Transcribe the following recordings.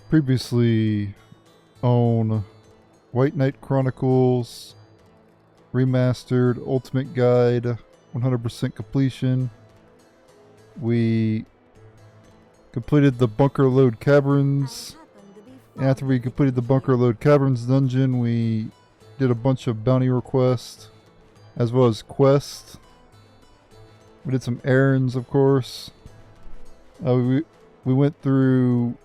previously on White Knight Chronicles Remastered Ultimate Guide 100% completion. We completed the Bunker Load Caverns. And after we completed the Bunker Load Caverns dungeon, we did a bunch of bounty requests as well as quests. We did some errands, of course. We went through.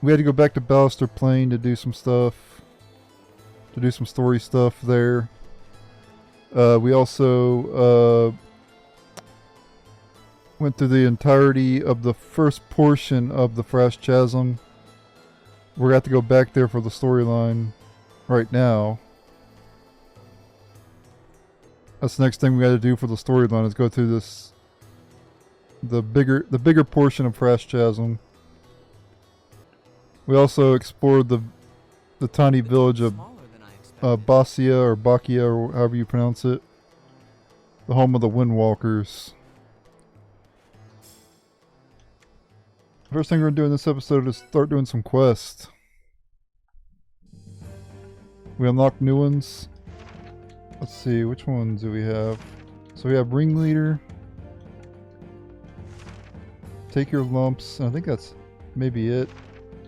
We had to go back to Ballister Plain to do some stuff, to do some story stuff there. We also went through the entirety of the first portion of the Frass Chasm. We're going to have to go back there for the storyline right now. That's the next thing we got to do for the storyline, is go through this, the bigger portion of Frass Chasm. We also explored the tiny village of Baccea or Baccea, or however you pronounce it, the home of the Windwalkers. First thing we're going to do in this episode is start doing some quests. We unlocked new ones. Let's see, which ones do we have? So we have Ringleader. Take your lumps. And I think that's maybe it.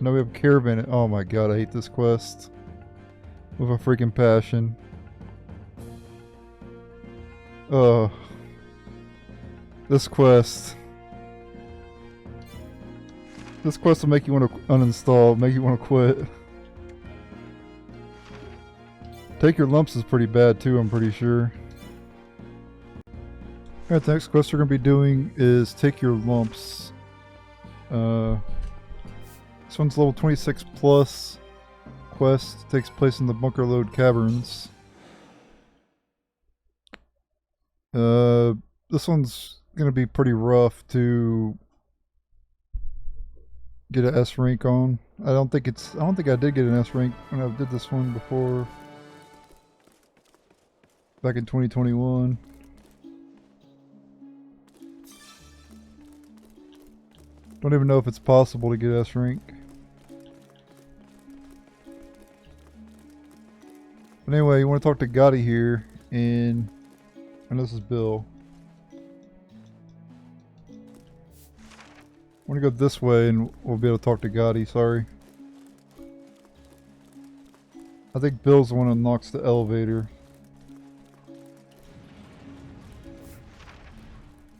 Now we have Caravan. Oh my god, I hate this quest with a freaking passion. This quest. This quest will make you want to uninstall, make you want to quit. Take your lumps is pretty bad too, I'm pretty sure. Alright, the next quest we're going to be doing is Take Your Lumps. This one's level 26 plus quest. Takes place in the Bunker Load Caverns. This one's going to be pretty rough to get an S rank on. I don't think I did get an S rank when I did this one before. Back in 2021. Don't even know if it's possible to get S rank. But anyway, you want to talk to Gotti here, and this is Bill. I want to go this way and we'll be able to talk to Gotti, sorry. I think Bill's the one that unlocks the elevator.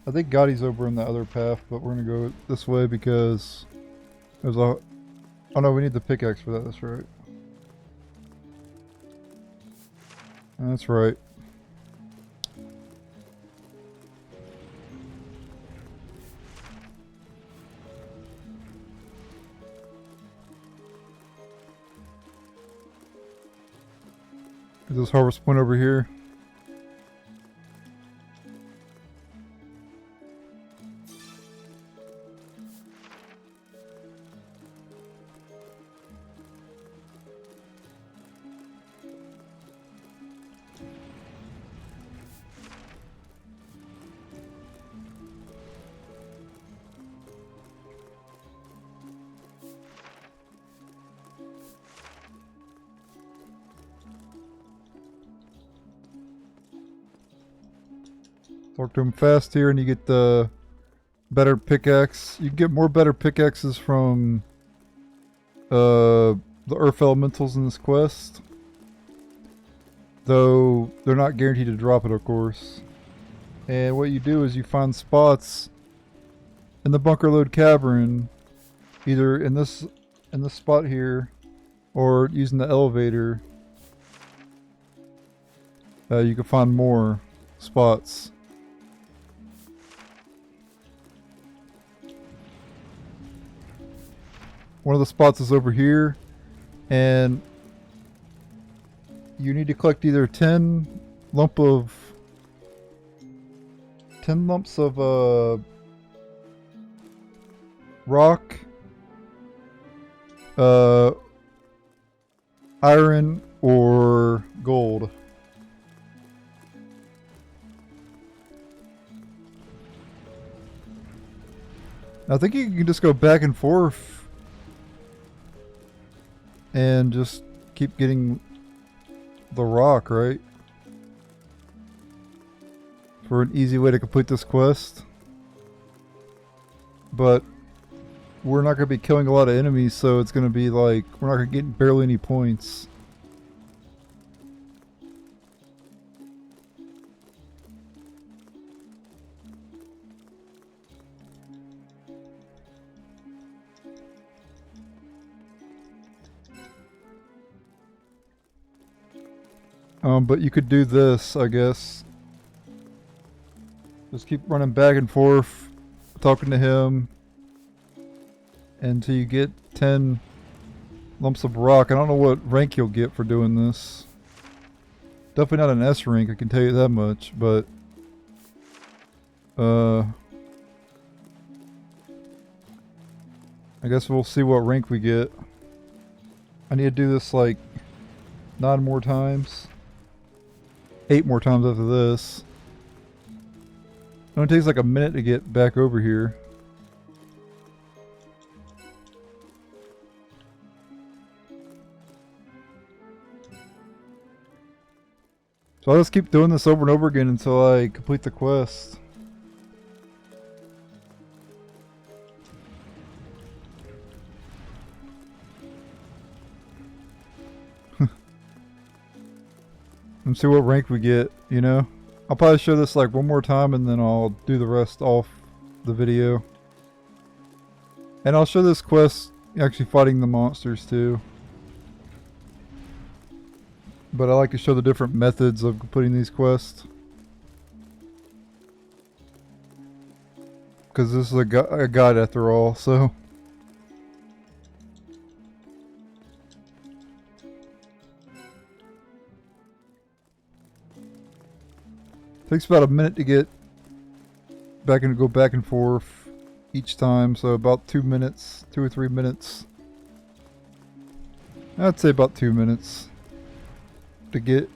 I think Gotti's over in the other path, but we're gonna go this way because there's a... Oh no, we need the pickaxe for that, that's right. That's right. Is this harvest point over here? Talk to him fast here and you get the better pickaxe. You can get more better pickaxes from the Earth Elementals in this quest. Though they're not guaranteed to drop it, of course. And what you do is you find spots in the Bunker Load Cavern, either in this spot here or using the elevator. You can find more spots. One of the spots is over here, and you need to collect either 10 lumps of rock, iron, or gold. I think you can just go back and forth and just keep getting the rock, right? For an easy way to complete this quest. But we're not going to be killing a lot of enemies, so it's going to be like, we're not going to get barely any points. But you could do this, I guess. Just keep running back and forth, talking to him, until you get 10 lumps of rock. I don't know what rank you'll get for doing this. Definitely not an S rank, I can tell you that much, but I guess we'll see what rank we get. I need to do this like 9 more times. 8 more times after this. It only takes like a minute to get back over here. So I'll just keep doing this over and over again until I complete the quest. And see what rank we get, you know? I'll probably show this like one more time and then I'll do the rest off the video. And I'll show this quest actually fighting the monsters too. But I like to show the different methods of completing these quests. Because this is a guide after all, so... Takes about a minute to get back and go back and forth each time, so about 2 minutes, 2 or 3 minutes. I'd say about 2 minutes to get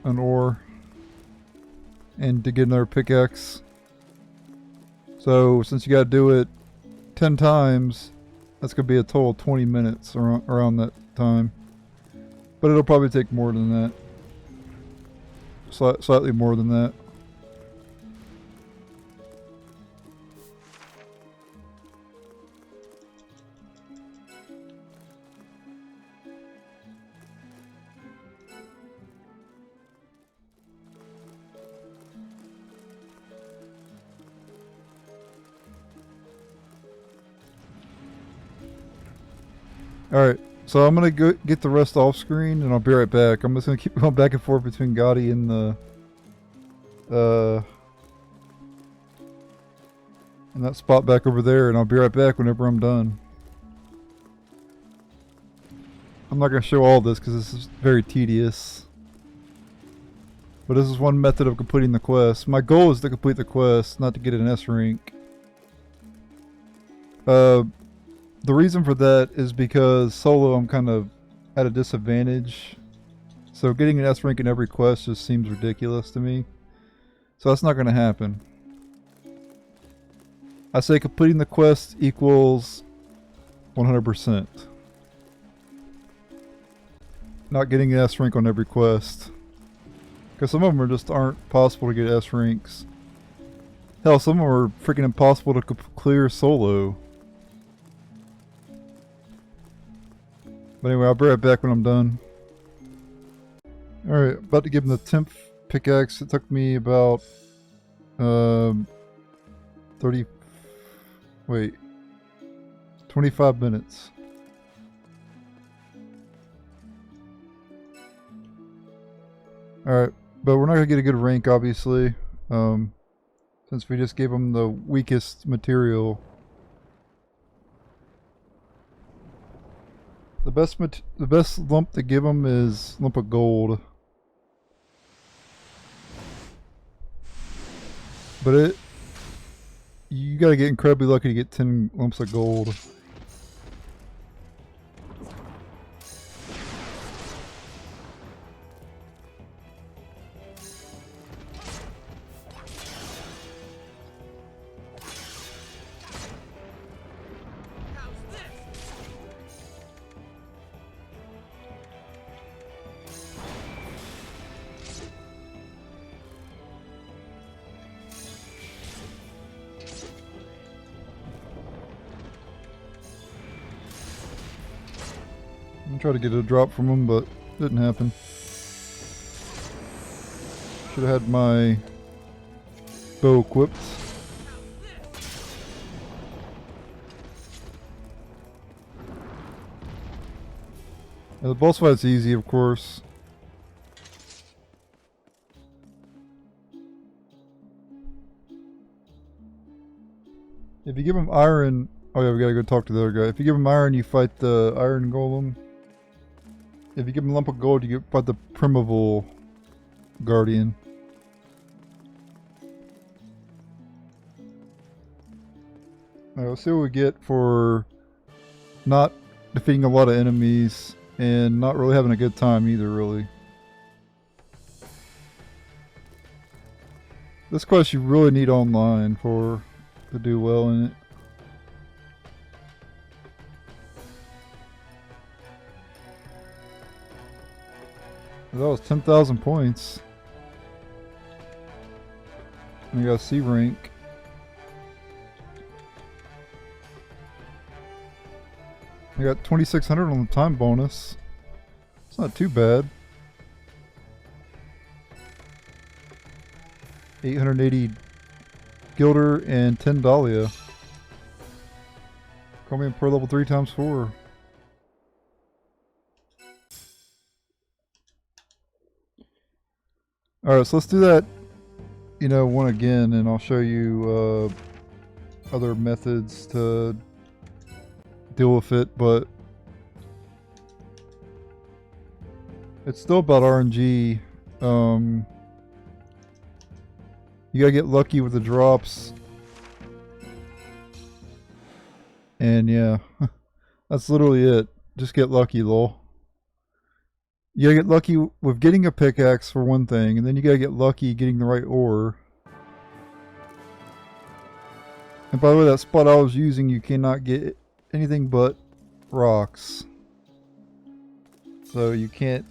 an ore and to get another pickaxe. So since you gotta do it 10 times, that's gonna be a total of 20 minutes around that time. But it'll probably take more than that. Slightly more than that. Alright, so I'm gonna go get the rest off screen and I'll be right back. I'm just gonna keep going back and forth between Gotti and and that spot back over there, and I'll be right back whenever I'm done. I'm not gonna show all this because this is very tedious. But this is one method of completing the quest. My goal is to complete the quest, not to get an S rank. The reason for that is because solo I'm kind of at a disadvantage. So getting an S rank in every quest just seems ridiculous to me. So that's not going to happen. I say completing the quest equals 100%. Not getting an S rank on every quest. Because some of them just aren't possible to get S ranks. Hell, some of them are freaking impossible to clear solo. But anyway, I'll be right back when I'm done. Alright, about to give him the 10th pickaxe. It took me about 25 minutes. Alright, but we're not going to get a good rank, obviously. Since we just gave him the weakest material. The best lump to give him is lump of gold. But you gotta get incredibly lucky to get 10 lumps of gold. I tried to get a drop from him, but didn't happen. Should have had my bow equipped. Yeah, the boss fight's easy, of course. If you give him iron... Oh yeah, we gotta go talk to the other guy. If you give him iron, you fight the iron golem. If you give him a lump of gold, you fight the primeval guardian. Alright, let's see what we get for not defeating a lot of enemies and not really having a good time either, really. This quest you really need online to do well in it. That was 10,000 points. And you got C rank. I got 2,600 on the time bonus. It's not too bad. 880 Gilder and 10 Dahlia. Call me in per level 3 times 4. Alright, so let's do that, one again, and I'll show you other methods to deal with it, but it's still about RNG. You gotta get lucky with the drops. And yeah, that's literally it. Just get lucky, lol. You gotta get lucky with getting a pickaxe for one thing, and then you gotta get lucky getting the right ore. And by the way, that spot I was using, you cannot get anything but rocks. So you can't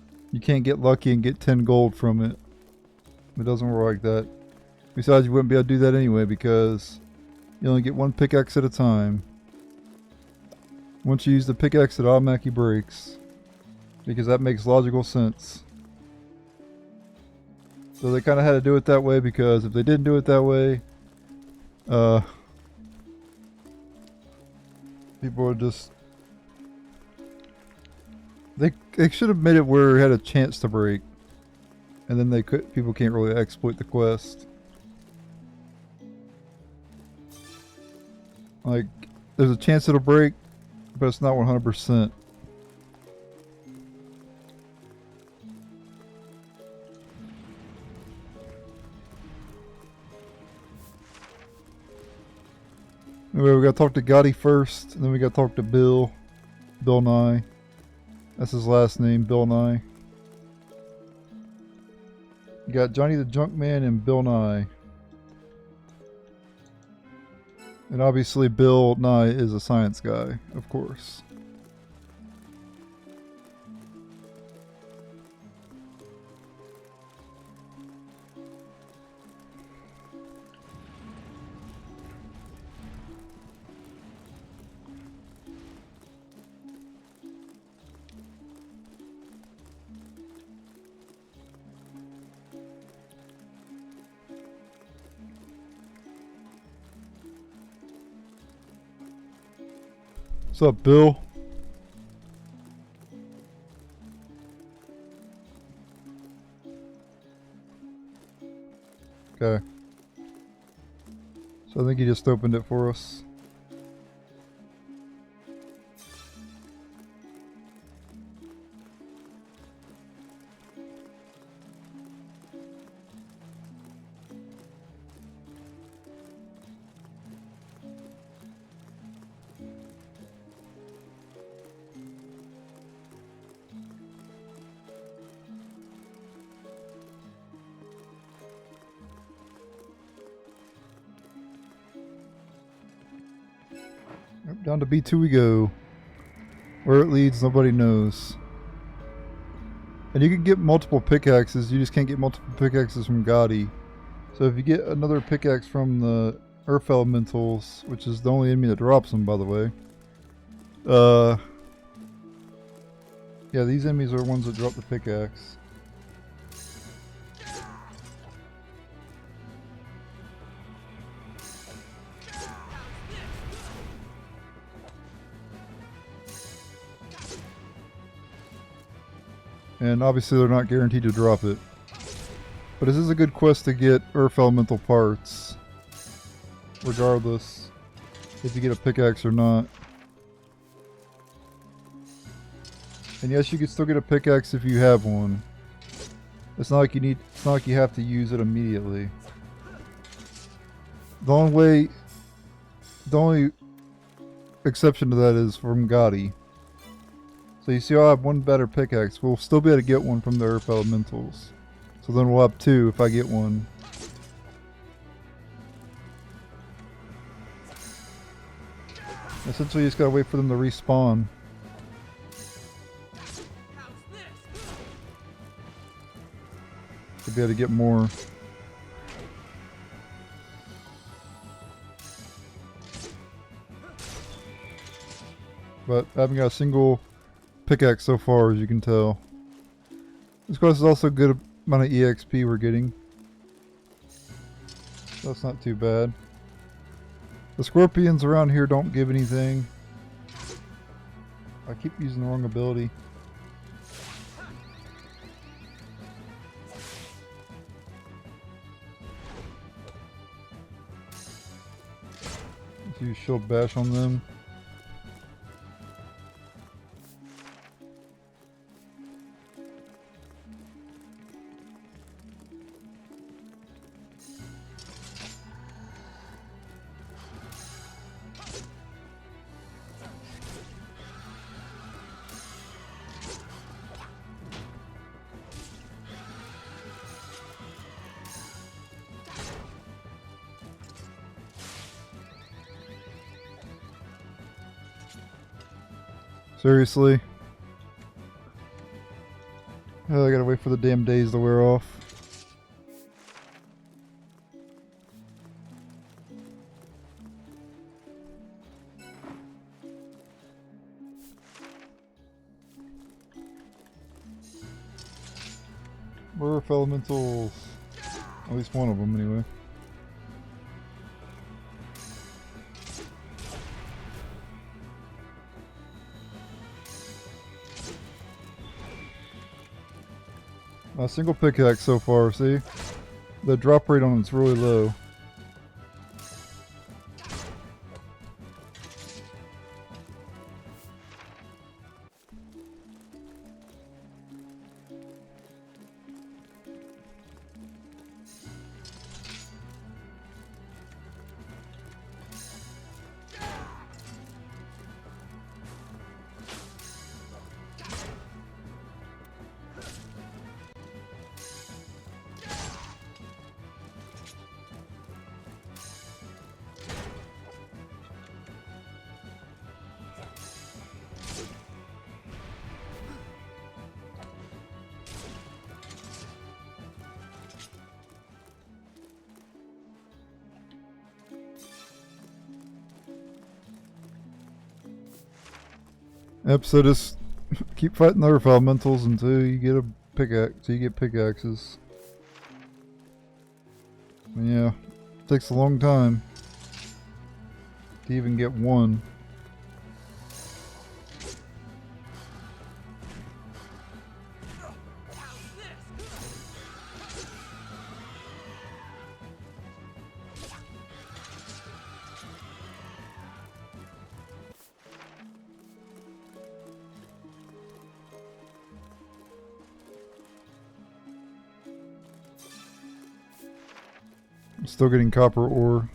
get lucky and get 10 gold from it. It doesn't work like that. Besides, you wouldn't be able to do that anyway because you only get one pickaxe at a time. Once you use the pickaxe, it automatically breaks. Because that makes logical sense. So they kind of had to do it that way because if they didn't do it that way, people would just... They should have made it where it had a chance to break. And then people can't really exploit the quest. Like, there's a chance it'll break, but it's not 100%. Anyway, we gotta talk to Gotti first, and then we gotta talk to Bill Nye. That's his last name, Bill Nye. You got Johnny the Junkman and Bill Nye. And obviously Bill Nye is a science guy, of course. What's up, Bill? Okay. So I think he just opened it for us. Down to B2 we go. Where it leads, nobody knows. And you can get multiple pickaxes, you just can't get multiple pickaxes from Gotti. So if you get another pickaxe from the Earth Elementals, which is the only enemy that drops them, by the way, Yeah, these enemies are ones that drop the pickaxe. And obviously they're not guaranteed to drop it. But this is a good quest to get Earth Elemental parts. Regardless if you get a pickaxe or not. And yes, you can still get a pickaxe if you have one. It's not like it's not like you have to use it immediately. The only exception to that is from Gotti. So you see, I'll have one better pickaxe. We'll still be able to get one from the Earth Elementals. So then we'll have two if I get one. Essentially, you just gotta wait for them to respawn. To be able to get more. But I haven't got a single pickaxe so far, as you can tell. This quest is also a good amount of EXP we're getting. That's not too bad. The scorpions around here don't give anything. I keep using the wrong ability. Let's use shield bash on them. Seriously? Oh, I gotta wait for the damn days to wear off. Earth Elementals. At least one of them, anyway. A single pickaxe so far, see? The drop rate on it's really low. Yep, so just keep fighting the Earth Elementals until you get a pickaxe, till you get pickaxes. And yeah, it takes a long time to even get one. Still getting copper ore.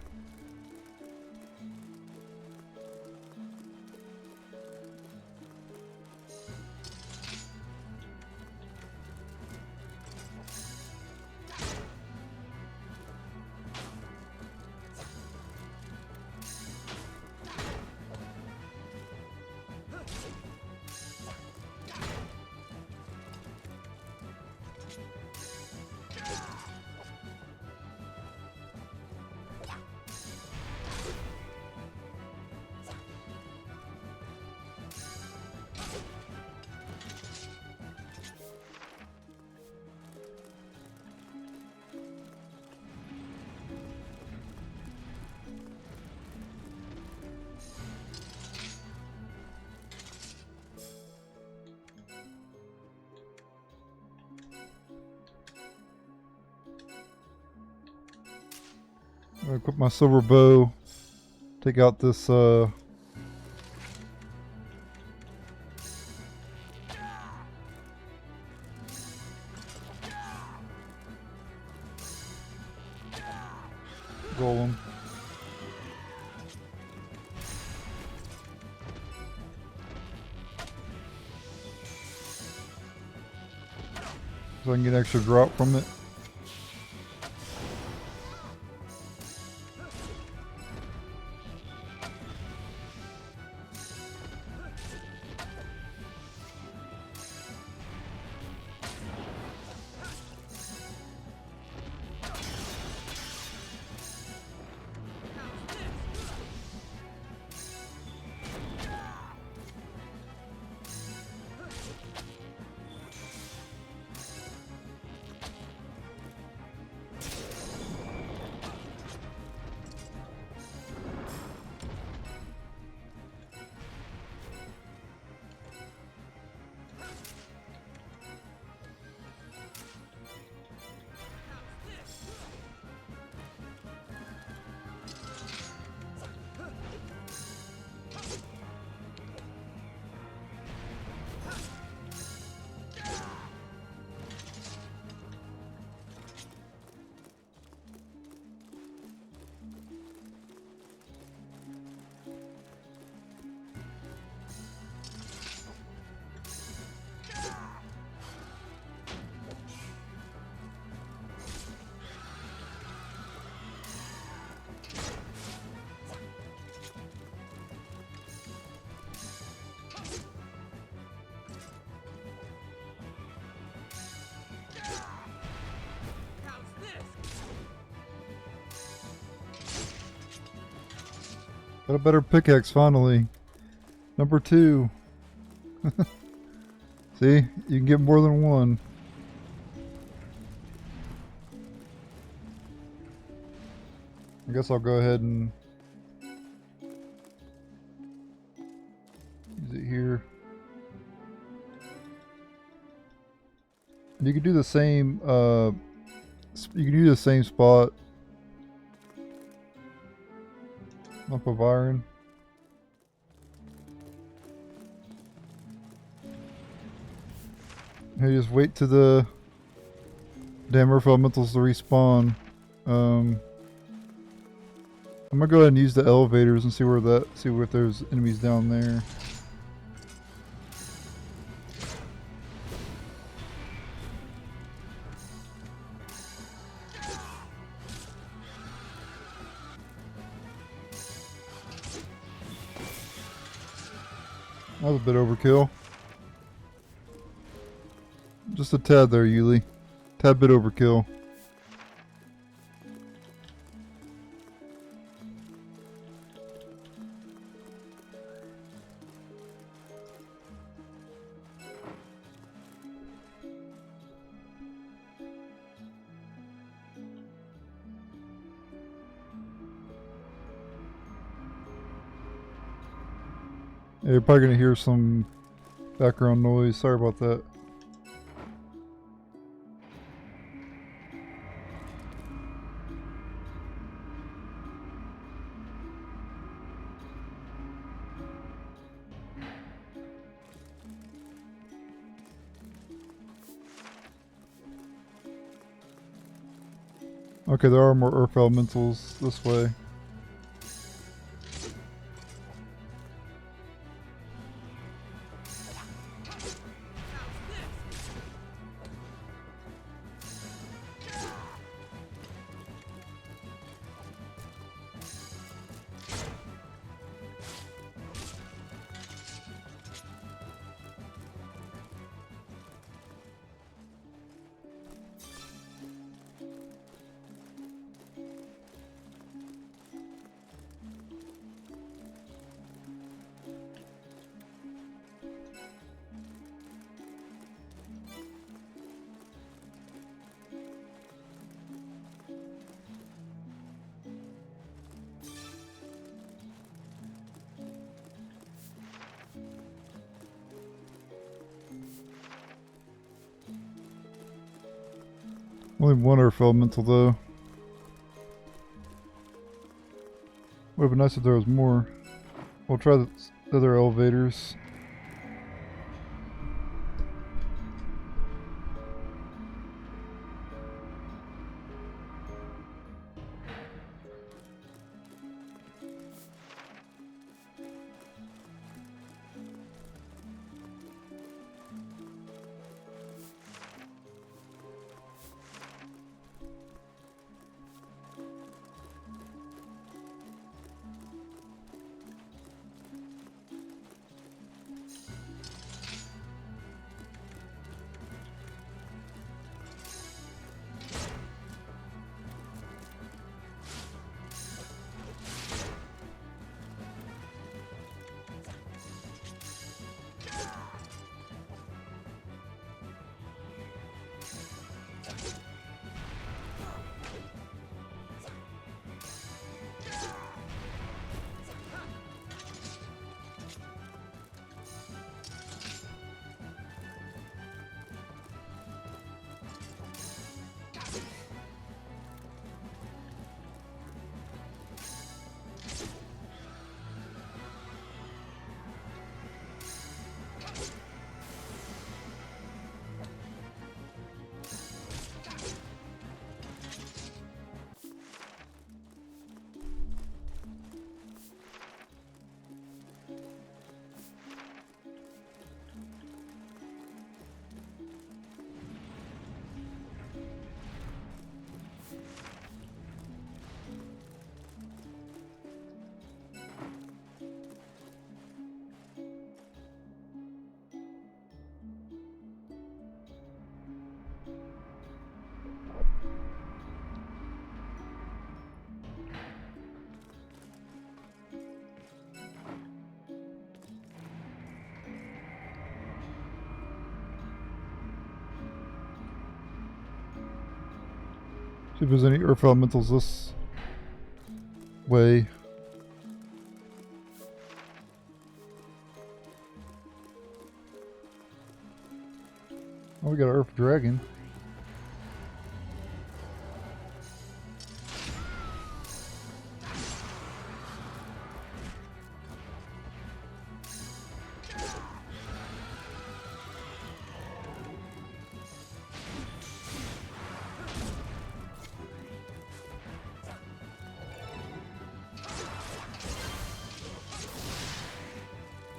I'm gonna equip my silver bow. Take out this golem. So I can get an extra drop from it. Got a better pickaxe finally. Number 2. See? You can get more than one. I guess I'll go ahead and use it here. You can do the same you can do the same spot. Lump of iron. Hey, just wait to the damn earth elementals to respawn. I'm gonna go ahead and use the elevators and see if there's enemies down there. That was a bit overkill. Just a tad there, Yuli. Tad bit overkill. Yeah, you're probably gonna hear some background noise. Sorry about that. Okay, there are more earth elementals this way. Only one earth elemental though. Would have been nice if there was more. We'll try the other elevators. See if there's any earth elementals this way. Oh, we got an earth dragon.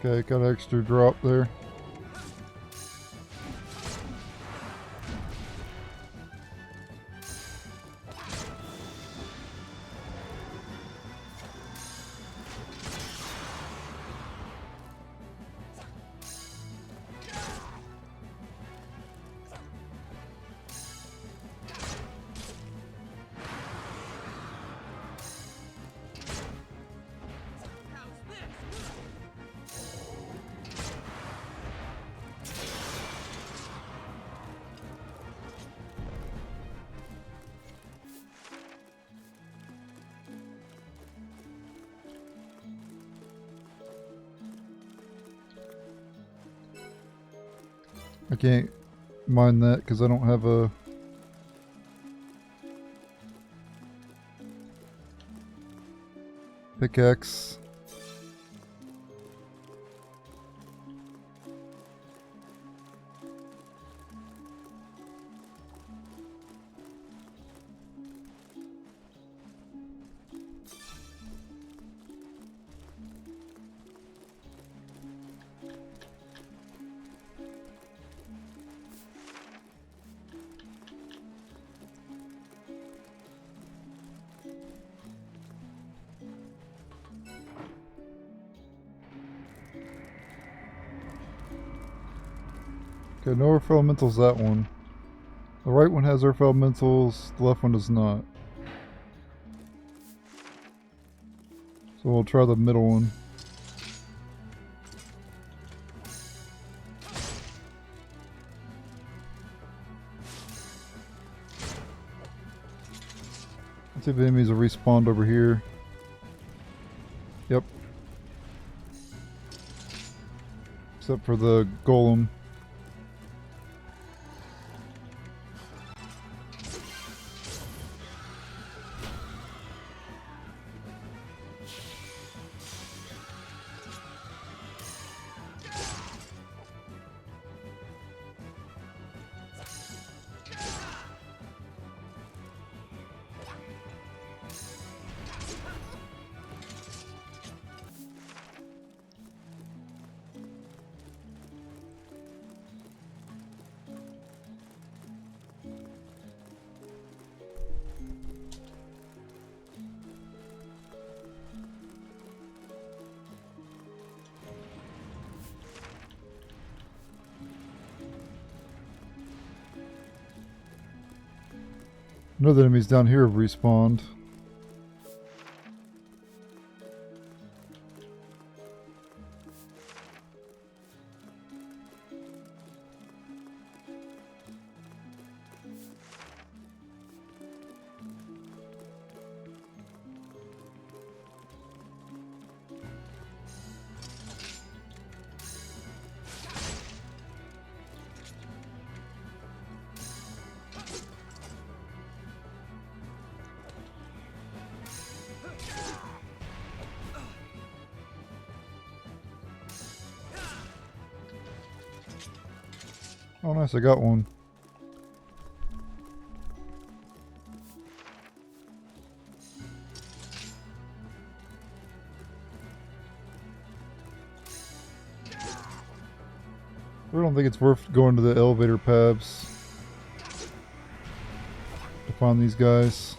Okay, got an extra drop there. I can't mine that because I don't have a pickaxe. Okay, no earth elementals, that one. The right one has earth elementals, the left one does not. So we'll try the middle one. Let's see if the enemies are respawned over here. Yep. Except for the golem. None of the enemies down here have respawned. Oh nice, I got one. I don't think it's worth going to the elevator paths to find these guys.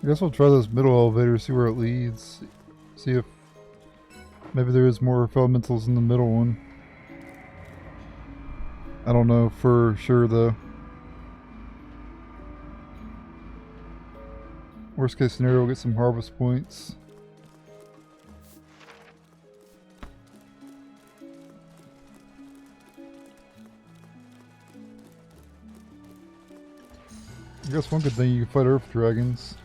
I guess we'll try this middle elevator, see where it leads. See if maybe there is more elementals in the middle one. I don't know for sure though. Worst case scenario, we'll get some harvest points. I guess one good thing, you can fight earth dragons.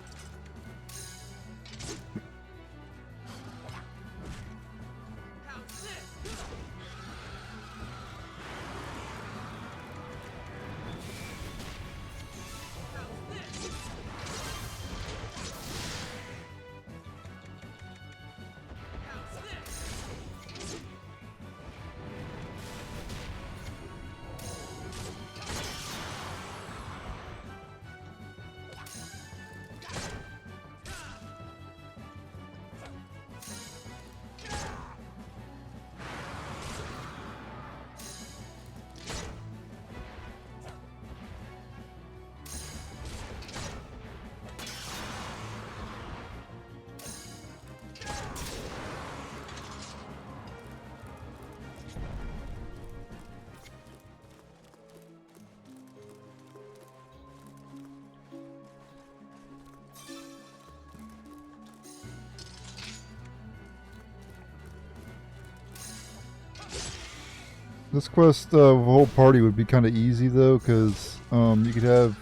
This quest, the whole party would be kind of easy though, because you could have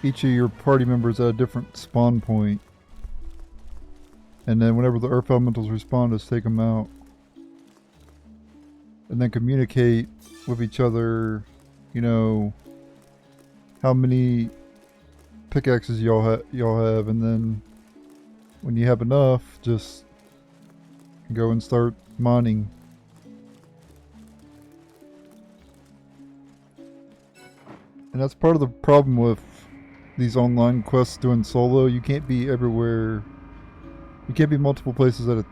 each of your party members at a different spawn point, and then whenever the earth elementals respawn, just take them out, and then communicate with each other. You know how many pickaxes y'all have, and then when you have enough, just go and start mining. And that's part of the problem with these online quests doing solo. You can't be everywhere. You can't be multiple places at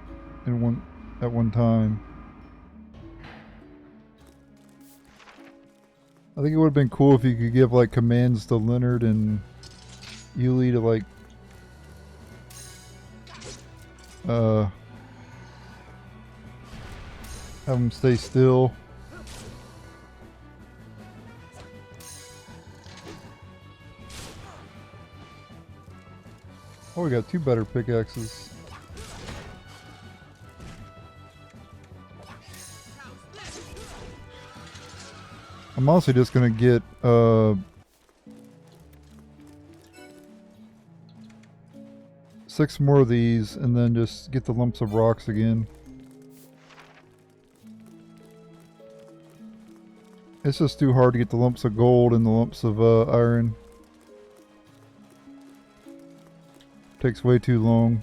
one time. I think it would have been cool if you could give like commands to Leonard and Yuli to like have them stay still. Oh, we got 2 better pickaxes. I'm honestly just gonna get 6 more of these and then just get the lumps of rocks again. It's just too hard to get the lumps of gold and the lumps of iron. Takes way too long.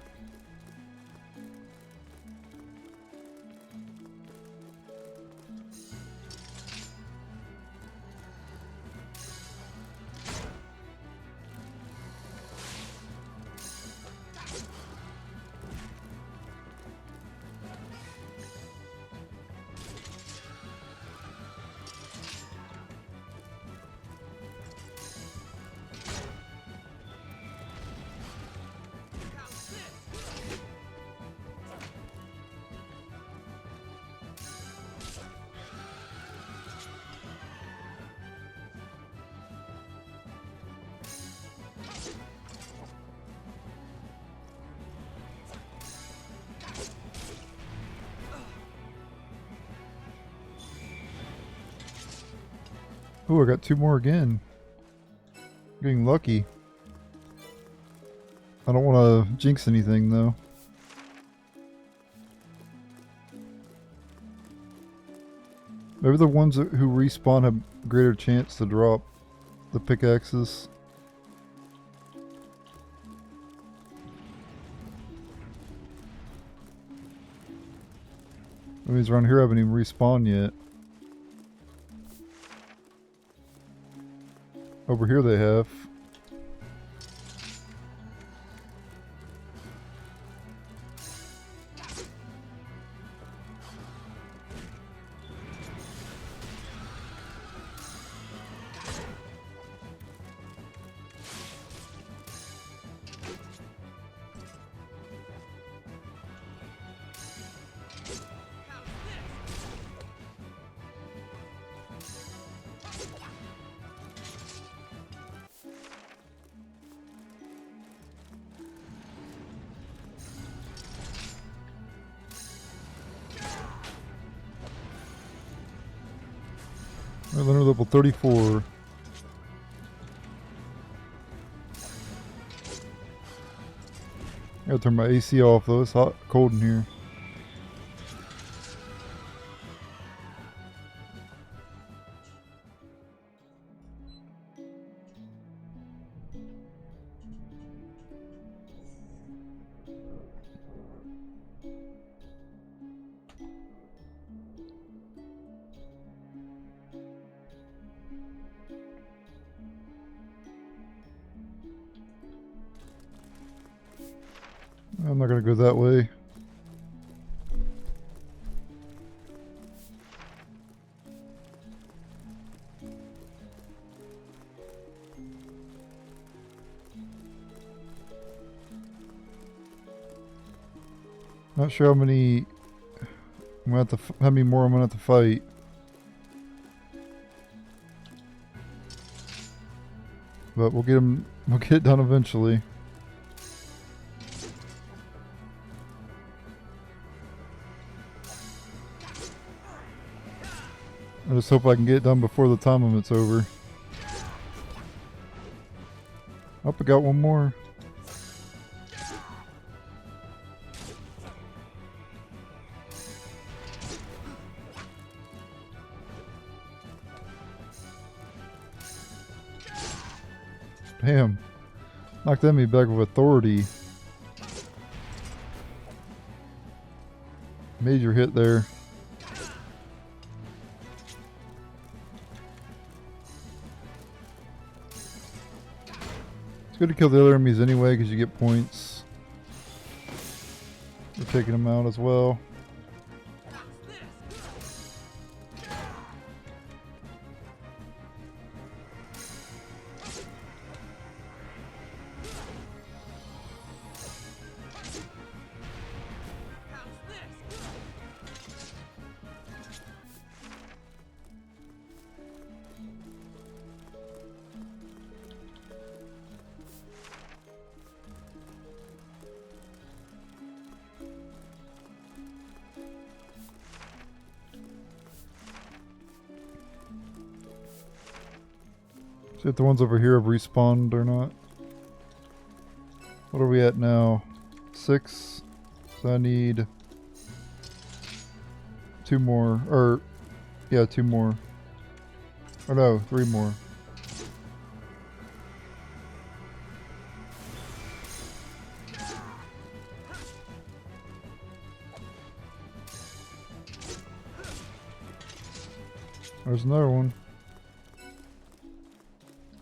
Ooh, I got 2 more again. Getting lucky. I don't want to jinx anything though. Maybe the ones who respawn have greater chance to drop the pickaxes. These around here haven't even respawned yet. Over here they have. Leonard level 34. I gotta turn my AC off though, it's hot, cold in here. I'm not gonna go that way. Not sure how many how many more I'm gonna have to fight. But we'll get it done eventually. I just hope I can get it done before the time limit's over. Oh, I got one more. Damn. Knocked enemy back with authority. Major hit there. It's good to kill the other enemies anyway because you get points. We're taking them out as well. See if the ones over here have respawned or not. What are we at now? 6. So I need 2 more. Or, yeah, 2 more. Or no, 3 more. There's another one.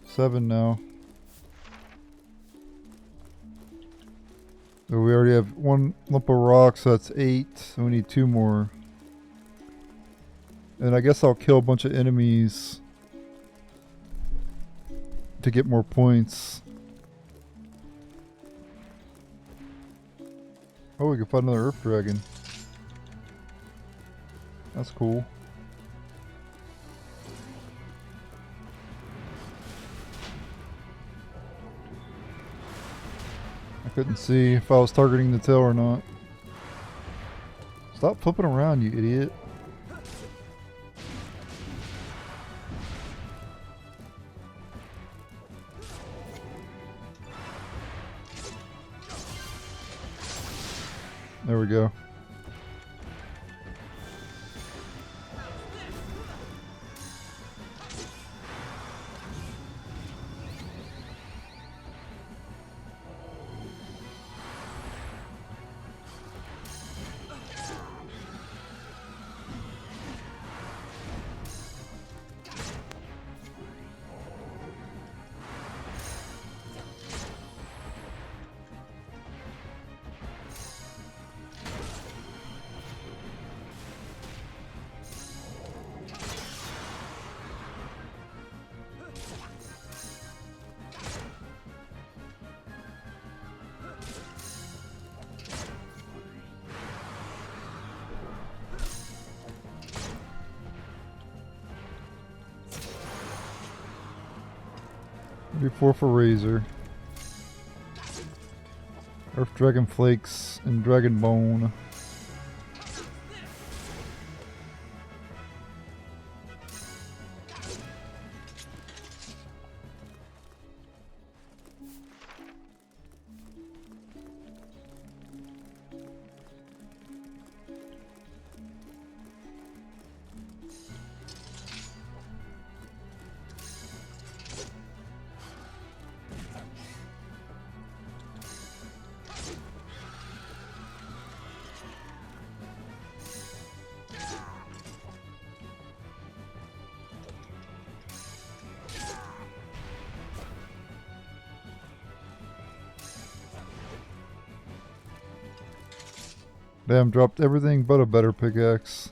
7 now. So we already have 1 lump of rock, so that's 8. So we need 2 more. And I guess I'll kill a bunch of enemies to get more points. Oh, we can find another Earth Dragon. That's cool. Couldn't see if I was targeting the tail or not. Stop flipping around, you idiot. There we go. Before for Razor. Earth Dragon Flakes and Dragon Bone. Damn, dropped everything but a better pickaxe.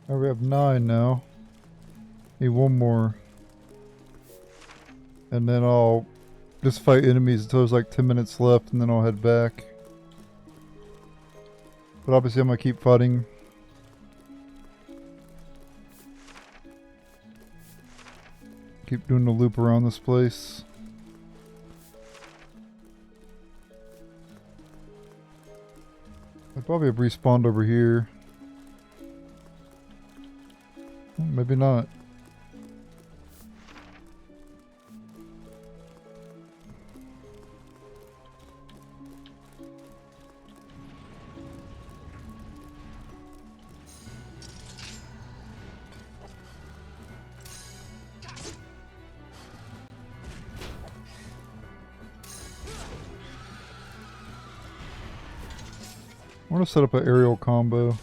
Oh, we have 9 now. Need one more. And then I'll just fight enemies until there's like 10 minutes left, and then I'll head back. But obviously I'm gonna keep fighting. Keep doing the loop around this place. I probably have respawned over here. Maybe not. I want to set up an aerial combo.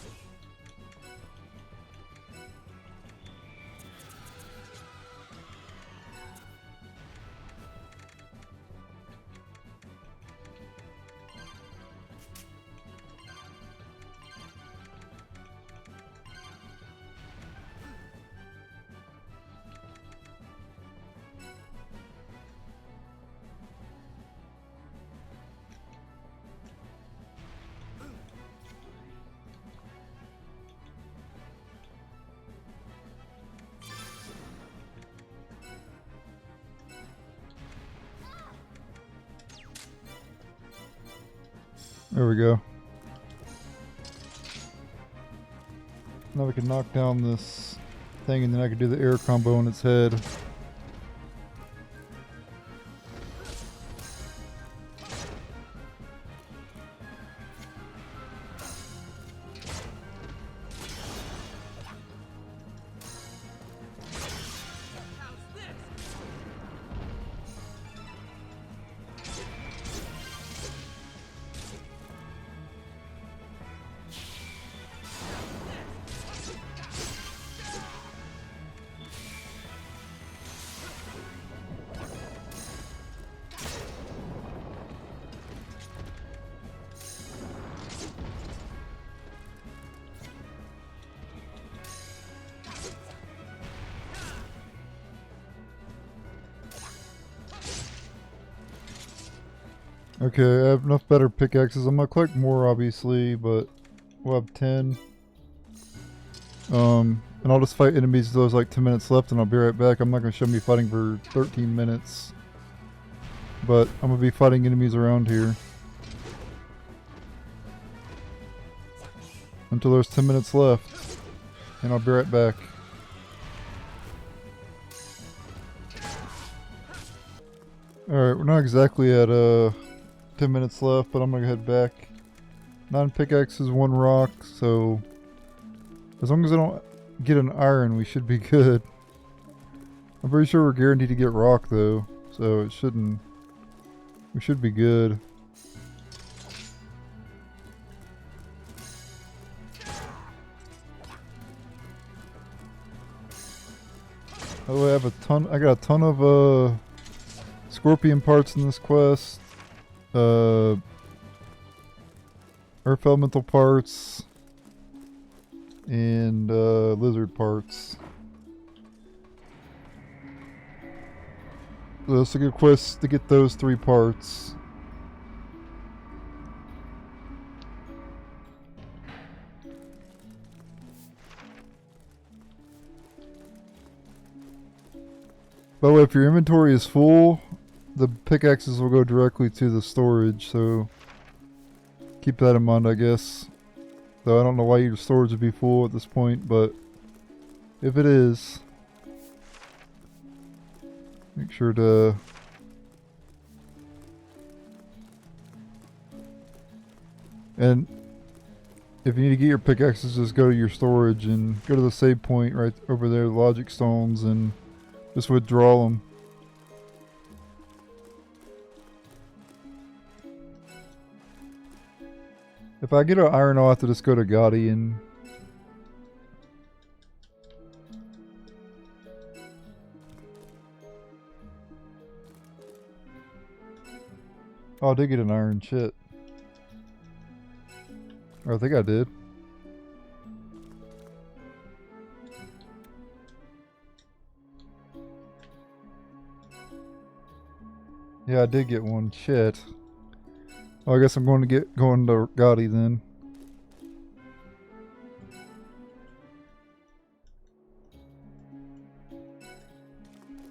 There we go. Now we can knock down this thing and then I can do the air combo on its head. Okay, I have enough better pickaxes. I'm gonna collect more obviously, but we'll have 10. And I'll just fight enemies until there's like 10 minutes left and I'll be right back. I'm not gonna show me fighting for 13 minutes. But I'm gonna be fighting enemies around here. Until there's 10 minutes left. And I'll be right back. Alright, we're not exactly at 10 minutes left, but I'm gonna head back. 9 pickaxes, 1 rock, so as long as I don't get an iron, we should be good. I'm pretty sure we're guaranteed to get rock though, so it shouldn't. We should be good. Oh, I have a ton. I got a ton of scorpion parts in this quest. Earth elemental parts and lizard parts. So it's a good quest to get those 3 parts. By the way, if your inventory is full, the pickaxes will go directly to the storage, so keep that in mind, I guess. Though I don't know why your storage would be full at this point, but if it is, make sure to and if you need to get your pickaxes, just go to your storage and go to the save point right over there, the logic stones, and just withdraw them. If I get an iron, I'll have to just go to Gotti and... Oh, I did get an iron, shit. Or I think I did. Yeah, I did get one. Shit. Well, I guess I'm going to going to Gotti then.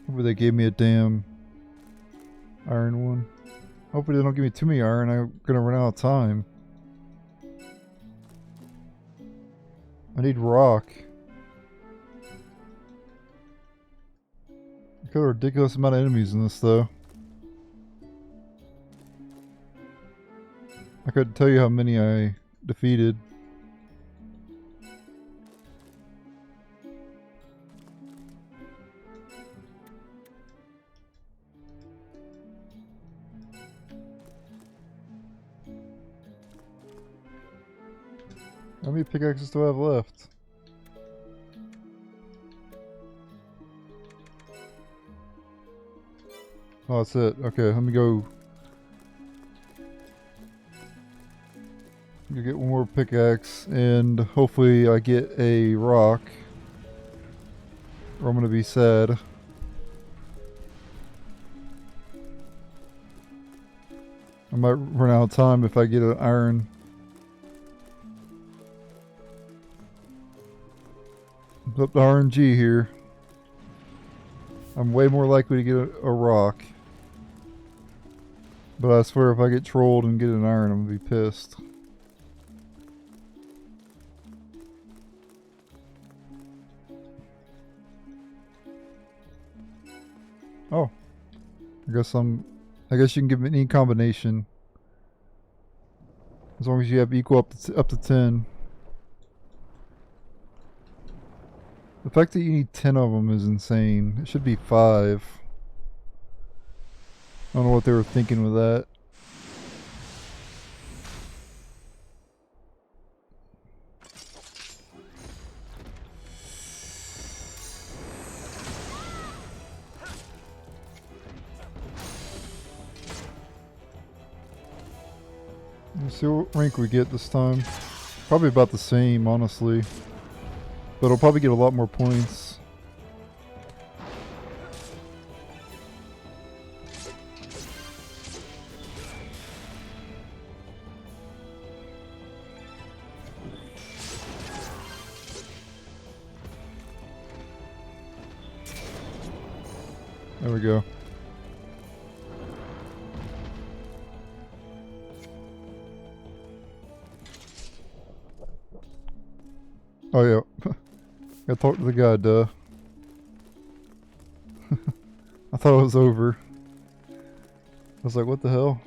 Hopefully they gave me a damn iron one. Hopefully they don't give me too many iron. I'm gonna run out of time. I need rock. Look at a ridiculous amount of enemies in this though. I couldn't tell you how many I defeated. How many pickaxes do I have left? Oh, that's it. Okay, let me go. Get one more pickaxe, and hopefully I get a rock, or I'm gonna be sad. I might run out of time if I get an iron. It's up to RNG here. I'm way more likely to get a rock. But I swear if I get trolled and get an iron, I'm gonna be pissed. Oh. I guess you can give any combination. As long as you have equal up to 10. The fact that you need 10 of them is insane. It should be 5. I don't know what they were thinking with that. Let's see what rank we get this time. Probably about the same, honestly. But I'll probably get a lot more points. There we go. Oh yeah. Gotta talk to the guy, duh. I thought it was over. I was like, what the hell?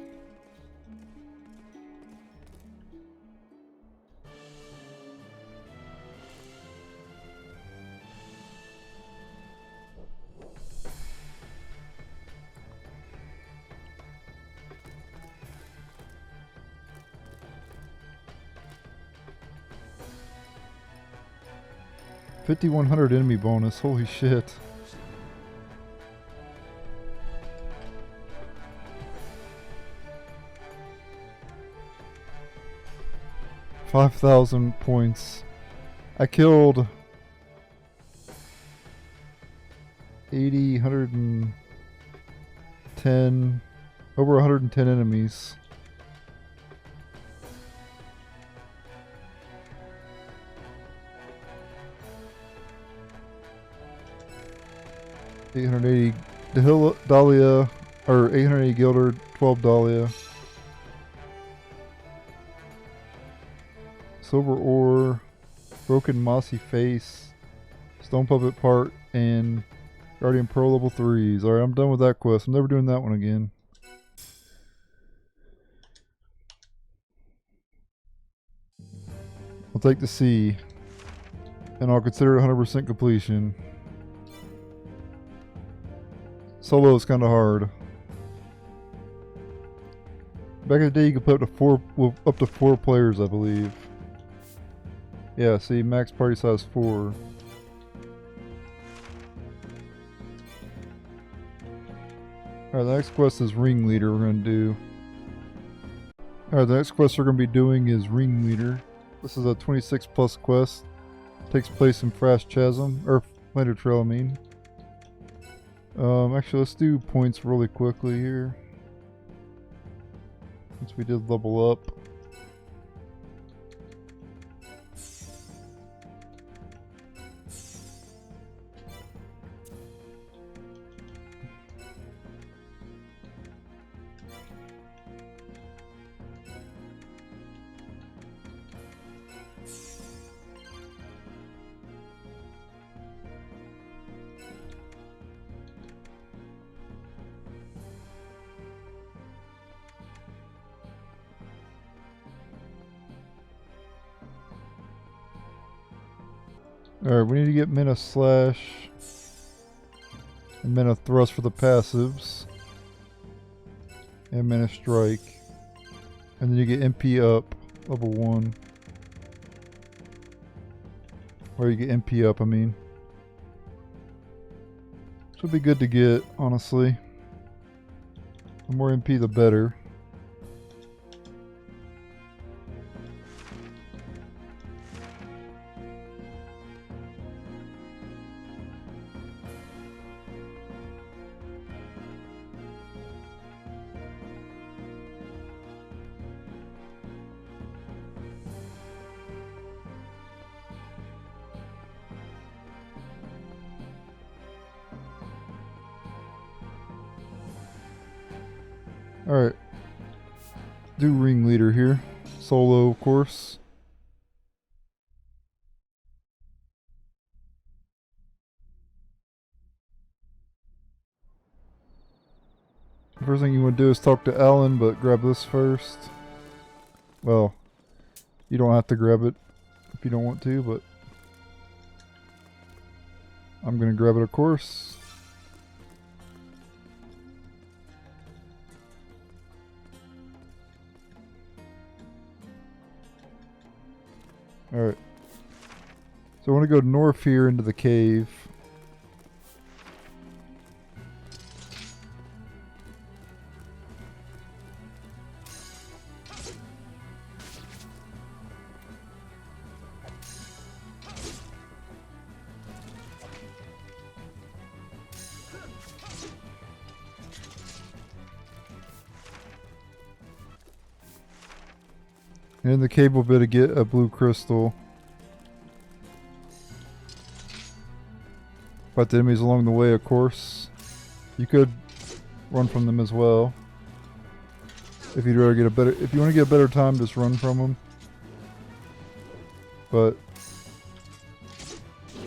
$5,100 enemy bonus, holy shit. $5,000 points. I killed 80, 110, over 110 enemies. $880 Dahlia, or 880 Gilder, 12 Dahlia. Silver Ore, Broken Mossy Face, Stone Puppet Part, and Guardian Pearl level 3s. Alright, I'm done with that quest. I'm never doing that one again. I'll take the C, and I'll consider it 100% completion. Solo is kind of hard. Back in the day, you could put up to 4 players, I believe. Yeah, see, max party size 4. Alright, the next quest is Ringleader we're going to do. Alright, the next quest we're going to be doing is Ringleader. This is a 26 plus quest. Takes place in Frass Chasm, or Lander Trail, I mean. Actually, let's do points really quickly here. since we did level up. Alright, we need to get Mana Slash and Mana Thrust for the passives. And Mana Strike. And then you get MP up, level 1. Or you get MP up, I mean. Should be good to get, honestly. The more MP, the better. Alright. Do ringleader here. Solo, of course. First thing you want to do is talk to Alan, but grab this first. Well, you don't have to grab it if you don't want to, but I'm going to grab it, of course. Alright. So I want to go north here into the cave. And in the cave we'll be able to get a blue crystal. Fight the enemies along the way, of course. You could run from them as well. If you'd rather get a better, if you want to get a better time, just run from them. But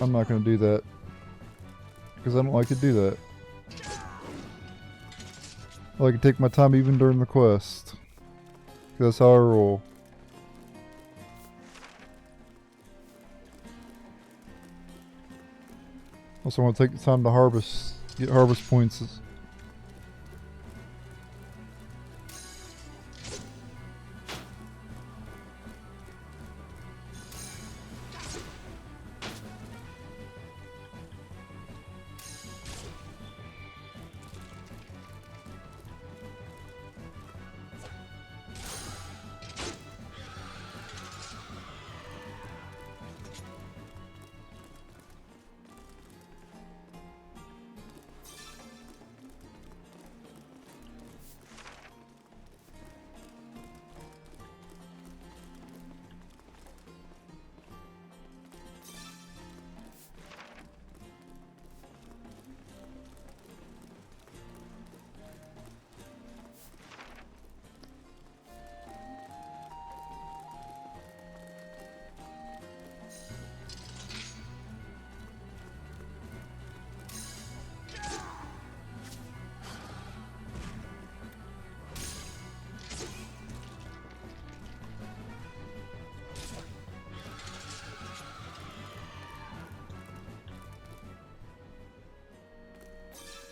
I'm not going to do that because I don't like to do that. I like to take my time even during the quest. That's how I roll. Also want to take the time to harvest, get harvest points.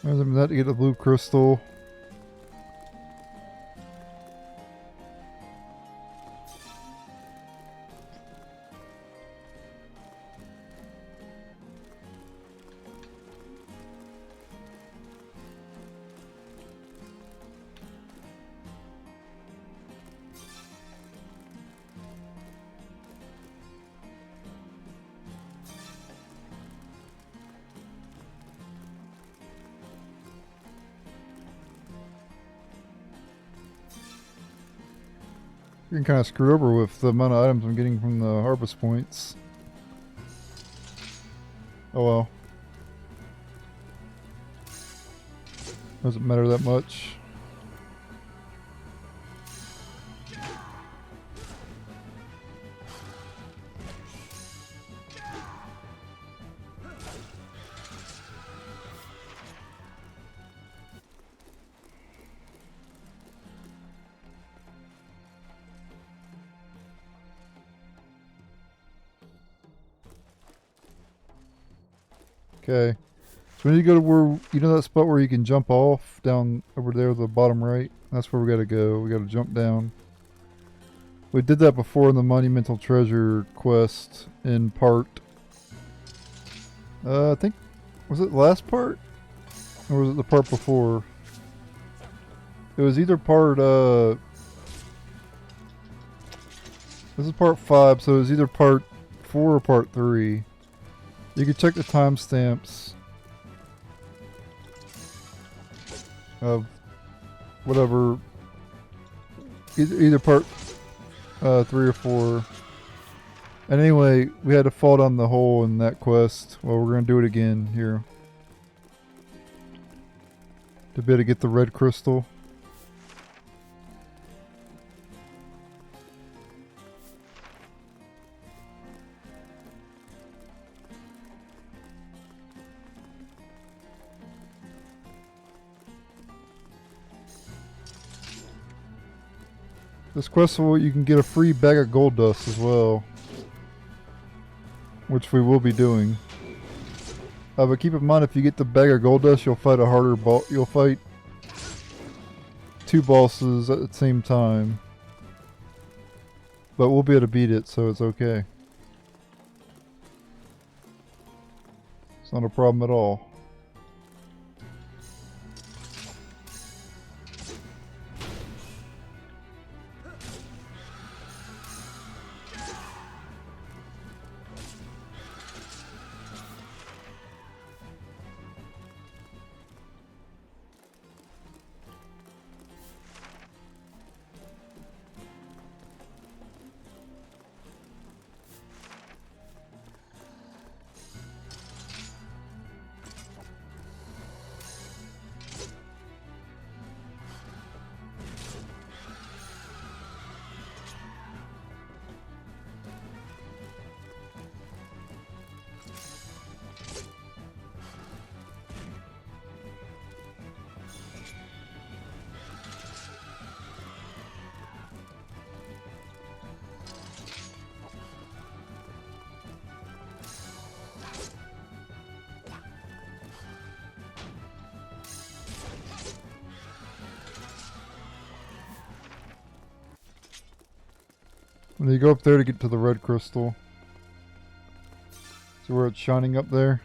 Other than that, to get a blue crystal. Getting kind of screwed over with the amount of items I'm getting from the harvest points. Oh well. Doesn't matter that much. Okay. So we need to go to where, you know that spot where you can jump off? Down over there, the bottom right? That's where we gotta go. We gotta jump down. We did that before in the Monumental Treasure quest in part... I think... Was it the last part? Or was it the part before? It was either part, This is part 5, so it was either part 4 or part 3. You can check the timestamps of whatever, either part 3 or 4. And anyway, we had to fall down the hole in that quest. Well, we're going to do it again here. To be able to get the red crystal. This quest you can get a free bag of gold dust as well, which we will be doing. But keep in mind, if you get the bag of gold dust, you'll fight a harder boss. You'll fight 2 bosses at the same time, but we'll be able to beat it, so it's okay. It's not a problem at all. When you go up there to get to the red crystal. See where it's shining up there?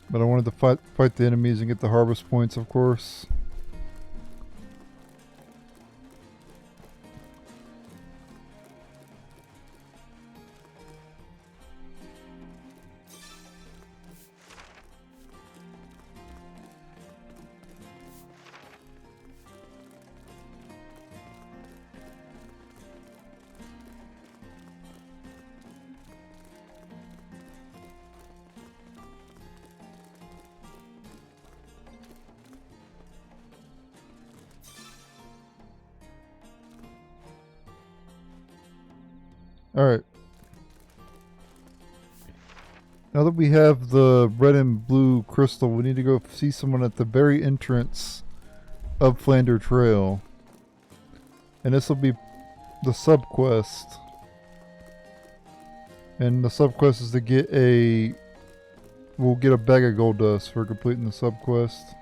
But I wanted to fight the enemies and get the harvest points, of course. Alright. Now that we have the red and blue crystal, we need to go see someone at the very entrance of Flander Trail. And this will be the sub-quest. And the sub-quest is to get a... We'll get a bag of gold dust for completing the sub-quest.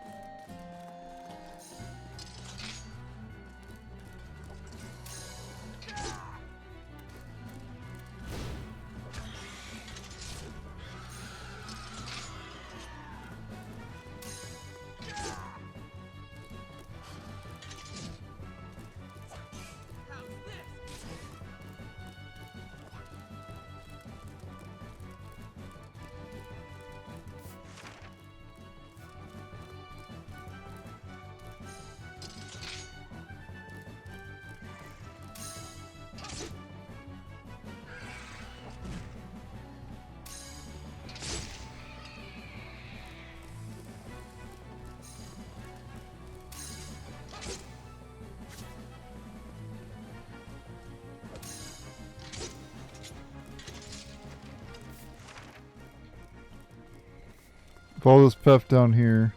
Follow this path down here.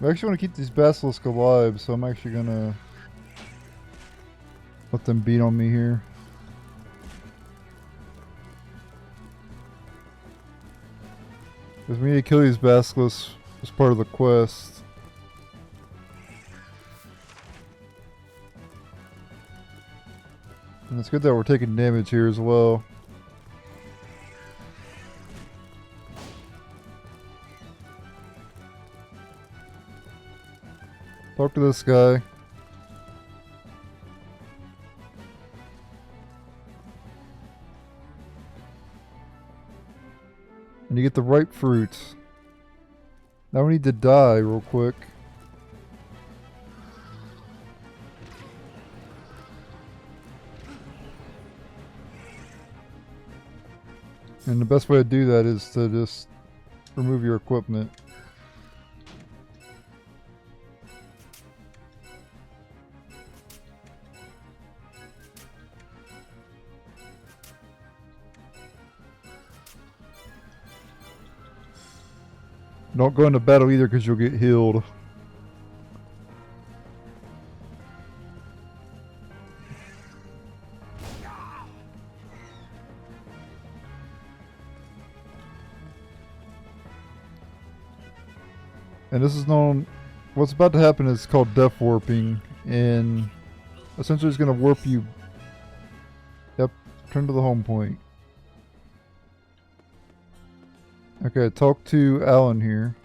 I actually want to keep these basilisk alive, so I'm actually gonna let them beat on me here. Because we need to kill these basilisks as part of the quest. And it's good that we're taking damage here as well. Talk to this guy. And you get the ripe fruits. Now we need to die real quick. And the best way to do that is to just remove your equipment. Don't go into battle either because you'll get healed. And this is known, what's about to happen is called death warping, and essentially it's going to warp you. Yep, turn to the home point. Okay, talk to Alan here.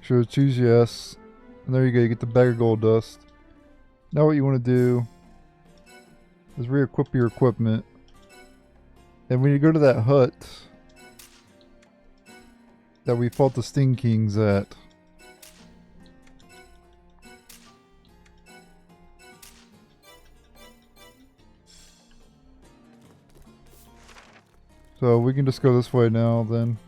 Sure, choose yes. And there you go, you get the bag of gold dust. Now what you want to do is re-equip your equipment. And when you go to that hut that we fought the Sting Kings at, so we can just go this way now then.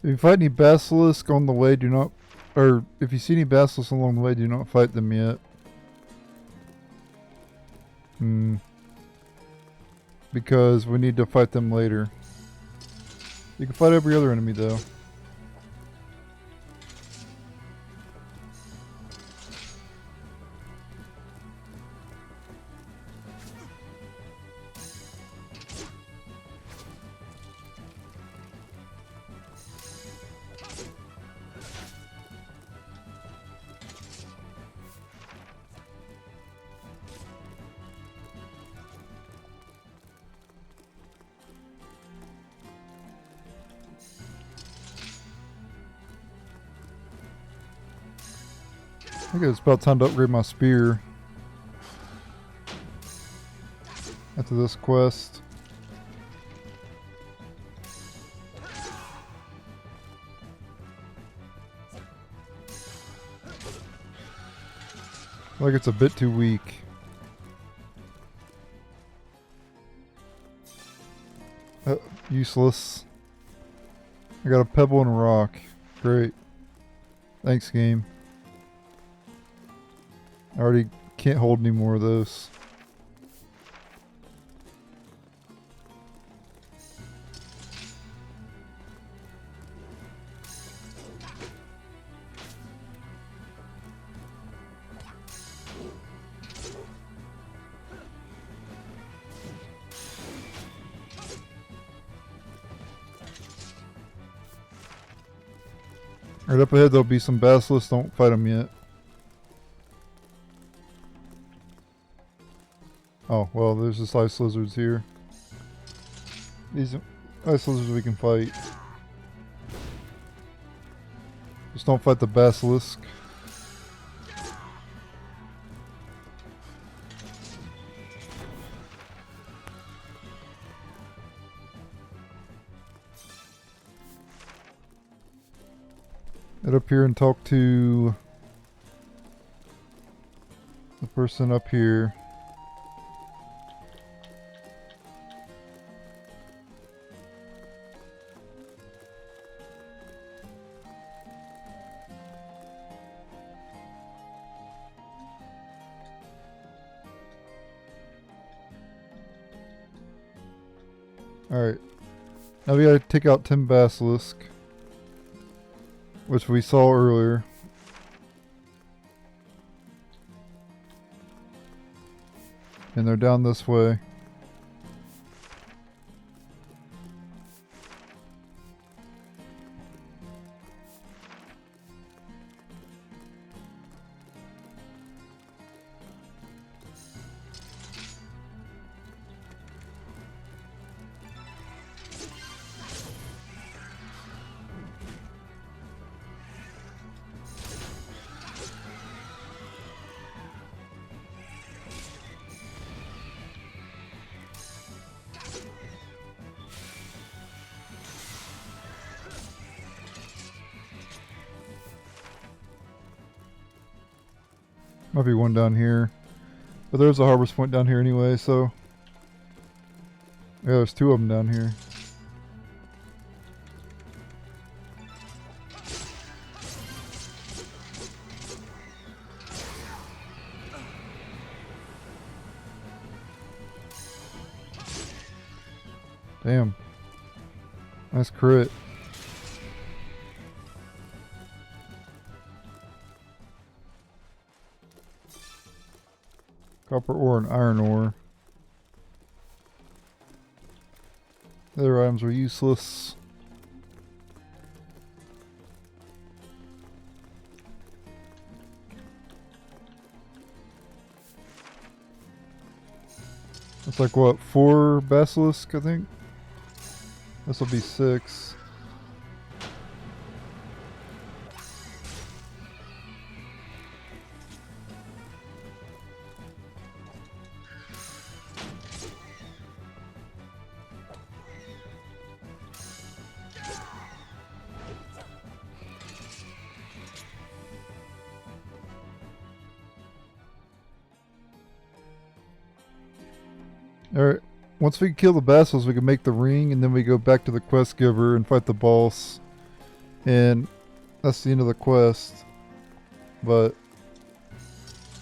If you fight any basilisk on the way, do not, or if you see any basilisks along the way, do not fight them yet. Because we need to fight them later. You can fight every other enemy though. I think it's about time to upgrade my spear. After this quest. Like it's a bit too weak. Useless. I got a pebble and a rock. Great. Thanks, game. I already can't hold any more of those. Right up ahead there'll be some basilisks, don't fight them yet. Oh, well there's just ice lizards here. These ice lizards we can fight. Just don't fight the basilisk. Get up here and talk to the person up here. Alright. Now we gotta take out 10 basilisk. Which we saw earlier. And they're down this way. Might be one down here. But there's a harvest point down here anyway, so... Yeah, there's 2 of them down here. Damn. Nice crit. Copper ore and iron ore. The other items are useless. It's like what, 4 basilisk, I think? This will be 6. Alright, once we kill the basilisks, we can make the ring, and then we go back to the quest giver and fight the boss. And that's the end of the quest. But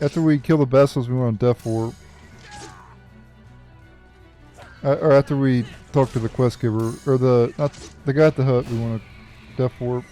after we kill the basilisks, we want to death warp. Or after we talk to the quest giver, or not the guy at the hut, we want to death warp.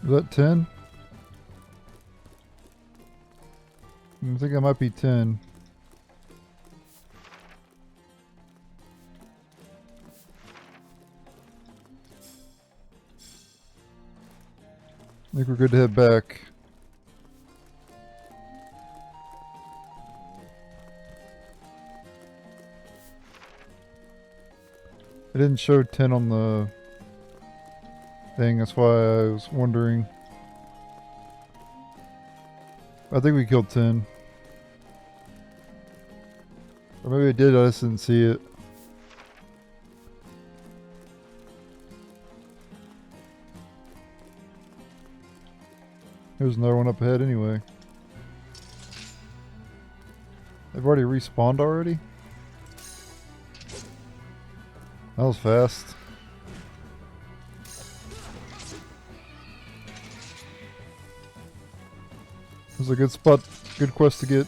Is that 10? I think that might be 10. I think we're good to head back. It didn't show 10 on the thing, that's why I was wondering. I think we killed 10. Or maybe I did, I just didn't see it. There's another one up ahead anyway. They've already respawned already? That was fast. This is a good spot, good quest to get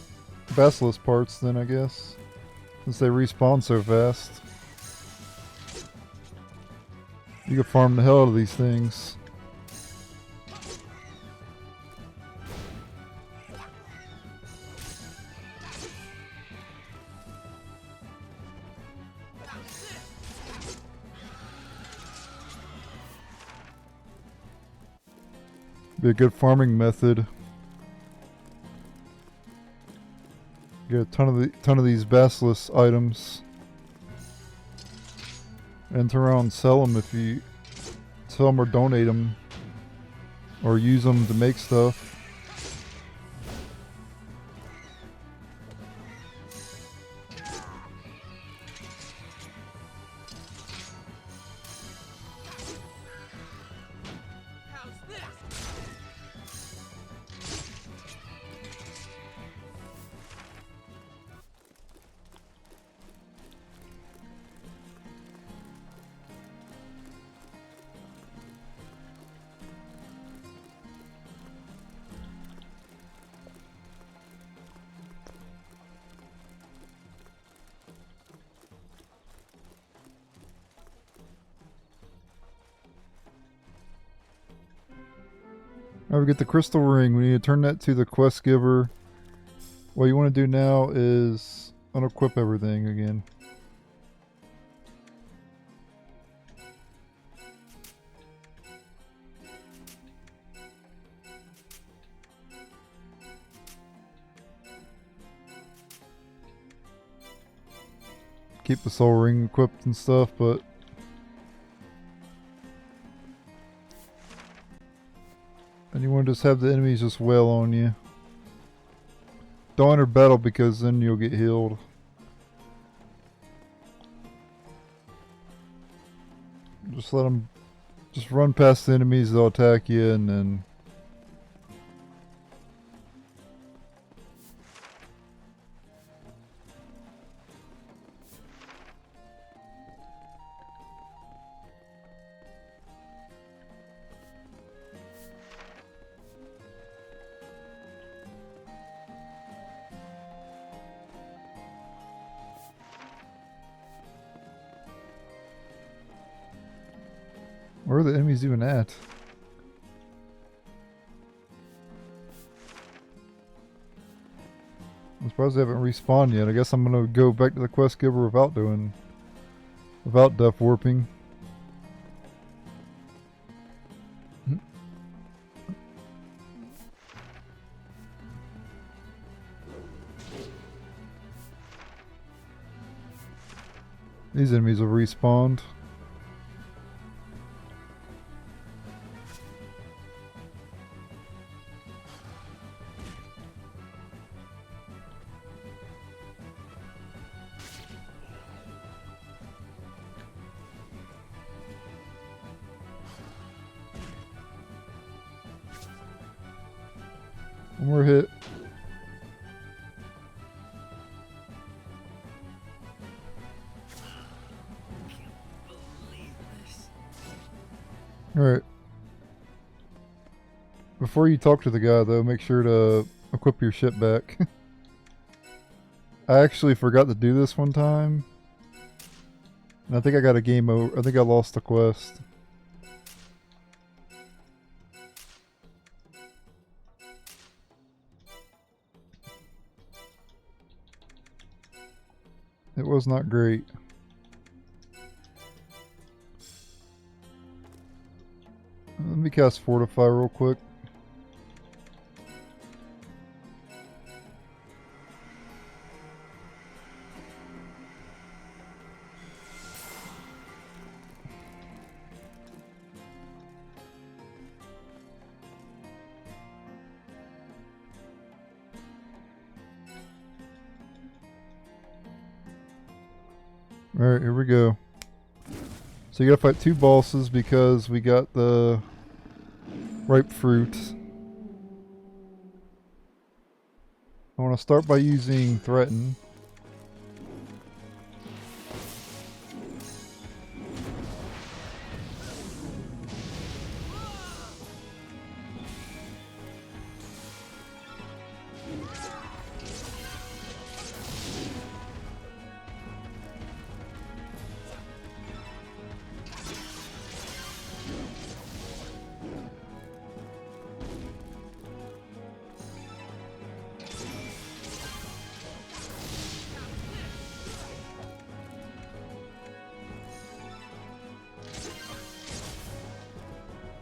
Basilisk parts then, I guess. Since they respawn so fast. You can farm the hell out of these things. Be a good farming method. Get a ton of these Basilisk items, and turn around and sell them if you sell them or donate them, or use them to make stuff. Alright, we get the crystal ring. We need to turn that to the quest giver. What you want to do now is unequip everything again. Keep the soul ring equipped and stuff, but and you want to just have the enemies just wail on you. Don't enter battle because then you'll get healed. Just let them, just run past the enemies, they'll attack you, and then where are the enemies even at? I'm surprised they haven't respawned yet. I guess I'm gonna go back to the quest giver without death warping. These enemies have respawned. One more hit. Alright. Before you talk to the guy though, make sure to equip your ship back. I actually forgot to do this one time. And I think I got a game over. I think I lost the quest. It was not great. Let me cast Fortify real quick. Alright, here we go. So you gotta fight 2 bosses because we got the ripe fruit. I want to start by using Threaten.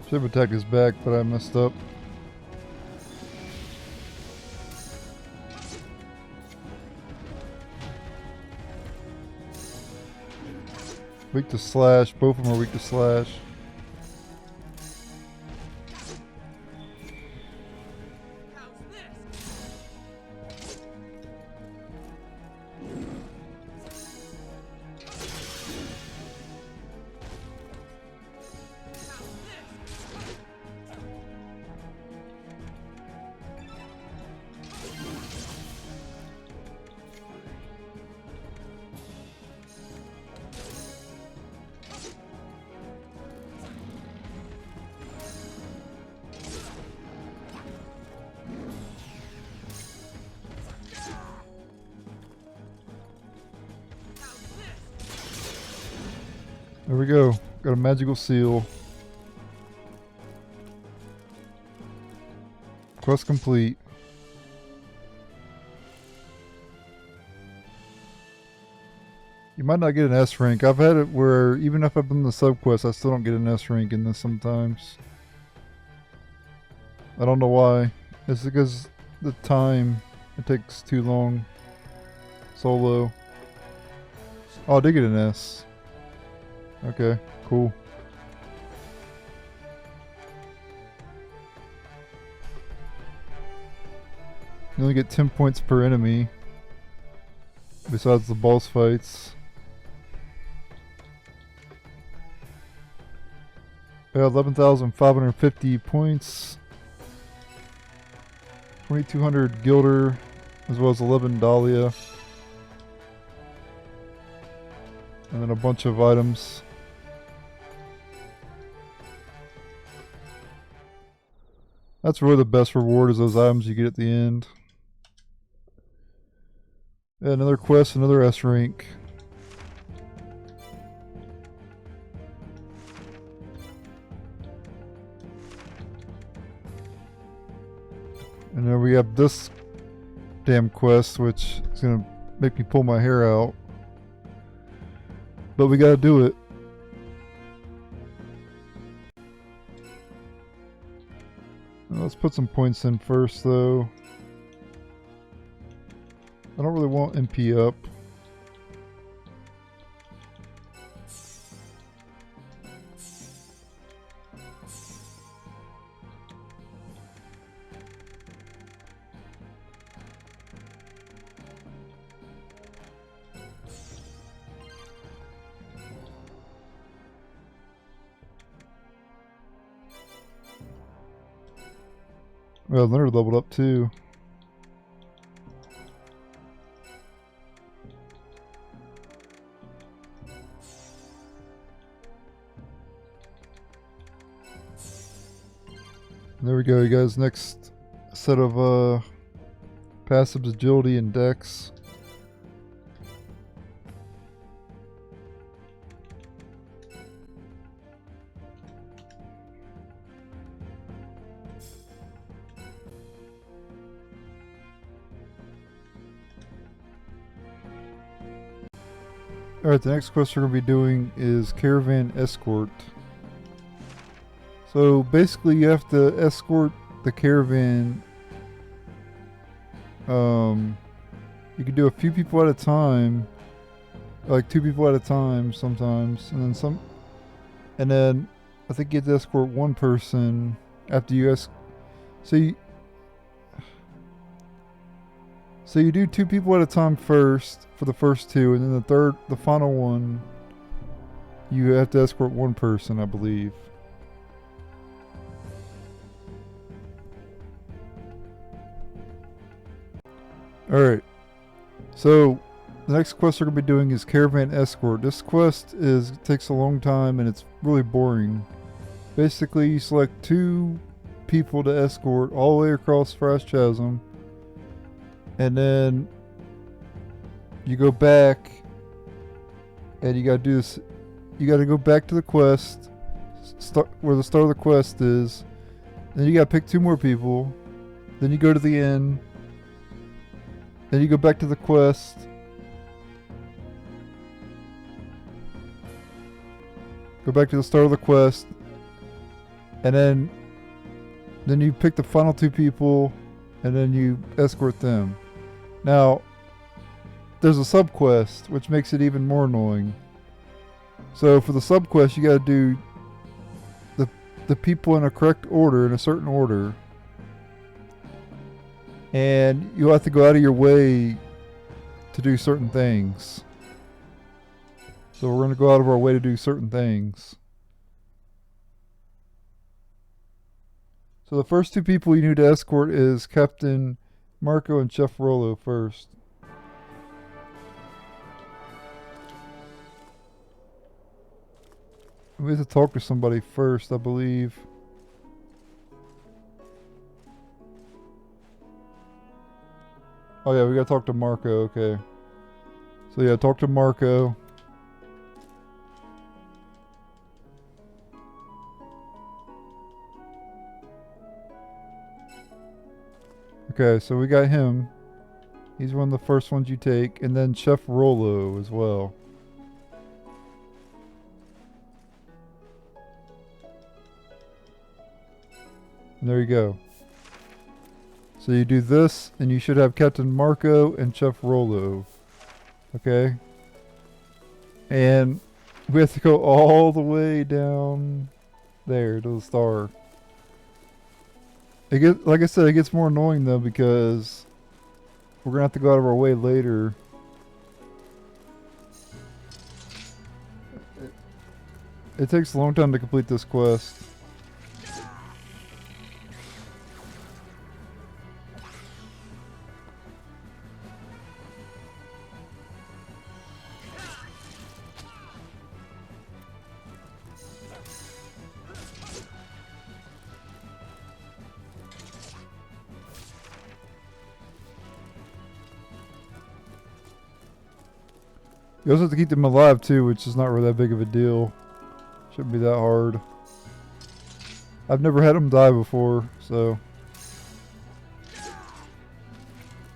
Should have attacked his back, but I messed up. Weak to slash. Both of them are weak to slash. There we go. Got a magical seal. Quest complete. You might not get an S rank. I've had it where even if I've done the subquest, I still don't get an S rank in this sometimes. I don't know why. It's because the time, it takes too long. Solo. Oh, I did get an S. Okay, cool. You only get 10 points per enemy. Besides the boss fights. Yeah, 11,550 points. 2,200 Gilder, as well as 11 Dahlia. And then a bunch of items. That's really the best reward, is those items you get at the end. Yeah, another quest, another S rank. And then we have this damn quest, which is gonna make me pull my hair out. But we gotta do it. Let's put some points in first, though. I don't really want MP up. Well, Leonard leveled up too. There we go, you guys. Next set of passives, agility and dex. Alright, the next quest we're going to be doing is Caravan Escort. So basically you have to escort the caravan. You can do a few people at a time. Like 2 people at a time sometimes. And then I think you have to escort 1 person after you So you do 2 people at a time first for the first 2, and then the final one, you have to escort 1 person, I believe. Alright, so the next quest we're going to be doing is Caravan Escort. This quest takes a long time and it's really boring. Basically, you select 2 people to escort all the way across Frass Chasm, and then you go back and you gotta do this. You gotta go back to the quest, where the start of the quest is. Then you gotta pick 2 more people. Then you go to the end. Then you go back to the quest. Go back to the start of the quest. And then you pick the final 2 people, and then you escort them. Now, there's a sub-quest, which makes it even more annoying. So for the sub-quest, you gotta do the people in a correct order, in a certain order. And you'll have to go out of your way to do certain things. So we're gonna go out of our way to do certain things. So the first 2 people you need to escort is Captain Marco and Chef Rollo first. We have to talk to somebody first, I believe. Oh yeah, we gotta talk to Marco, okay. So yeah, talk to Marco. Okay, so we got him. He's one of the first ones you take. And then Chef Rollo as well. And there you go. So you do this, and you should have Captain Marco and Chef Rollo. Okay? And we have to go all the way down there to the star. Like I said, it gets more annoying though, because we're gonna have to go out of our way later. It takes a long time to complete this quest. You also have to keep them alive too, which is not really that big of a deal. Shouldn't be that hard. I've never had them die before, so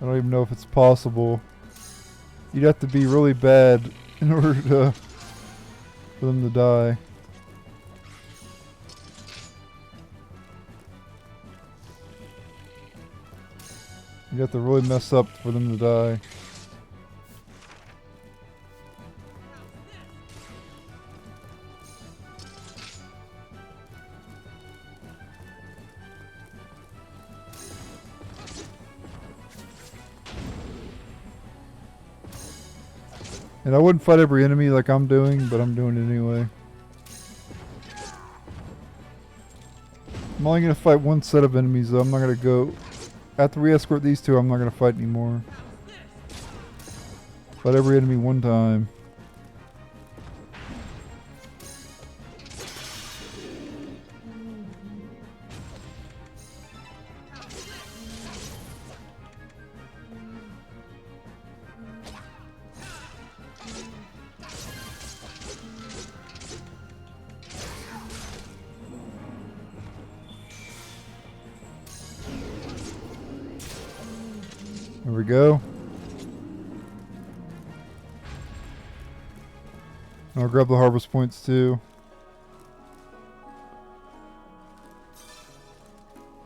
I don't even know if it's possible. You'd have to be really bad in order for them to die. You have to really mess up for them to die. And I wouldn't fight every enemy like I'm doing, but I'm doing it anyway. I'm only going to fight 1 set of enemies though. I'm not going to go... After we escort these 2, I'm not going to fight anymore. Fight every enemy 1 time. There we go. I'll grab the harvest points too.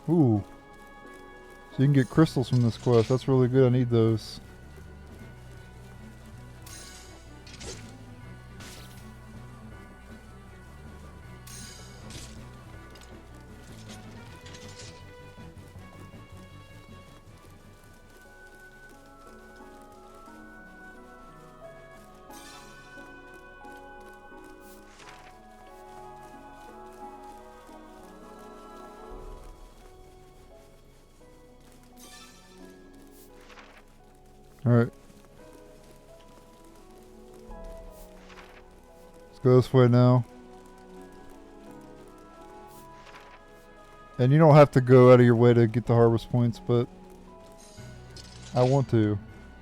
Ooh. So you can get crystals from this quest. That's really good. I need those. Alright. Let's go this way now. And you don't have to go out of your way to get the harvest points, but I want to.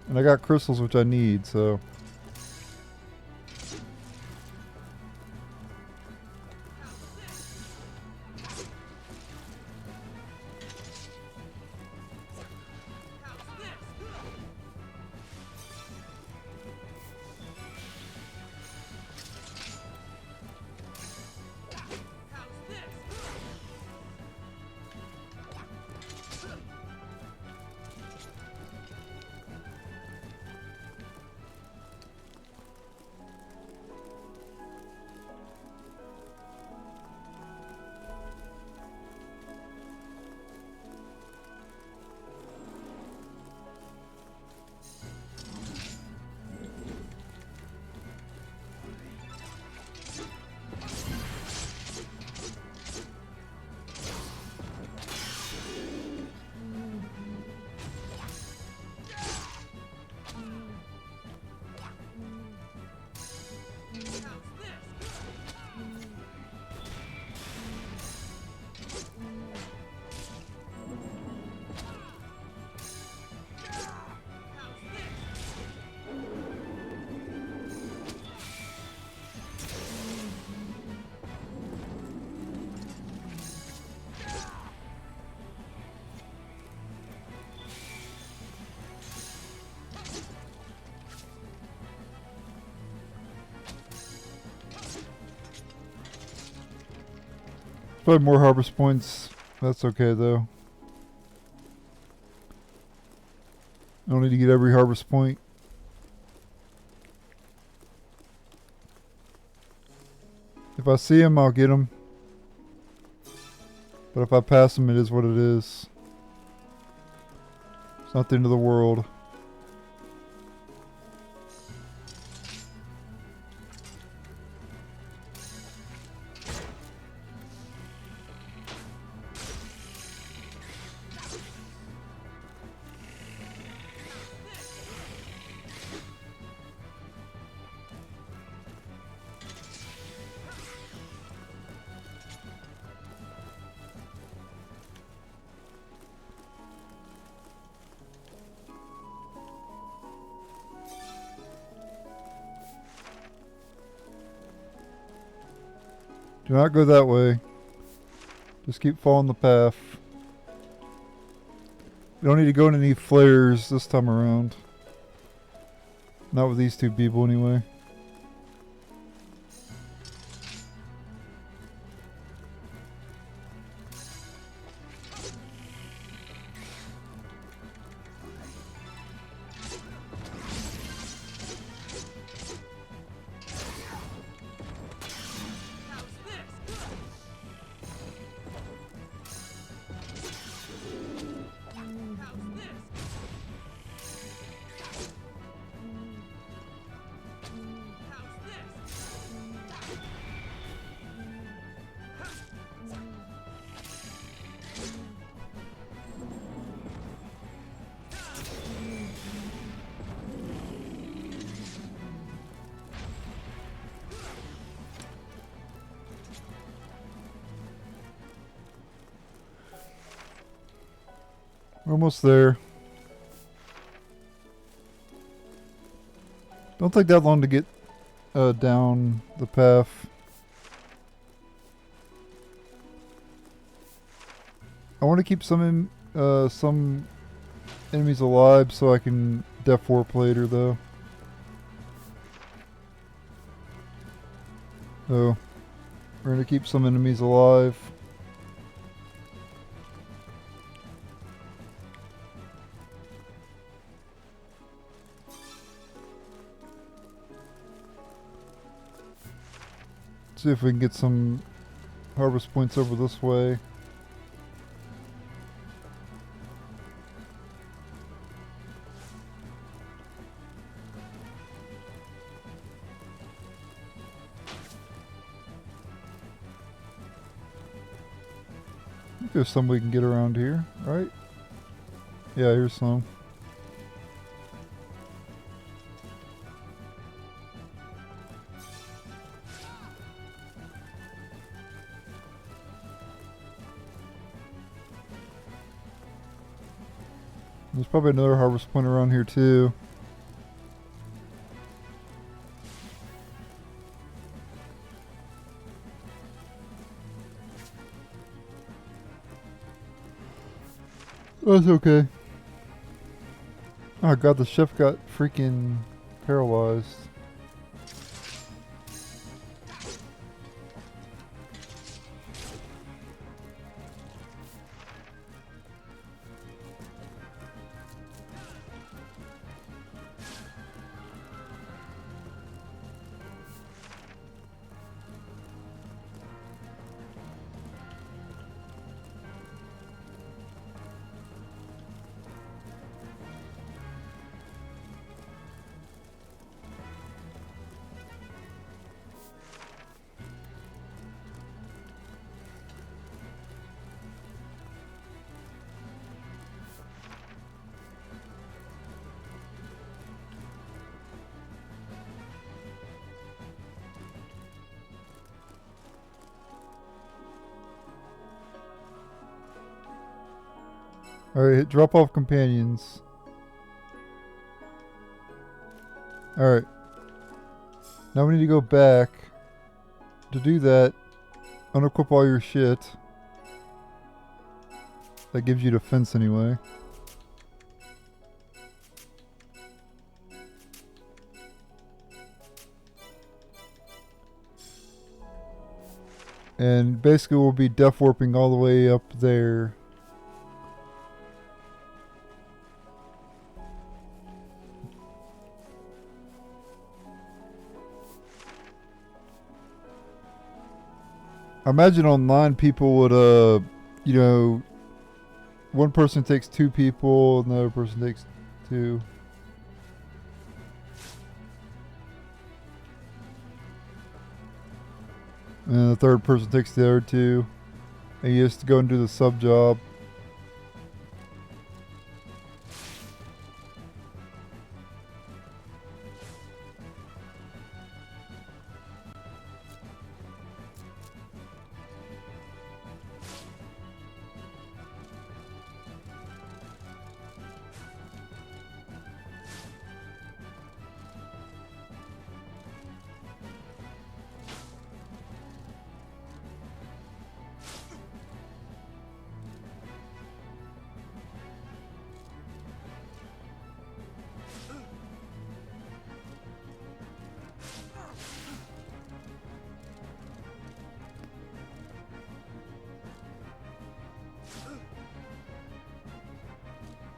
And I got crystals, which I need, so... Probably more harvest points. That's okay though. I don't need to get every harvest point. If I see him, I'll get him. But if I pass him, it is what it is. It's not the end of the world. Do not go that way. Just keep following the path. You don't need to go into any flares this time around. Not with these two people anyway. We're almost there. Don't take that long to get down the path. I want to keep some enemies alive so I can def warp later though. So, we're going to keep some enemies alive. See if we can get some harvest points over this way. I think there's some we can get around here, right? Yeah, here's some. There's probably another harvest point around here too. That's okay. Oh god, the chef got freaking paralyzed. Alright, drop off companions. Alright. Now we need to go back. To do that, unequip all your shit. That gives you defense anyway. And basically we'll be death warping all the way up there. I imagine online people would, you know, one person takes 2 people, another person takes 2. And the third person takes the other 2. And you just go and do the sub job.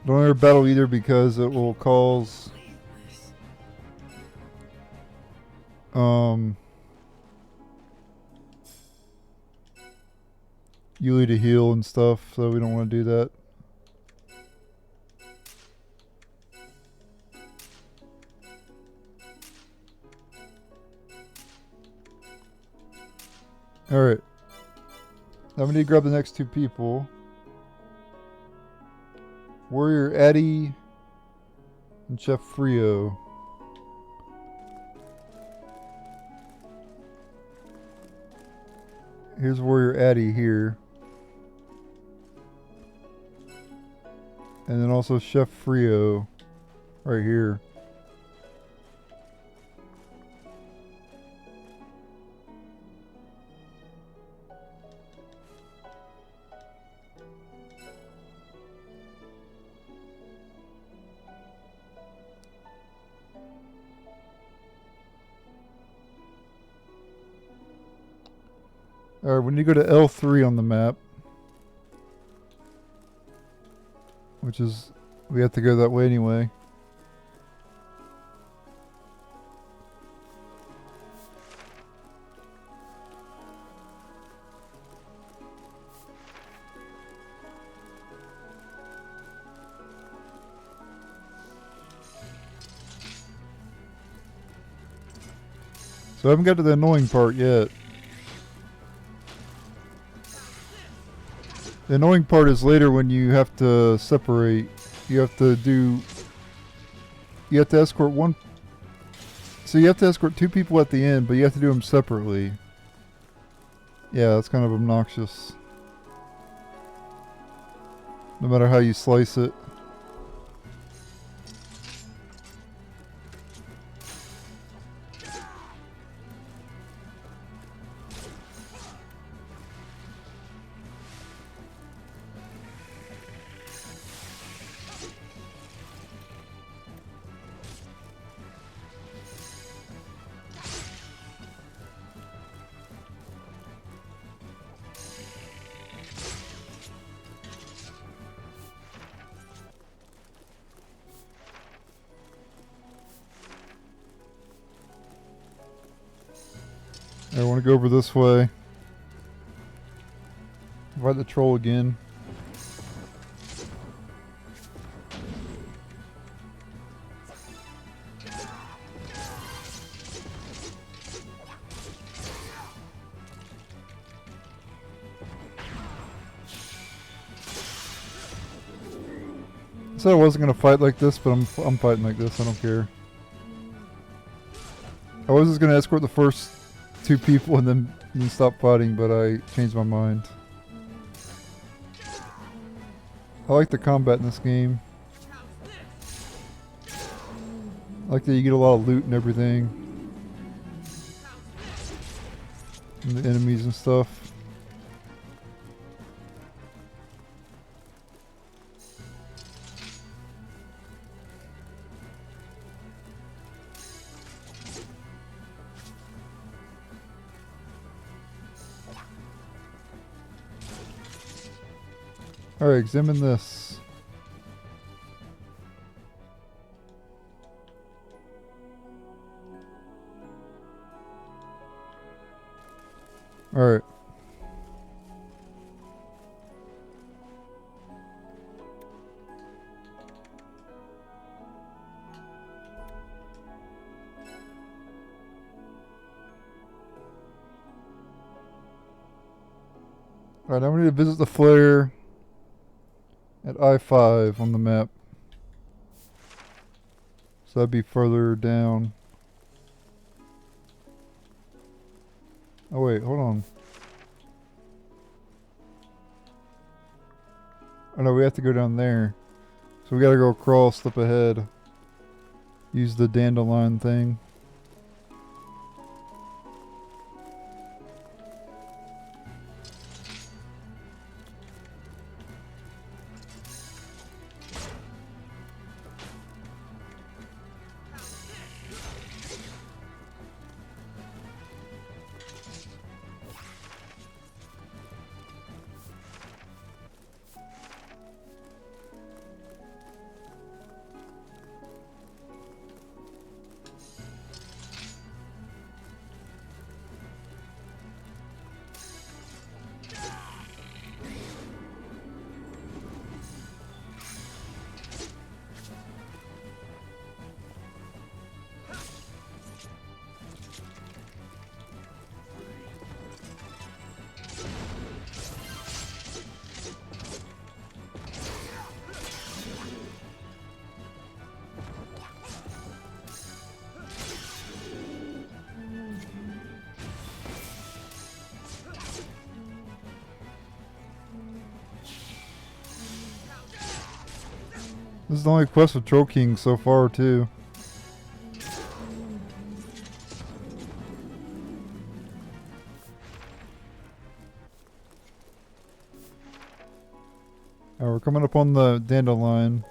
Don't ever battle either because it will cause Yuli to heal and stuff, so we don't want to do that. Alright. Now we need to grab the next 2 people. Warrior Eddie and Chef Frio. Here's Warrior Eddie here. And then also Chef Frio right here. Alright, we need to go to L3 on the map. Which is, we have to go that way anyway. So I haven't got to the annoying part yet. The annoying part is later when you have to separate. You have to escort one. So you have to escort two people at the end, but you have to do them separately. Yeah, that's kind of obnoxious. No matter how you slice it. I want to go over this way. Fight the troll again. I said I wasn't gonna fight like this, but I'm fighting like this. I don't care. I was just gonna escort the first two people and then stop fighting, but I changed my mind. I like the combat in this game. I like that you get a lot of loot and everything. And the enemies and stuff. Alright, examine this. Alright. Alright, now we need to visit the flare at I-5 on the map. So that'd be further down. Oh wait, hold on. Oh no, we have to go down there. So we gotta go across, up ahead. Use the dandelion thing. This is the only quest with Troll King so far, too. Alright, we're coming up on the dandelion.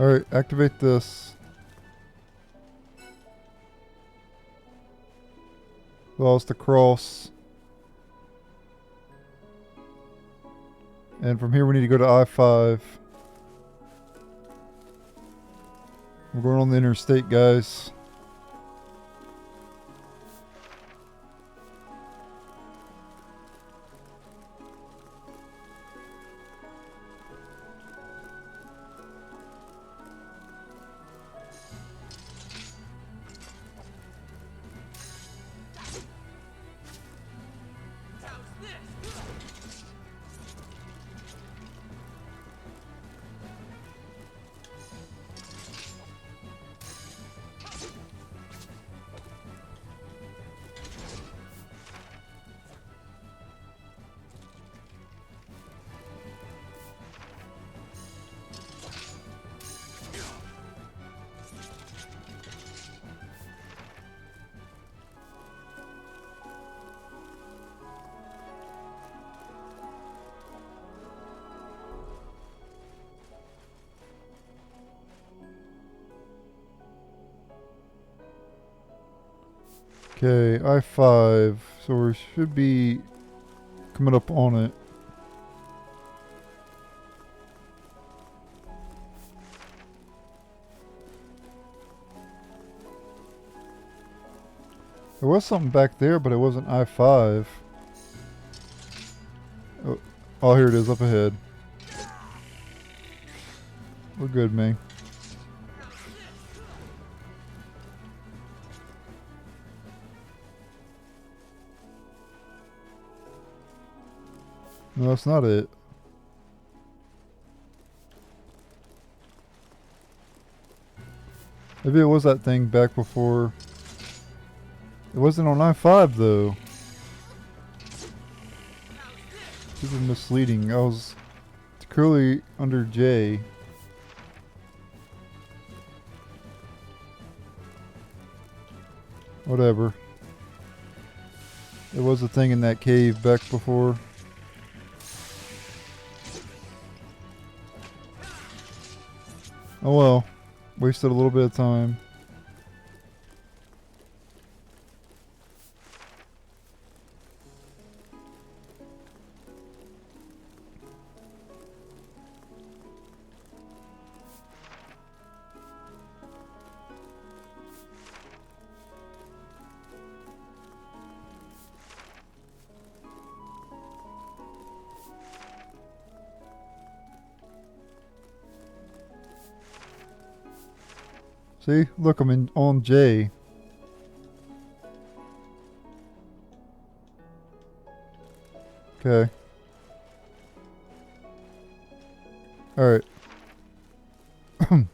Alright, activate this. Allows to cross. And from here we need to go to I-5. We're going on the interstate, guys. Okay, I-5. So we should be coming up on it. There was something back there, but it wasn't I-5. Oh, here it is up ahead. We're good, man. No, that's not it. Maybe it was that thing back before. It wasn't on I-5 though. Super misleading. I was clearly under J. Whatever. It was a thing in that cave back before. Oh well. Wasted a little bit of time. See? Look, I'm on J. Okay. Alright. Alright,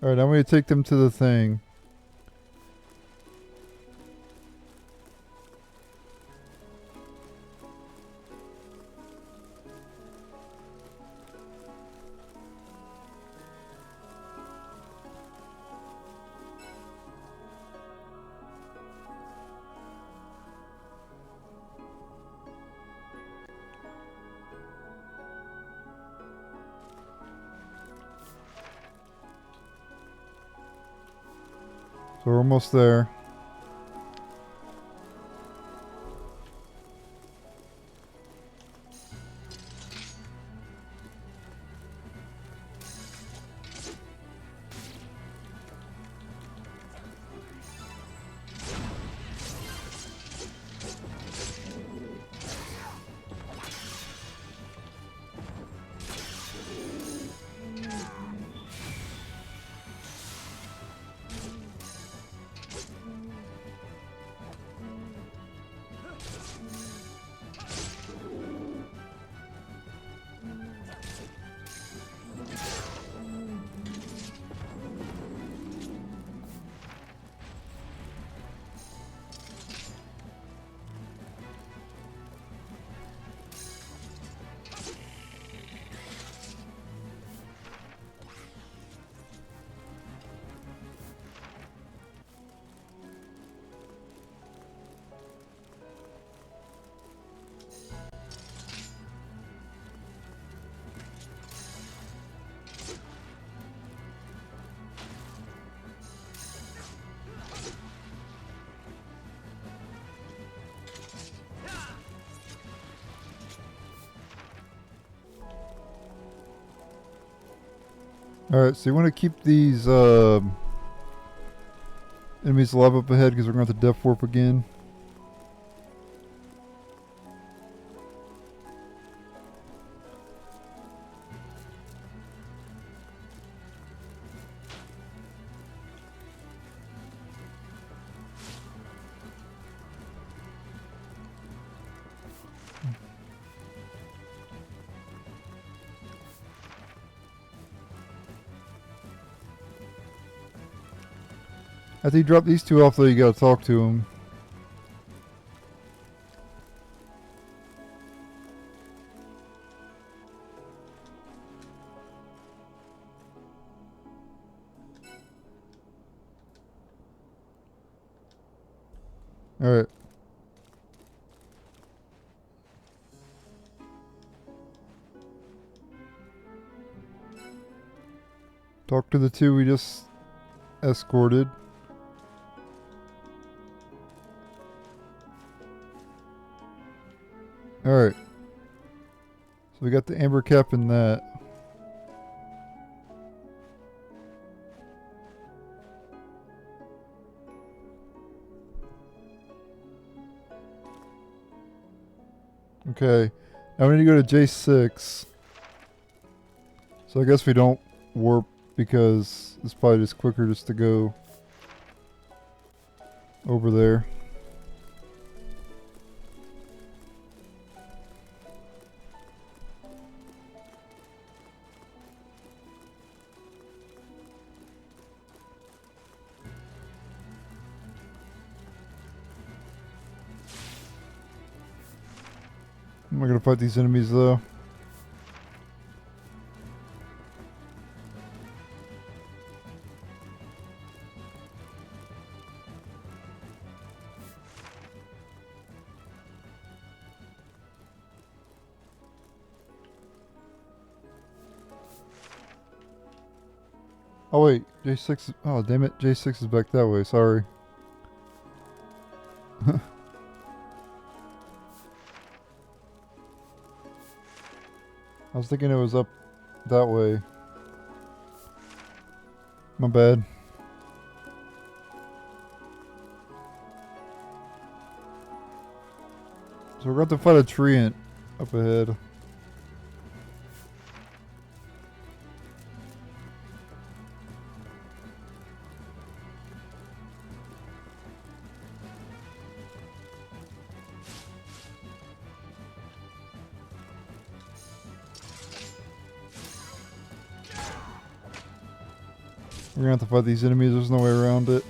I'm going to take them to the thing. So we're almost there. Alright, so you want to keep these enemies alive up ahead because we're going to have to depth warp again. After you drop these two off though, you gotta talk to them. Alright. Talk to the two we just escorted. Alright. So we got the amber cap in that. Okay. Now we need to go to J6. So I guess we don't warp because it's probably just quicker just to go over there. I'm not gonna fight these enemies though. Oh wait, J6 is, oh damn it, J6 is back that way, sorry. I was thinking it was up that way. My bad. So we're going to fight a treant up ahead. We're gonna have to fight these enemies, there's no way around it.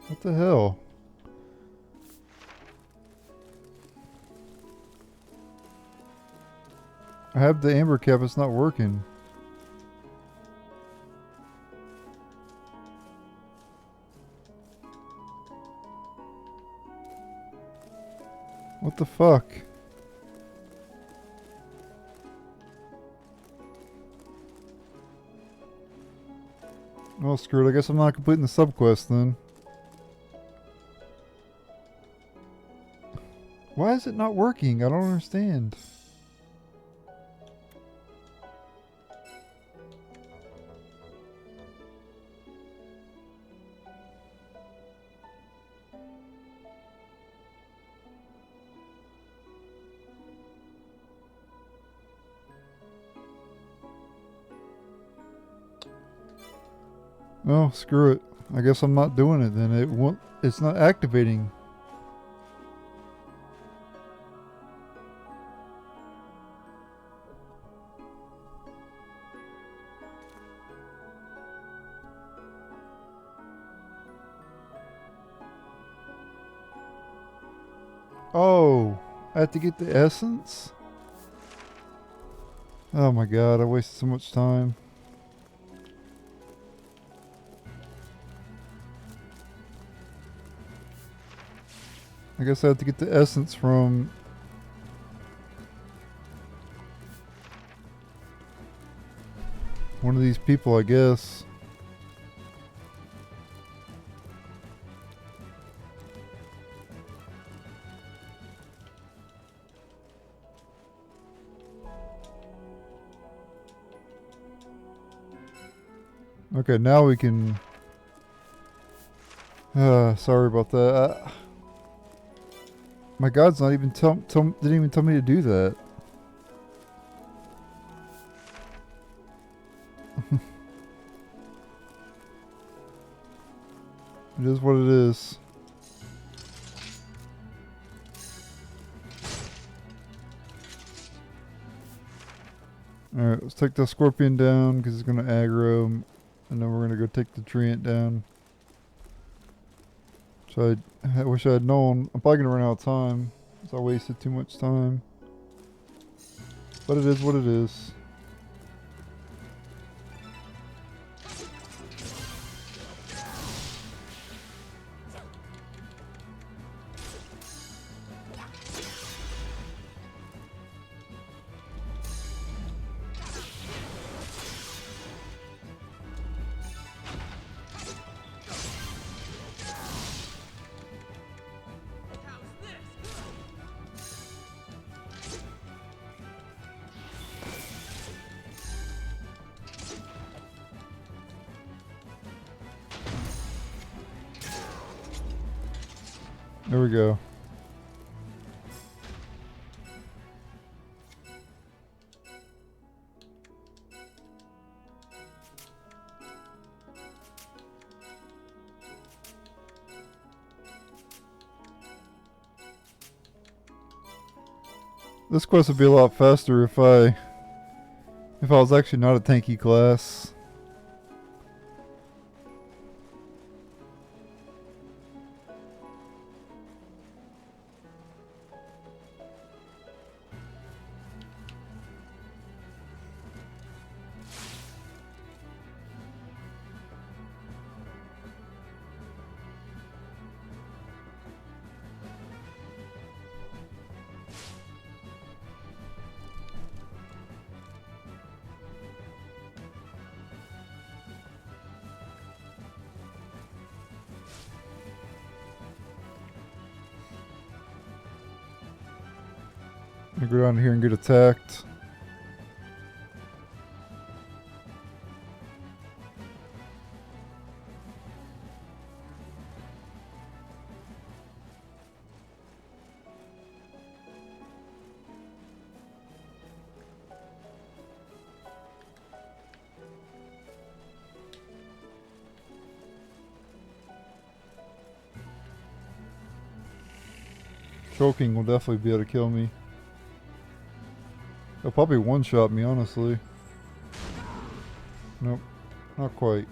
What the hell? I have the amber cap, it's not working. What the fuck? Well, screw it. I guess I'm not completing the subquest then. Why is it not working? I don't understand. Oh, screw it. I guess I'm not doing it then. It won't, it's not activating. Oh, I have to get the essence? Oh my god, I wasted so much time. I guess I have to get the essence from... one of these people, I guess. Okay, now we can... sorry about that. My god's not even didn't even tell me to do that. It is what it is. Alright, let's take the scorpion down because it's going to aggro him. And then we're going to go take the treant down. So I wish I had known. I'm probably going to run out of time because I wasted too much time. But it is what it is. There we go. This quest would be a lot faster if I was actually not a tanky class. I go down here and get attacked. Choking will definitely be able to kill me. They'll probably one-shot me, honestly. Nope, not quite.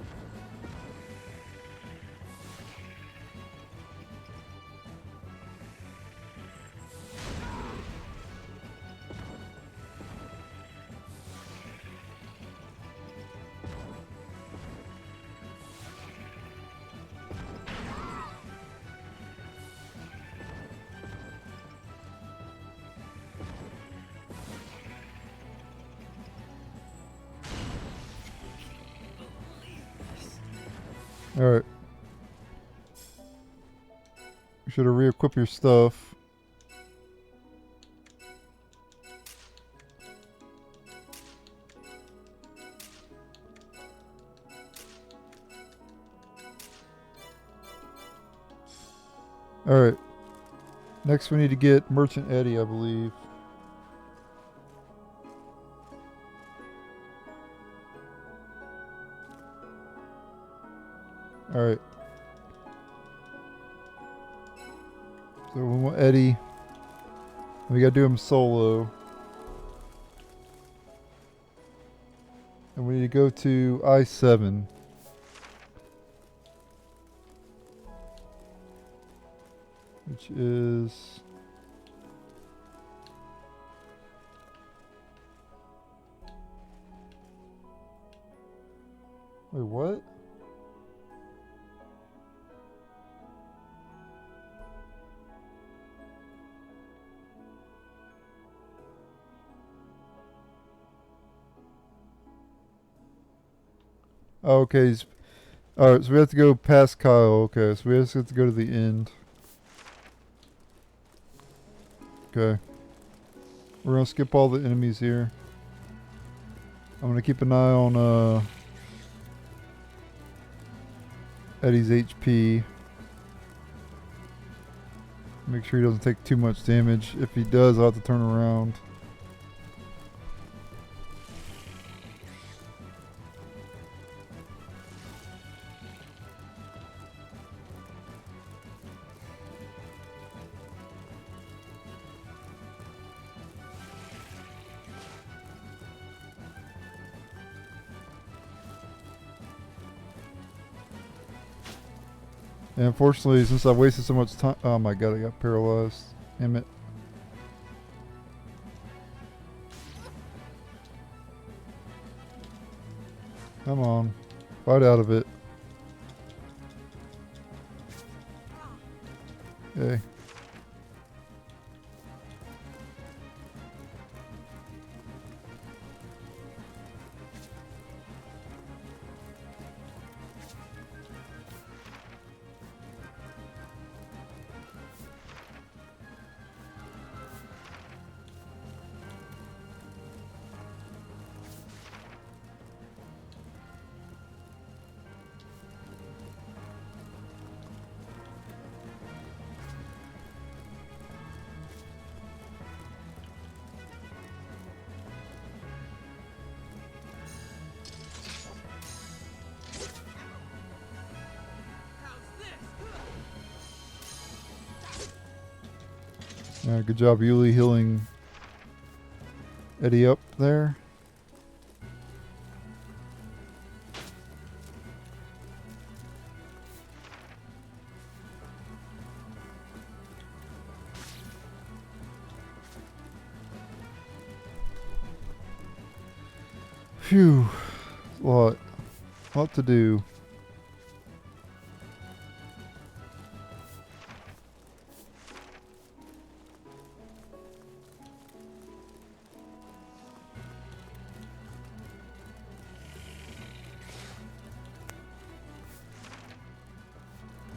Alright. You should have re-equipped your stuff. Alright. Next we need to get Merchant Eddie, I believe. Alright. So we want Eddie. We gotta do him solo. And we need to go to I-7. Which is Wait, what? Oh, okay. Alright, so we have to go past Kyle. Okay, so we just have to go to the end. Okay. We're gonna skip all the enemies here. I'm gonna keep an eye on Eddie's HP. Make sure he doesn't take too much damage. If he does, I'll have to turn around. And unfortunately, since I wasted so much time... Oh my god, I got paralyzed. Damn it. Come on. Fight out of it. Okay. Yeah, good job, Yuli, healing Eddie up there. Phew. Lot to do.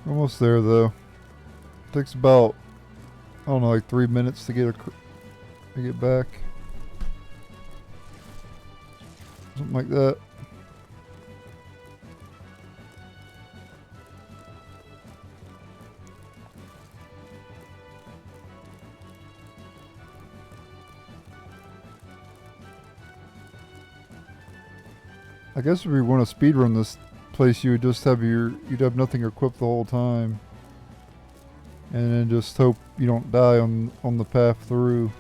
Almost there though. Takes about, I don't know, like 3 minutes to get back. Something like that. I guess if you want to speedrun this place, you would just have you'd have nothing equipped the whole time, and then just hope you don't die on the path through.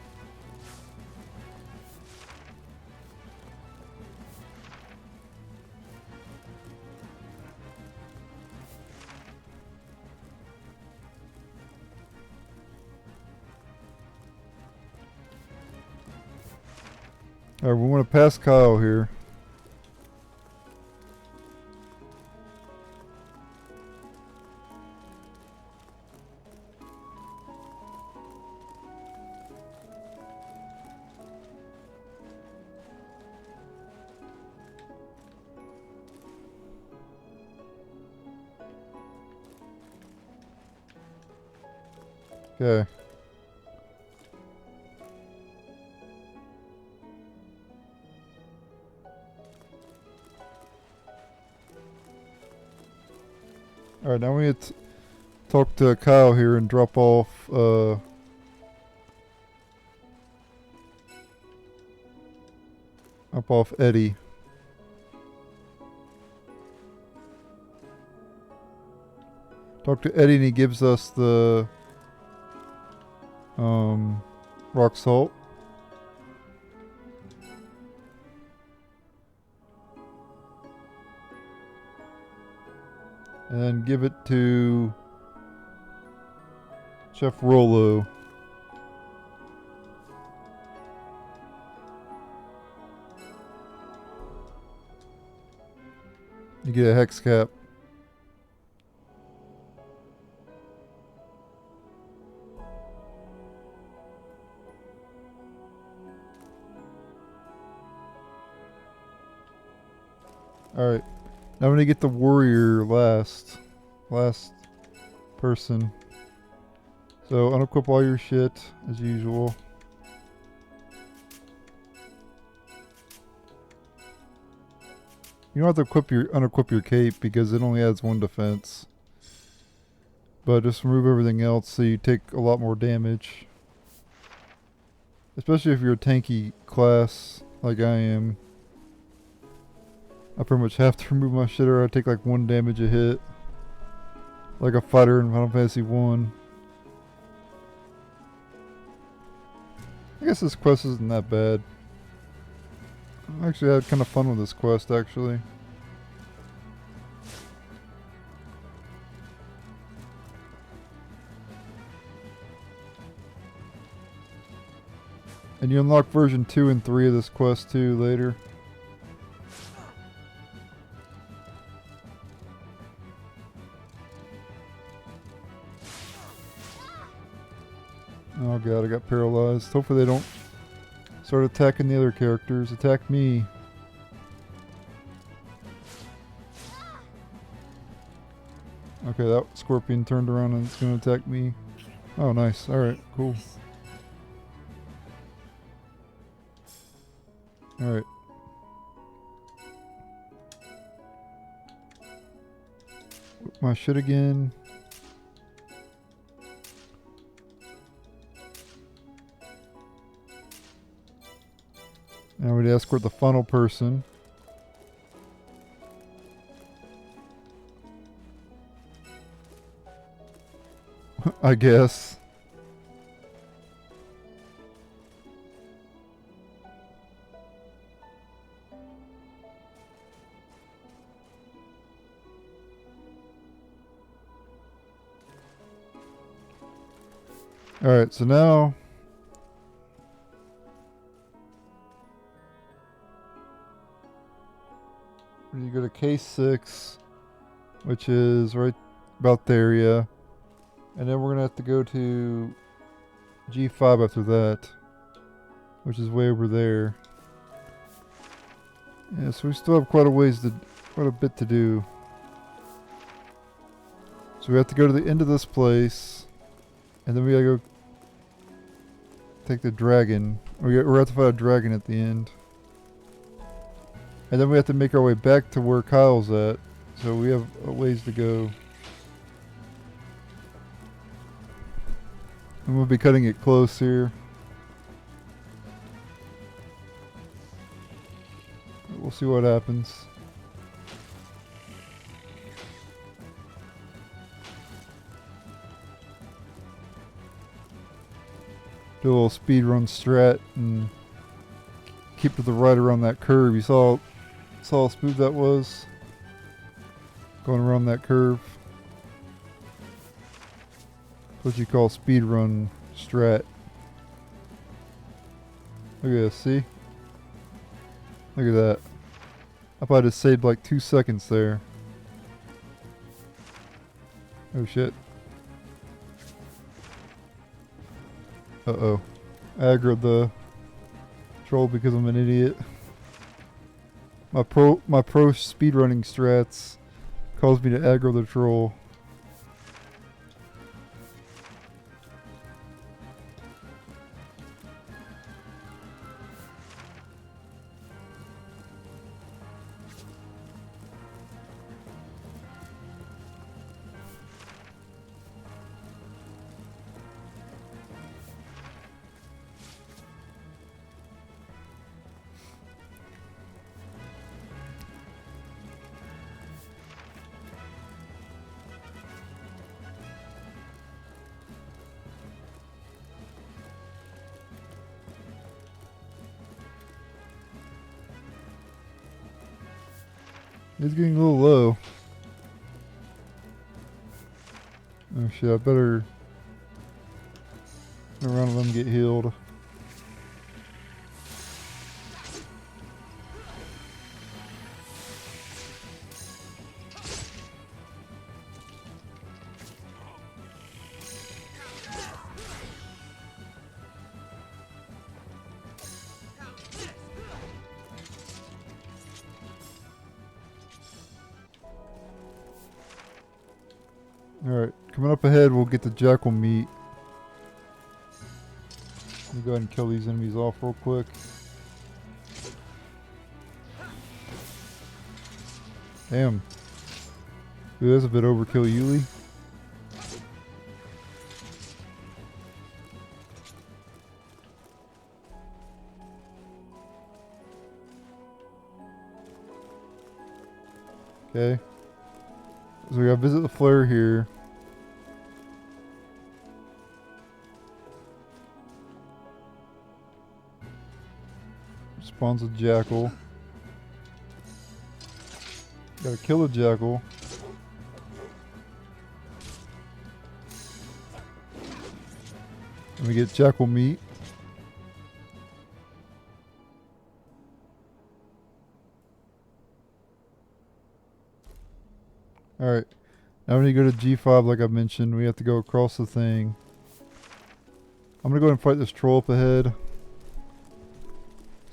Alright, we want to pass Kyle here. Okay. Alright, now we need to talk to Kyle here and drop off Eddie. Talk to Eddie and he gives us the rock salt. And then give it to Chef Rollo. You get a hex cap. Alright. Now I'm gonna get the warrior last. Last person. So unequip all your shit as usual. You don't have to unequip your cape because it only adds 1 defense. But just remove everything else so you take a lot more damage. Especially if you're a tanky class like I am. I pretty much have to remove my shit or I take like 1 damage a hit. Like a fighter in Final Fantasy 1. I guess this quest isn't that bad. I actually had kind of fun with this quest, actually. And you unlock version 2 and 3 of this quest too later. Oh god, I got paralyzed. Hopefully they don't start attacking the other characters. Attack me. Okay, that scorpion turned around and it's going to attack me. Oh, nice. Alright, cool. Alright. Whip my shit again. Now we'd escort the funnel person. I guess. Alright, so now you go to case 6, which is right about there, yeah. And then we're going to have to go to G5 after that, which is way over there. Yeah, so we still have quite a bit to do. So we have to go to the end of this place, and then we gotta go take the dragon. We have to fight a dragon at the end. And then we have to make our way back to where Kyle's at. So we have a ways to go. And we'll be cutting it close here. We'll see what happens. Do a little speed run strat and keep to the right around that curve. You saw how smooth that was? Going around that curve. What you call speed run strat. Look at this, see? Look at that. I probably just saved like 2 seconds there. Oh shit. Uh-oh. I aggroed the troll because I'm an idiot. My pro speedrunning strats caused me to aggro the troll. It's getting a little low. Oh shit, I better turn around and let them get healed. Alright, coming up ahead we'll get the jackal meat. Let me go ahead and kill these enemies off real quick. Damn. Dude, that's a bit overkill, Yuli. Okay. So we gotta visit the flare here. Spawns a jackal. Gotta kill a jackal. And we get jackal meat. Alright. Now when you go to G5 like I mentioned, we have to go across the thing. I'm gonna go ahead and fight this troll up ahead.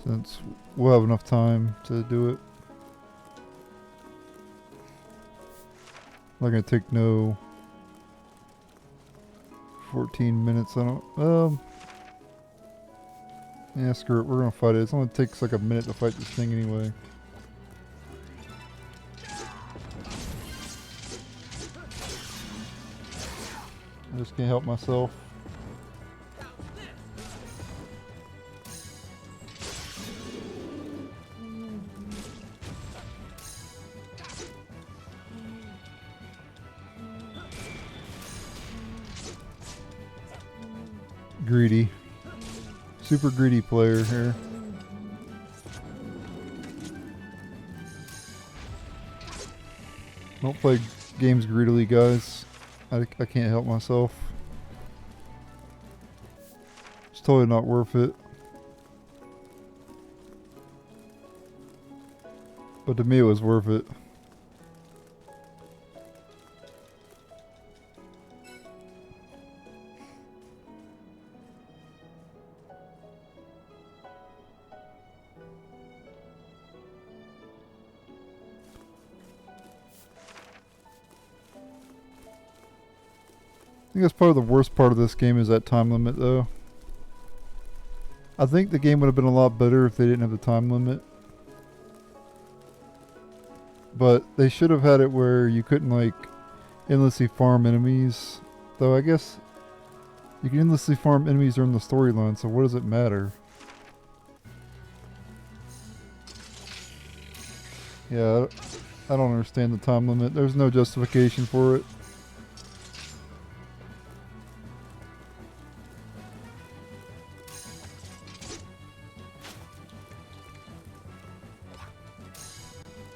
Since we'll have enough time to do it. Not gonna take no 14 minutes. I don't yeah, screw it, we're gonna fight it. It's only takes like a minute to fight this thing anyway. I just can't help myself. Greedy. Super greedy player here. Don't play games greedily, guys. I can't help myself. It's totally not worth it. But to me it was worth it. I think that's probably the worst part of this game is that time limit though. I think the game would have been a lot better if they didn't have the time limit. But they should have had it where you couldn't like endlessly farm enemies. Though I guess you can endlessly farm enemies during the storyline, so what does it matter? Yeah, I don't understand the time limit. There's no justification for it.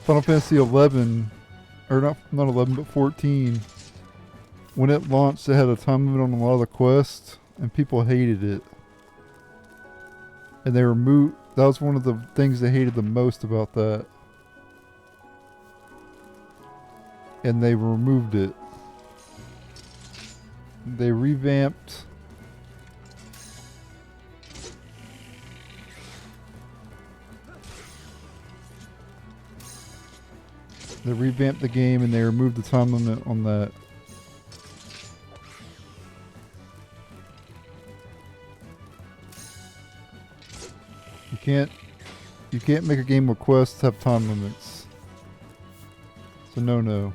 Final Fantasy 11, or not 11, but 14. When it launched, it had a time limit on a lot of the quests, and people hated it. And they removed. That was one of the things they hated the most about that. And they removed it. They revamped. They revamped the game and they removed the time limit on that. You can't make a game with quests have time limits. It's a no-no.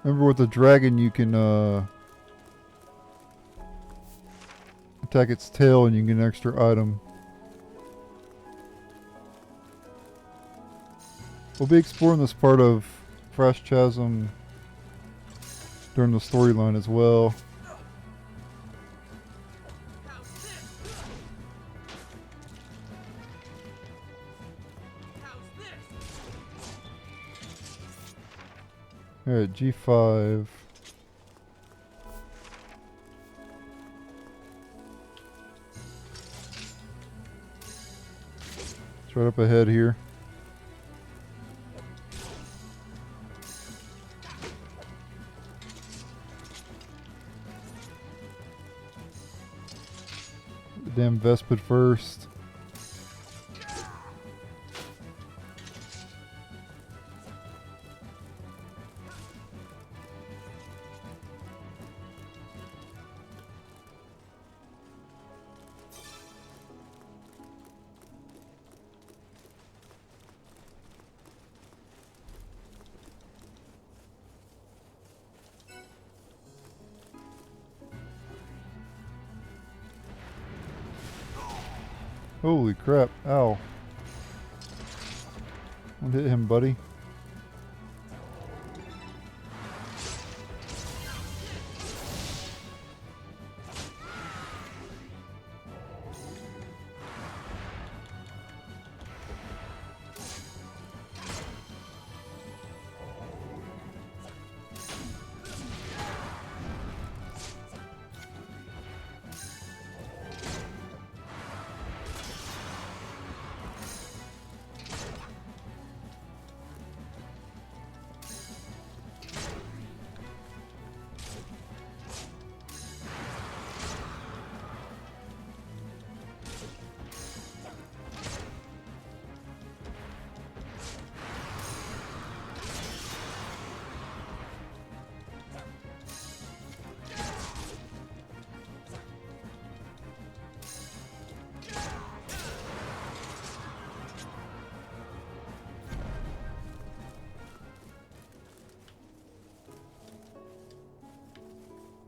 Remember with the dragon you can attack its tail and you can get an extra item. We'll be exploring this part of Frass Chasm during the storyline as well. Alright, G5. It's right up ahead here. The damn Vespid first. Holy crap, ow. Don't hit him, buddy.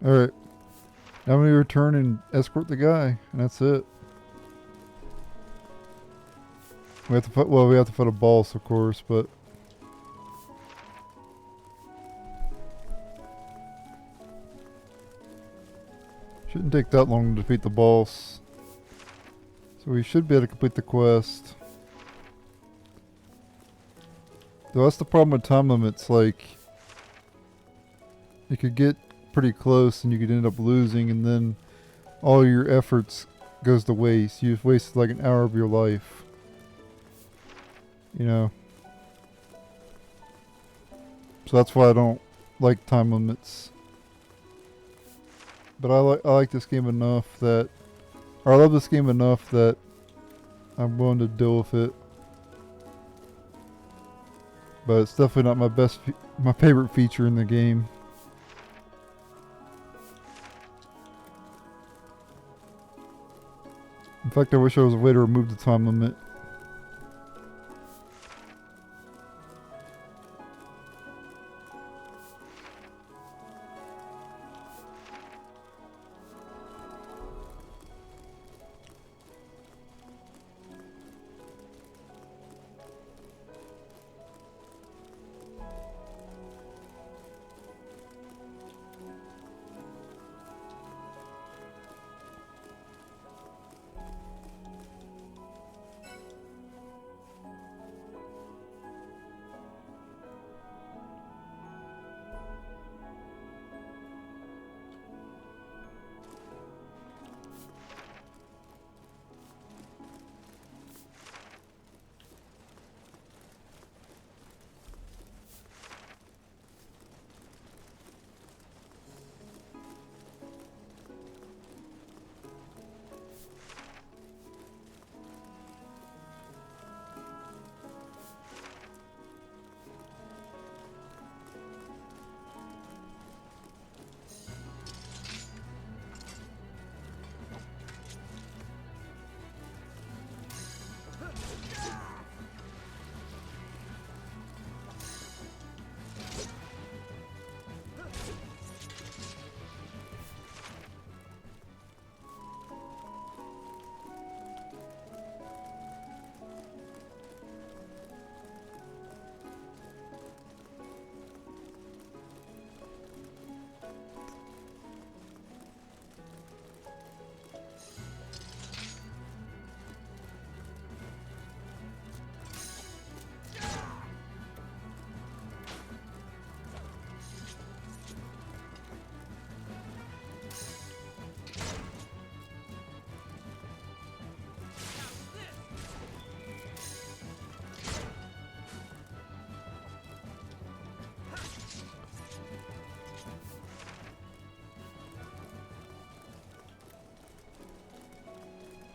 Alright. Now we return and escort the guy, and that's it. We have to put, well, we have to put a boss, of course, but shouldn't take that long to defeat the boss. So we should be able to complete the quest. Though that's the problem with time limits, like, you could get pretty close and you could end up losing, and then all your efforts goes to waste. You've wasted like an hour of your life. You know. So that's why I don't like time limits. But I like this game enough that, or I love this game enough that I'm willing to deal with it. But it's definitely not my favorite feature in the game. In fact, I wish there was a way to remove the time limit.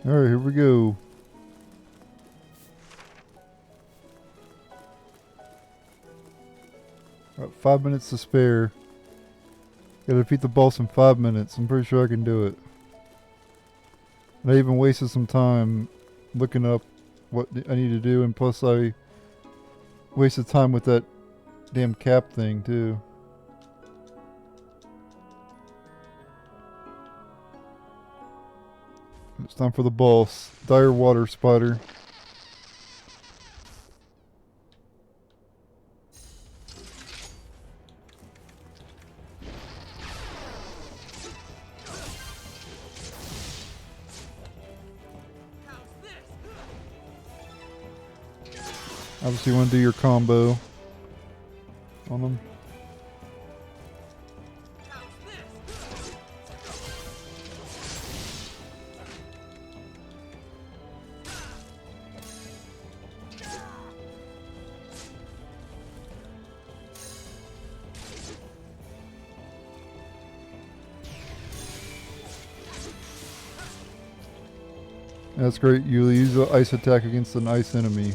Alright, here we go. Got 5 minutes to spare. Gotta defeat the boss in 5 minutes. I'm pretty sure I can do it. And I even wasted some time looking up what I need to do, and plus I wasted time with that damn cap thing too. It's time for the boss. Dire water spider. Obviously you want to do your combo on them. That's great. You use the ice attack against an ice enemy.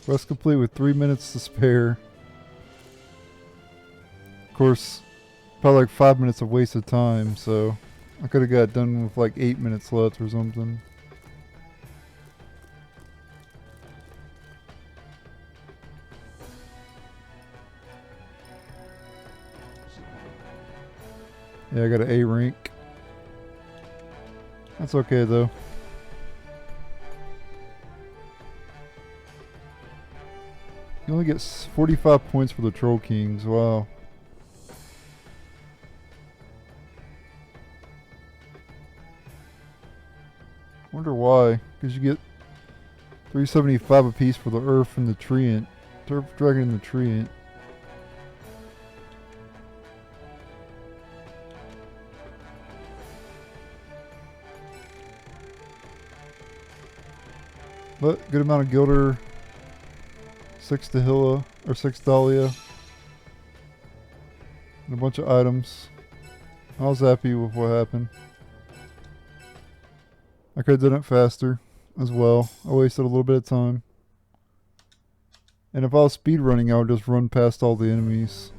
Quest complete with 3 minutes to spare. Of course, probably like 5 minutes of wasted time, so I could have got it done with like 8 minutes left or something. Yeah, I got an A rank. That's okay though. You only get 45 points for the Troll Kings. Wow. Wonder why. Because you get 375 apiece for the Earth and the Treant. Turf Dragon and the Treant. But good amount of Gilder. 6 Dahlia, or 6 Dahlia. And a bunch of items. I was happy with what happened. I could have done it faster as well. I wasted a little bit of time. And if I was speedrunning, I would just run past all the enemies.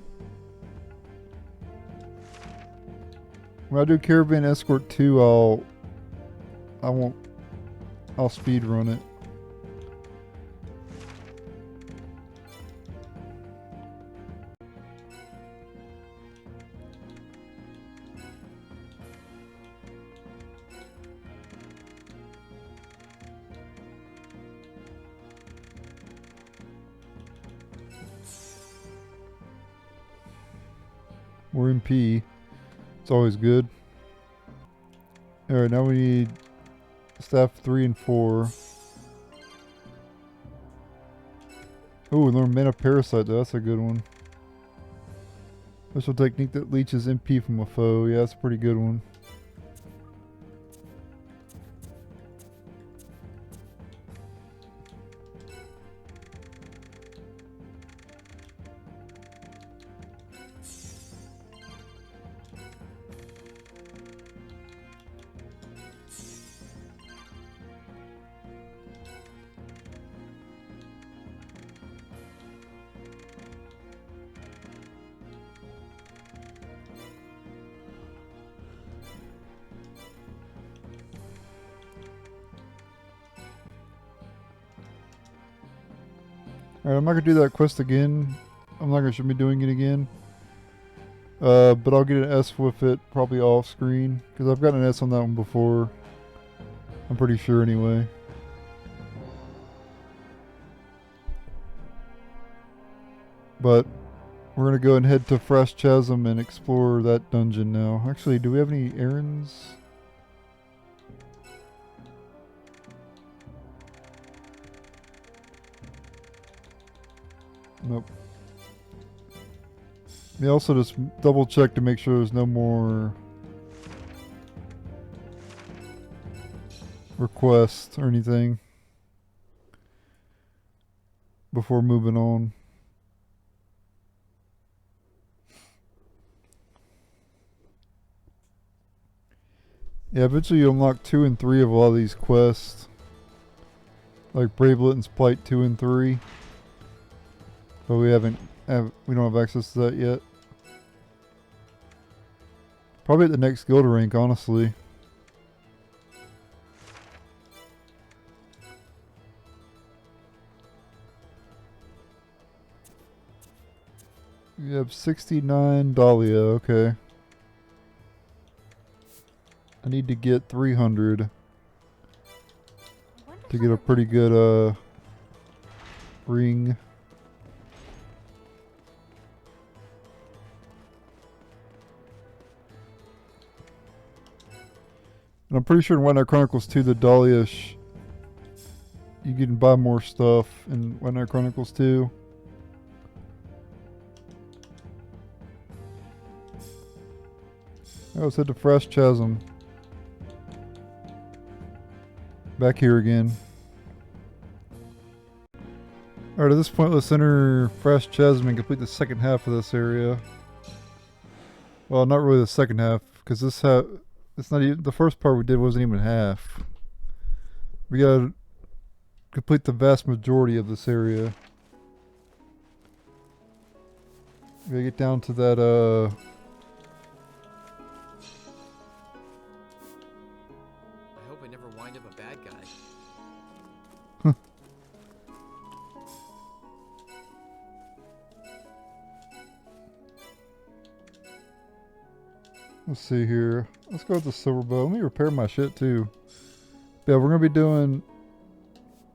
When I do Caravan Escort 2, I'll speedrun it. We're in P. It's always good. Alright, now we need staff 3 and 4. Oh, we learned Mana Parasite though. That's a good one. Special technique that leeches MP from a foe. Yeah, that's a pretty good one. Alright, I'm not going to do that quest again. I'm not going to should be doing it again. But I'll get an S with it, probably off screen. Because I've gotten an S on that one before. I'm pretty sure anyway. But we're going to go and head to Frass Chasm and explore that dungeon now. Actually, do we have any errands? Nope. Yeah, also just double check to make sure there's no more requests or anything before moving on. Yeah, eventually you unlock 2 and 3 of a lot of these quests. Like Bravelyton's Plight 2 and 3. But we don't have access to that yet. Probably at the next guild rank, honestly. We have 69 Dahlia, okay. I need to get 300 to get a pretty good ring. And I'm pretty sure in White Knight Chronicles 2, the Dahlia, you can buy more stuff in White Knight Chronicles 2. Let's head to Frass Chasm. Back here again. Alright, at this point, let's enter Frass Chasm and complete the second half of this area. Well, not really the second half, because it's not even the first part we did wasn't even half. We gotta complete the vast majority of this area. We gotta get down to that I hope I never wind up a bad guy. Let's see here. Let's go with the silver bow. Let me repair my shit too. Yeah, we're gonna be doing.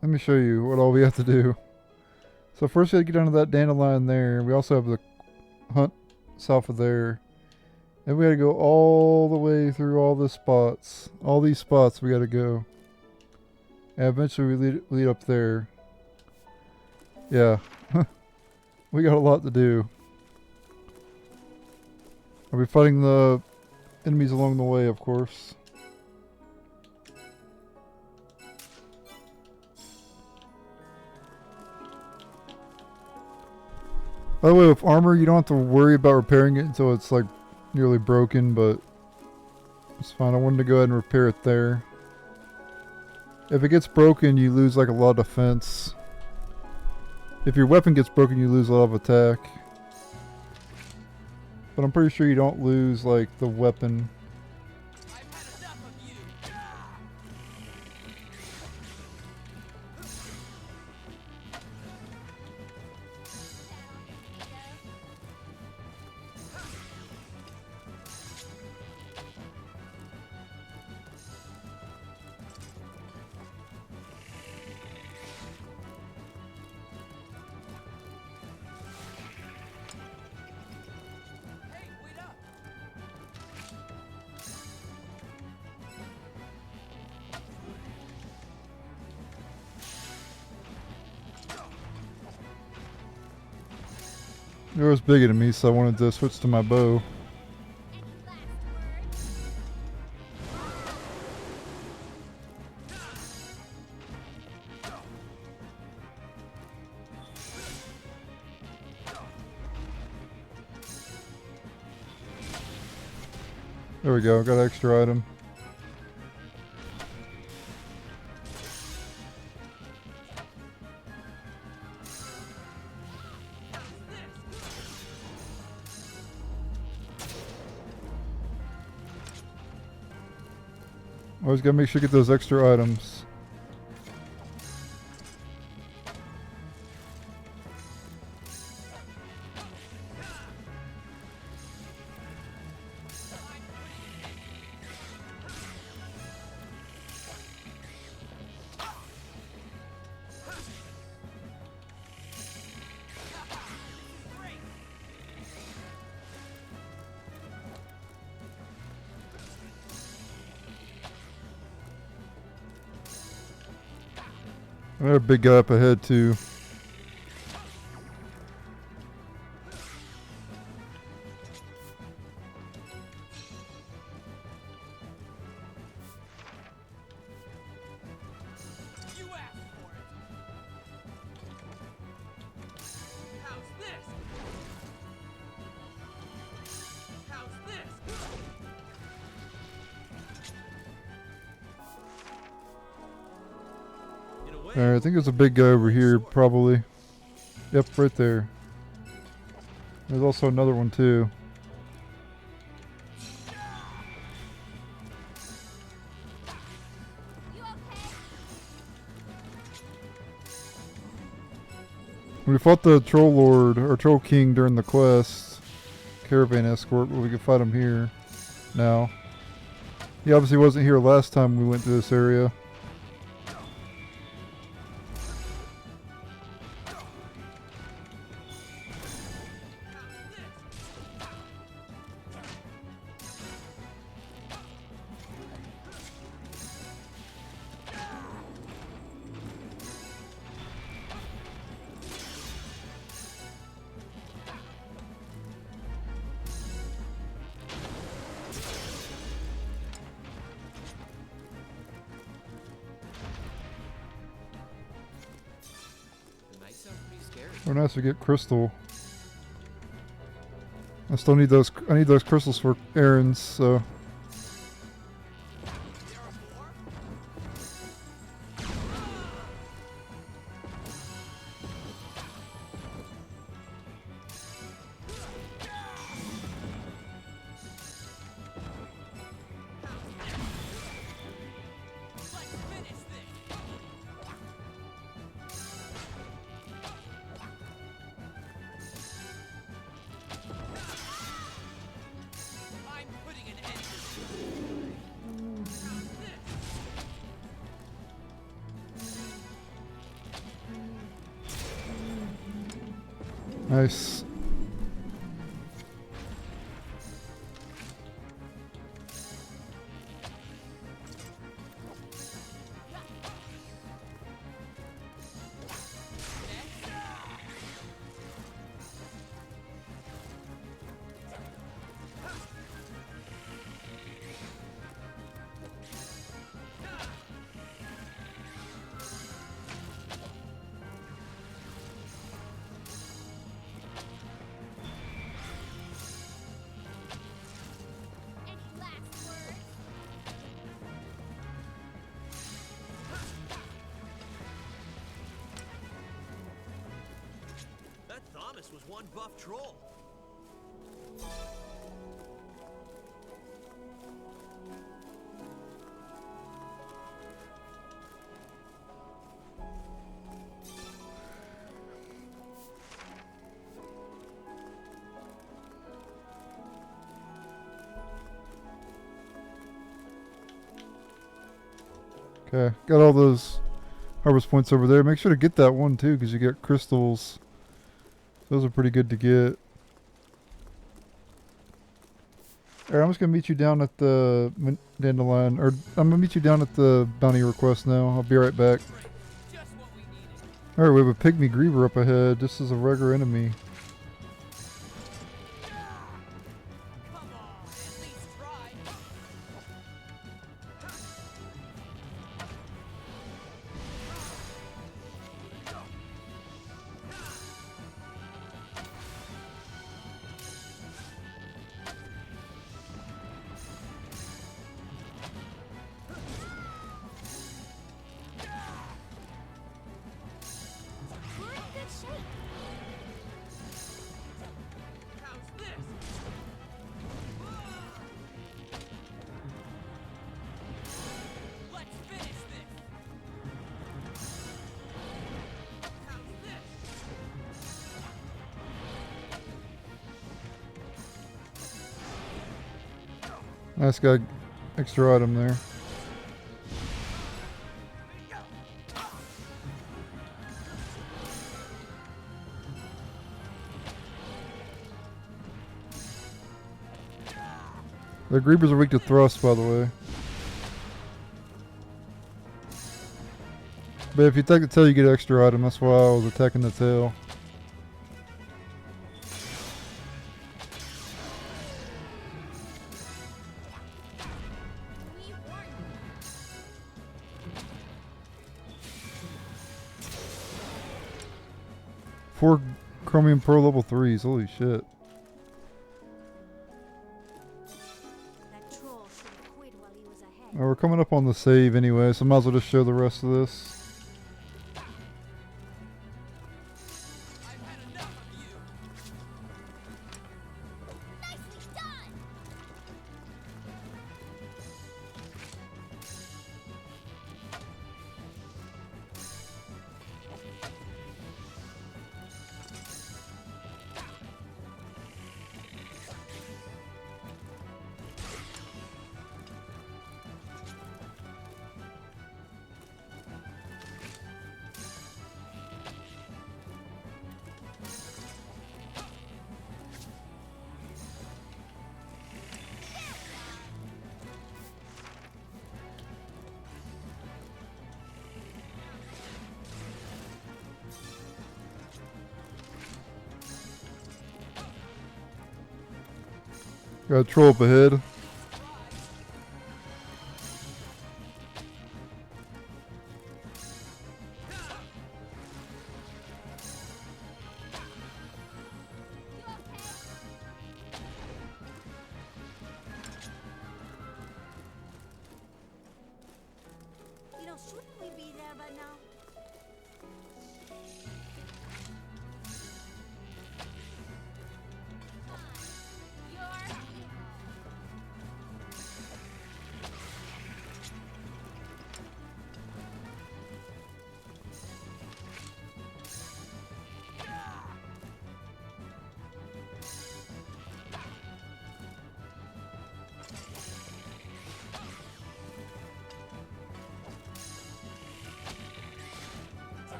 Let me show you what all we have to do. So first we have to get down to that dandelion there. We also have the hunt south of there. And we gotta go all the way through all the spots. All these spots we gotta go. And eventually we lead up there. Yeah. We got a lot to do. I'll be fighting the enemies along the way, of course. By the way, with armor, you don't have to worry about repairing it until it's like nearly broken, but it's fine. I wanted to go ahead and repair it there. If it gets broken, you lose like a lot of defense. If your weapon gets broken, you lose a lot of attack. But I'm pretty sure you don't lose like the weapon. It was bigger than me, so I wanted to switch to my bow. There we go, got an extra item. Always gotta make sure to get those extra items. Another big guy up ahead too. Alright, I think there's a big guy over here, probably. Yep, right there. There's also another one, too. We fought the Troll Lord, or Troll King during the quest. Caravan Escort, but we can fight him here now. He obviously wasn't here last time we went to this area. It might sound pretty scary. We're nice to get crystal. I still need those. I need those crystals for errands. So. Nice. Was one buff troll. Okay, got all those harvest points over there. Make sure to get that one too, because you get crystals. Those are pretty good to get. Alright, I'm just going to meet you down at the Dandelion, or I'm going to meet you down at the bounty request now. I'll be right back. Alright, we have a pygmy Greaver up ahead. This is a regular enemy. Nice guy, extra item there. The Greavers are weak to thrust, by the way. But if you attack the tail, you get extra item. That's why I was attacking the tail. Four Chromium Pearl level 3s. Holy shit. We're coming up on the save anyway, so might as well just show the rest of this. Got a troll up ahead. You know, shouldn't we be there by now?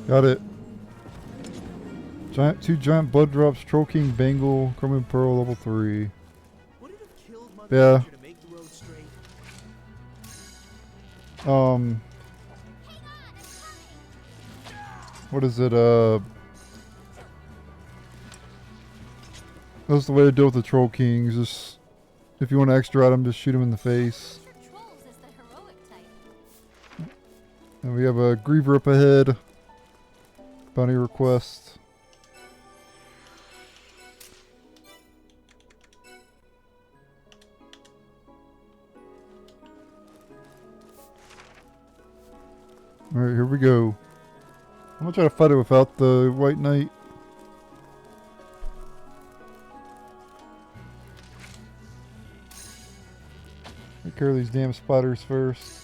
Got it. Two giant blood drops, Troll King Bangle, Chromium Pearl, level 3. Would it have killed Mother Yeah. Nature to make the road straight? What is it, that's the way to deal with the Troll Kings. Just, if you want to extra item, just shoot him in the face. Trolls is the heroic type. And we have a Greaver up ahead. Bounty request. Alright, here we go. I'm gonna try to fight it without the White Knight. Take care of these damn spiders first.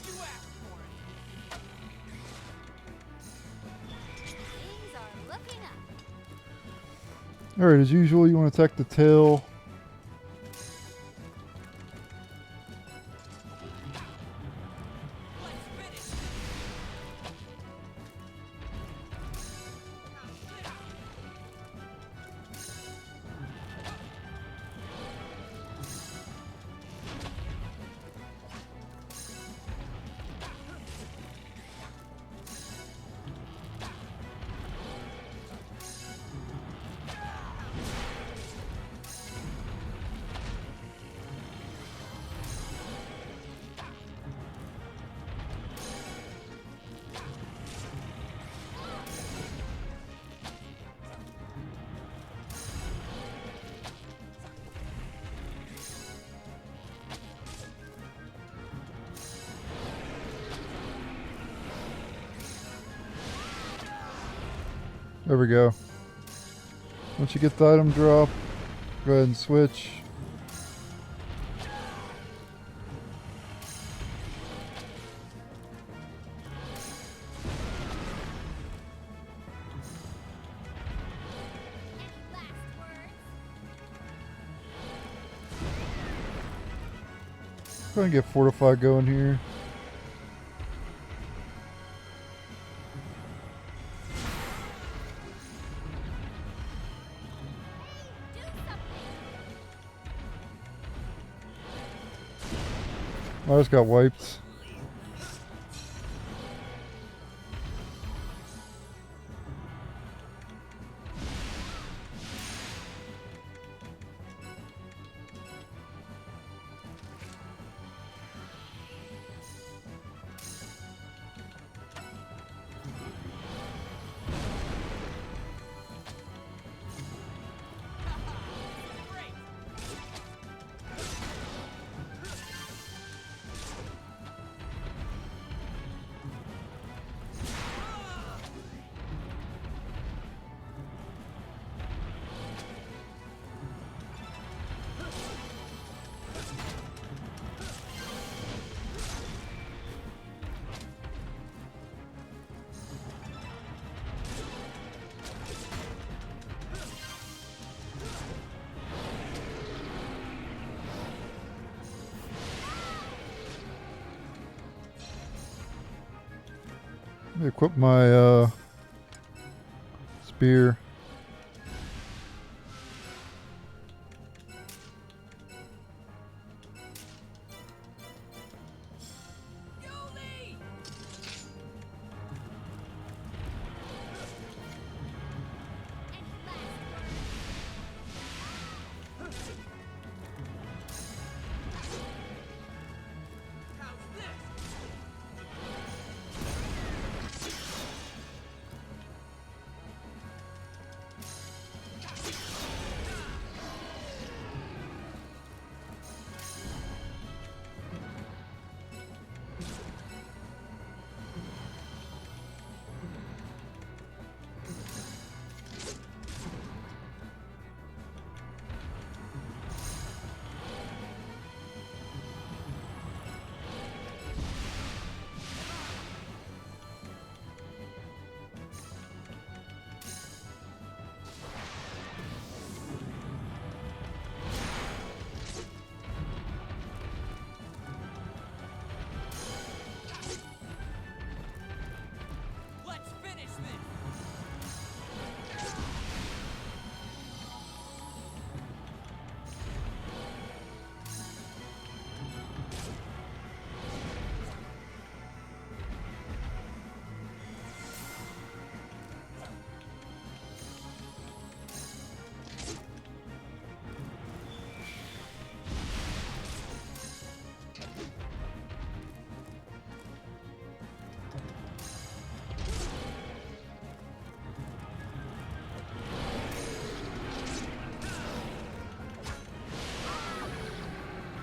Things are looking up. Alright, as usual, you want to attack the tail. There we go. Once you get the item drop, go ahead and switch. Go ahead and get Fortify going here. I just got wiped. Let me equip my spear.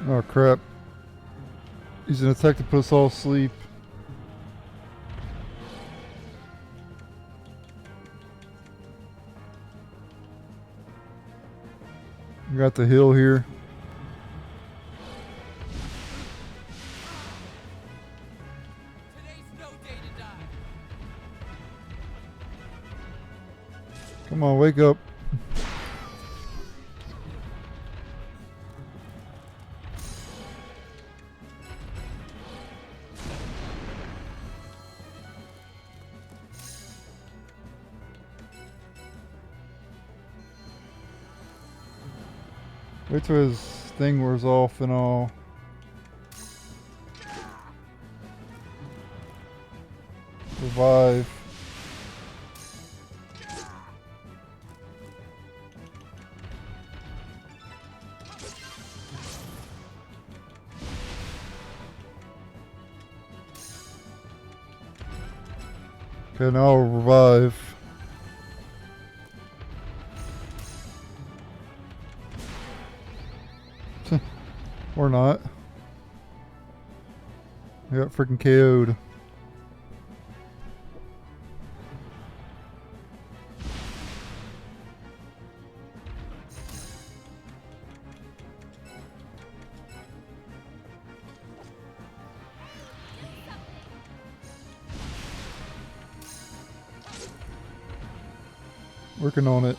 Oh crap. He's an attack to put us all asleep. We got the hill here. Today's no day to die. Come on, wake up. Wait till his thing wears off and all. Revive. Okay, now I'll revive. Or not. I got freaking KO'd. Working on it.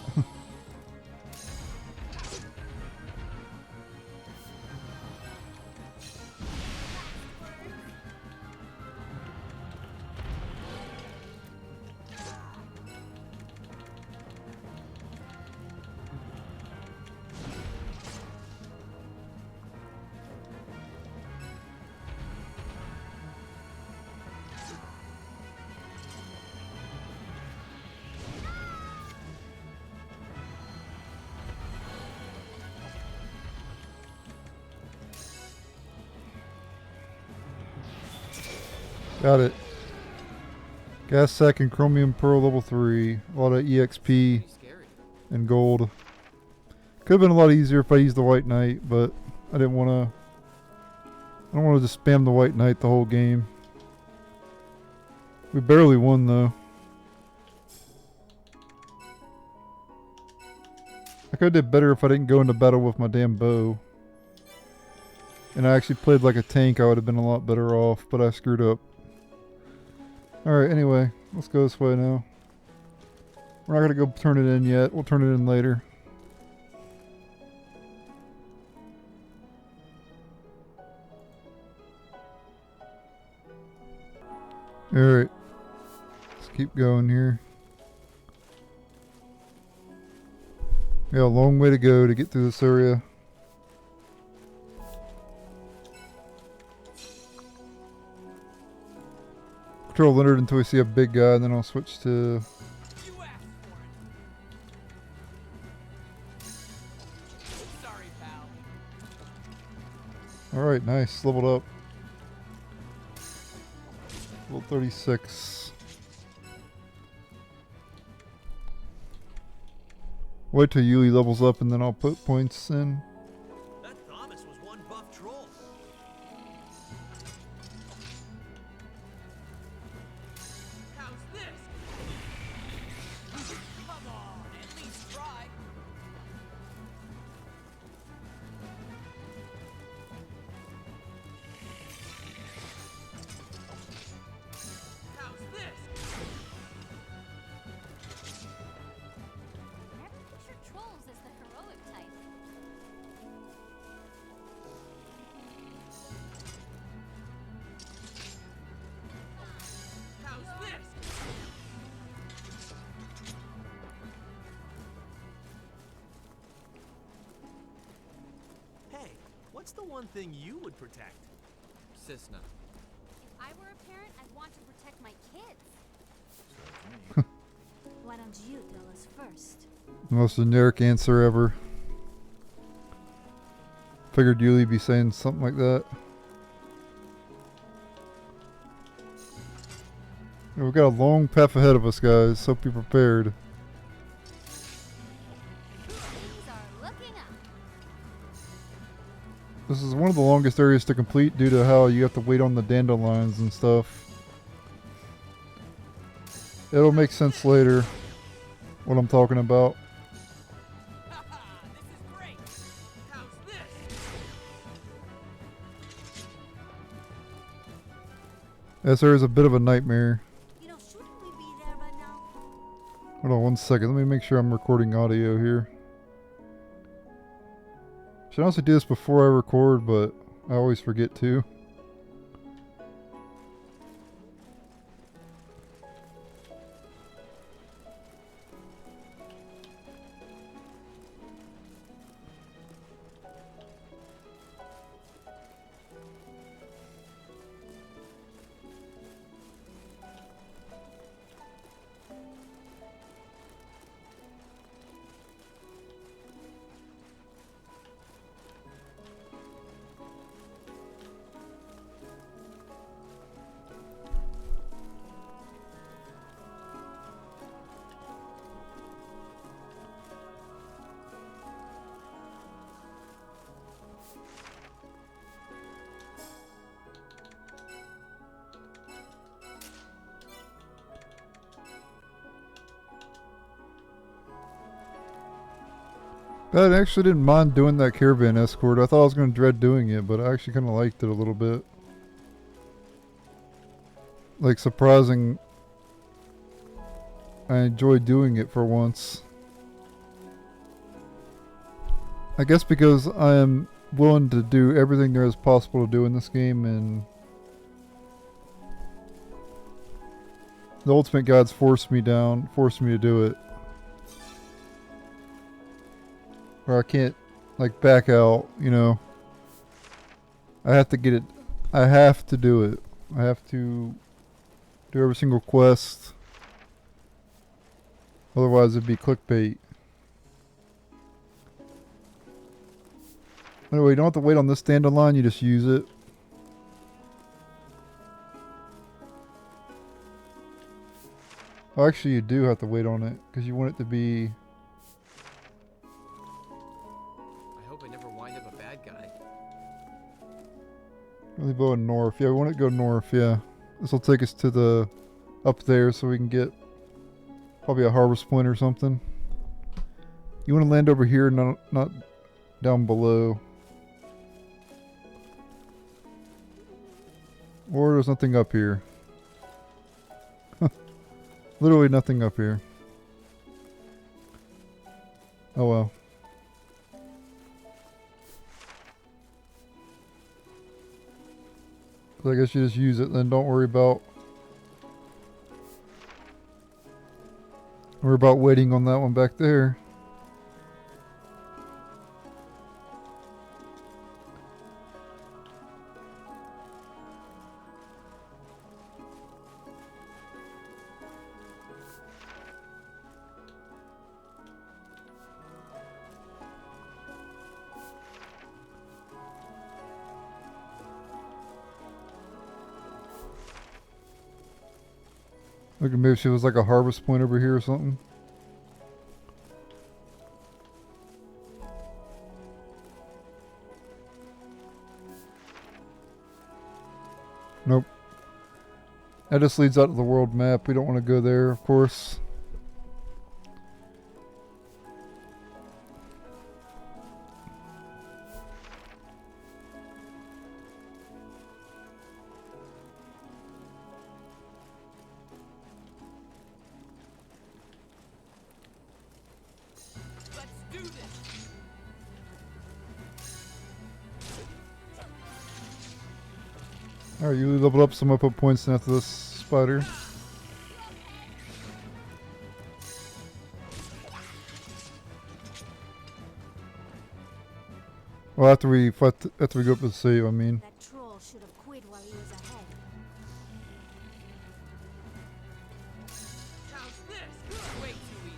Got it. Gas sack and chromium pearl level 3. A lot of EXP Scary. and gold. Could have been a lot easier if I used the White Knight, but I didn't want to. I don't want to just spam the White Knight the whole game. We barely won though. I could have did better if I didn't go into battle with my damn bow. And I actually played like a tank, I would have been a lot better off, but I screwed up. Alright, anyway, let's go this way now. We're not going to go turn it in yet. We'll turn it in later. Alright. keep going here. Yeah, a long way to go to get through this area. Control Leonard until we see a big guy, and then I'll switch to... You asked for it. Sorry, pal. Alright, nice. Leveled up. Level 36. Wait till Yuli levels up and then I'll put points in. That Thomas was one buff troll. How's this? Come on, at least try. How's this? Never picture trolls as the heroic type. How's this? Hey, what's the one thing you would protect? Cisna. If I were a parent, I'd want to protect my kids. Why don't you tell us first? The most generic answer ever. Figured Yuli'd be saying something like that. Yeah, we've got a long path ahead of us, guys, so be prepared. Things are looking up. This is one of the longest areas to complete due to how you have to wait on the dandelions and stuff. It'll make sense later what I'm talking about. Haha, this is great. How's this? This area is a bit of a nightmare. Shouldn't we be there by now? Hold on one second. Let me make sure I'm recording audio here. Should honestly do this before I record, but I always forget to. I actually didn't mind doing that Caravan Escort. I thought I was going to dread doing it, but I actually kind of liked it a little bit. Like, surprising. I enjoyed doing it for once. I guess because I am willing to do everything there is possible to do in this game, and the Ultimate Guides forced me to do it. Or I can't, like, back out, you know. I have to get it. I have to do it. I have to do every single quest. Otherwise it'd be clickbait. Anyway, you don't have to wait on this dandelion, you just use it. Oh, actually you do have to wait on it, because you want it to be... I hope I never wind up a bad guy. Really going north. Yeah, we want it to go north, yeah. This will take us to the... up there so we can get probably a harvest point or something. You want to land over here, not down below. Or there's nothing up here. Literally nothing up here. Oh well. So I guess you just use it, then don't worry about We're about waiting on that one back there. Look, maybe she was like a harvest point over here or something. Nope. That just leads out to the world map. We don't want to go there, of course. Let's do this. Alright, you leveled up some up points in after this spider. Well, after we go up to the save, I mean. That troll should have quit while he was ahead. How's this? Way too easy.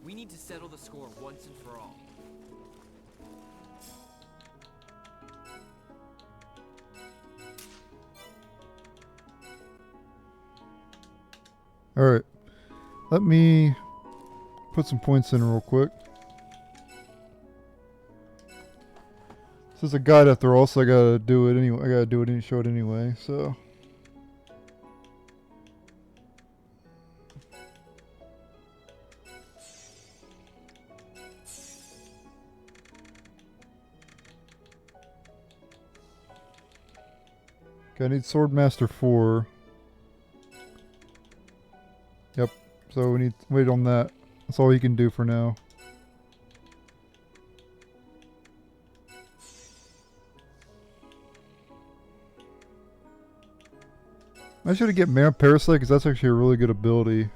We need to settle the score once and for all. Alright. Let me put some points in real quick. This is a guide after all, so I gotta do it anyway. I gotta do it and show it anyway, so. Okay, I need Swordmaster 4. Yep, so we need to wait on that. That's all he can do for now. I should get Mare Parasite because that's actually a really good ability.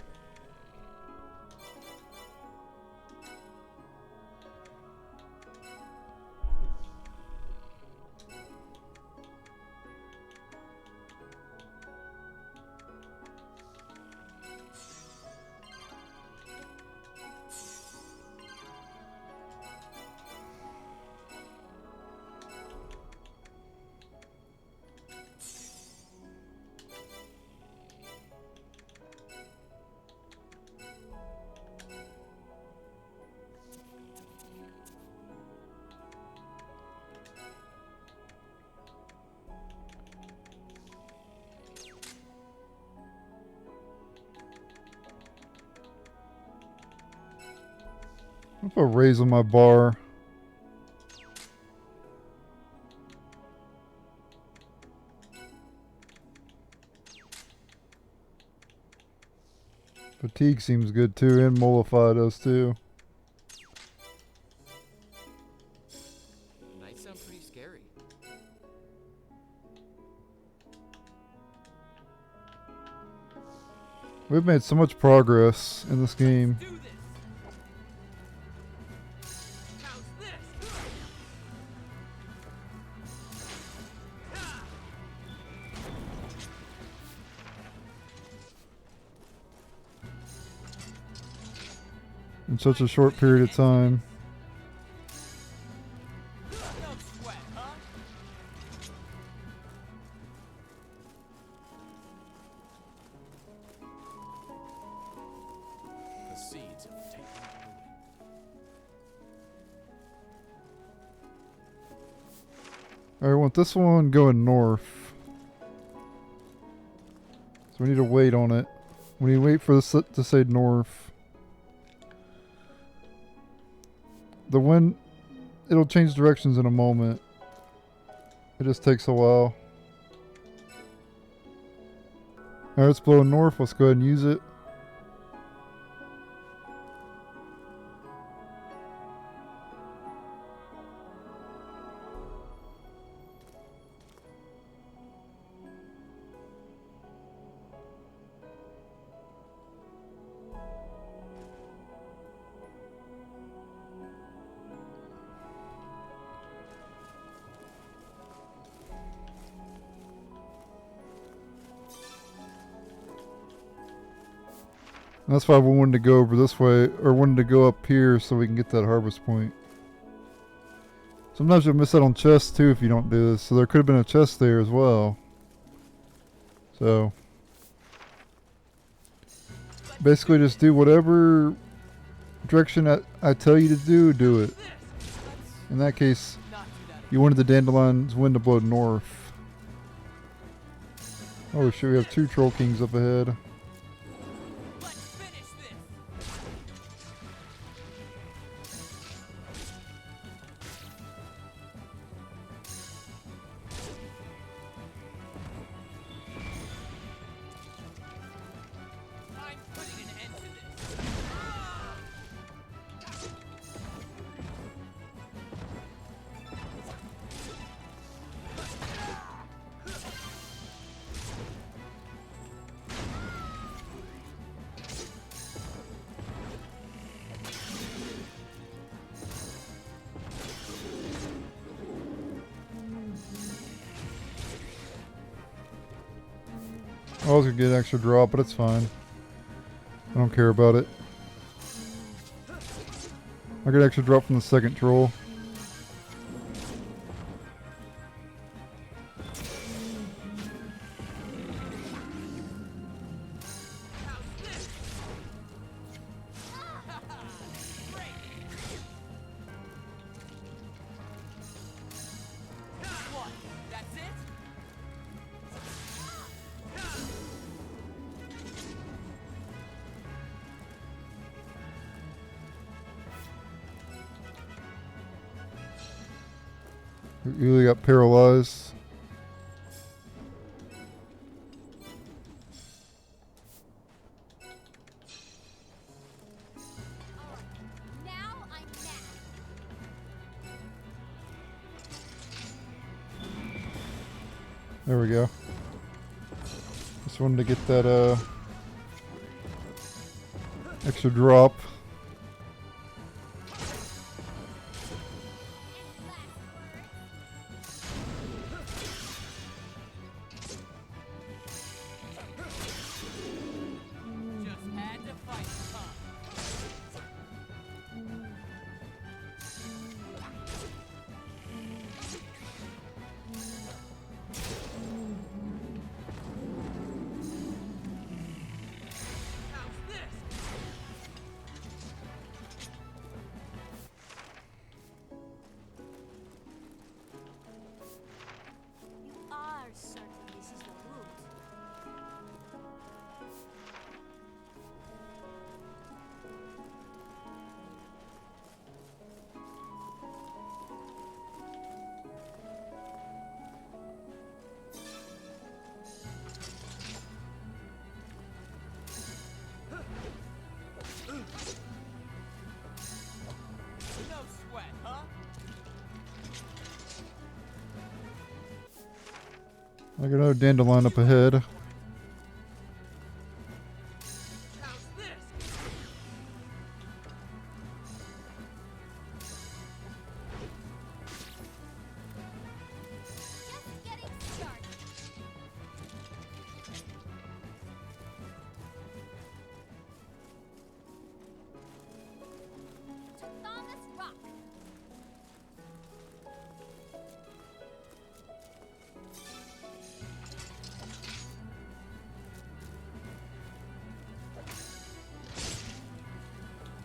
I'll put a raise on my bar. Fatigue seems good too, and Mollify does too. Nights sound pretty scary. We've made so much progress in this game. Do this. How's this? In such a short period of time. No sweat, huh? The seeds have taken Alright, I want this one going north. So we need to wait on it. We need to wait for this to say north. The wind, it'll change directions in a moment. It just takes a while. Alright, it's blowing north. Let's go ahead and use it. And that's why we wanted to go over this way, or wanted to go up here so we can get that harvest point. Sometimes you'll miss out on chests too if you don't do this. So there could have been a chest there as well. So basically just do whatever direction I tell you to do it. In that case, you wanted the dandelion's wind to blow north. Oh shit, we have 2 troll kings up ahead. Let's finish this. I'm putting an end to this. I was gonna get an extra drop, but it's fine. I don't care about it. I get an extra drop from the second troll. What? That's it? You really got paralyzed. Now I'm mad. There we go. Just wanted to get that extra drop. Just had to fight, huh? How's this? You are certain this is the route. No sweat, huh? I got another dandelion up ahead. How's this? Just getting started. To Thomas Rock.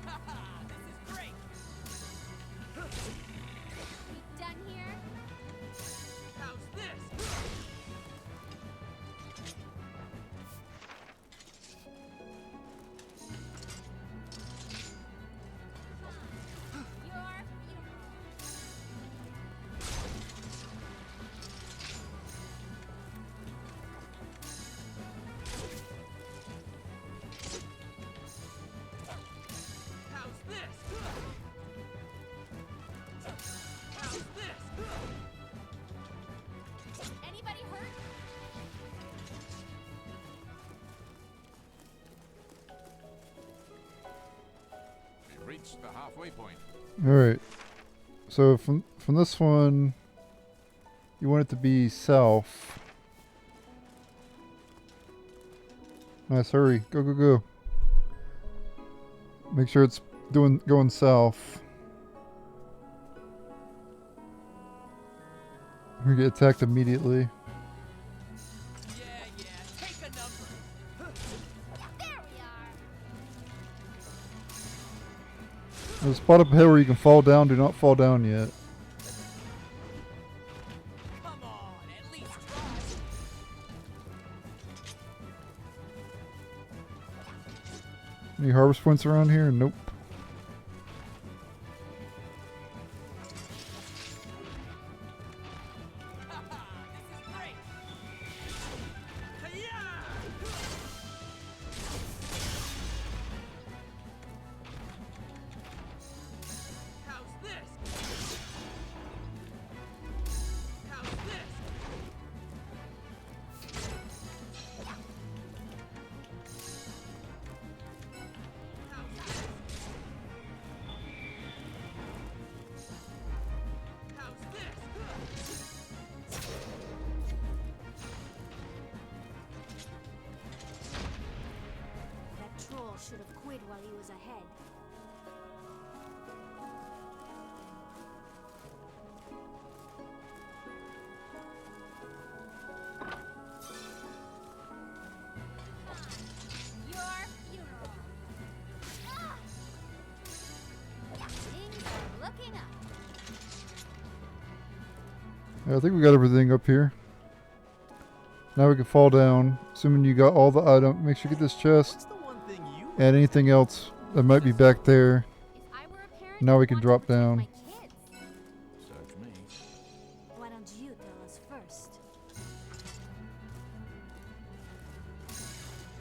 Haha, this is great. We done here? How's this? You're beautiful. How's this? How's this? Anybody hurt? We reached the halfway point. Alright. So from this one, you want it to be south. Nice, hurry. Go, go, go. Make sure it's going south. We get attacked immediately. Yeah, take a number. There we are. There's a spot up ahead where you can fall down. Do not fall down yet. Come on, at least try. Any harvest points around here? Nope. This is great. Hi-ya! How's this? How's this? How's this? That troll should have quit while he was ahead. Your funeral. Ah! Things are looking up. Yeah, I think we got everything up here. Now we can fall down. Assuming you got all the items. Make sure you get this chest. What's the one thing you And anything else that might be back there. If I were a parent, Now we I'd can want to drop protect down. my kids. Search me. Why don't you tell us first?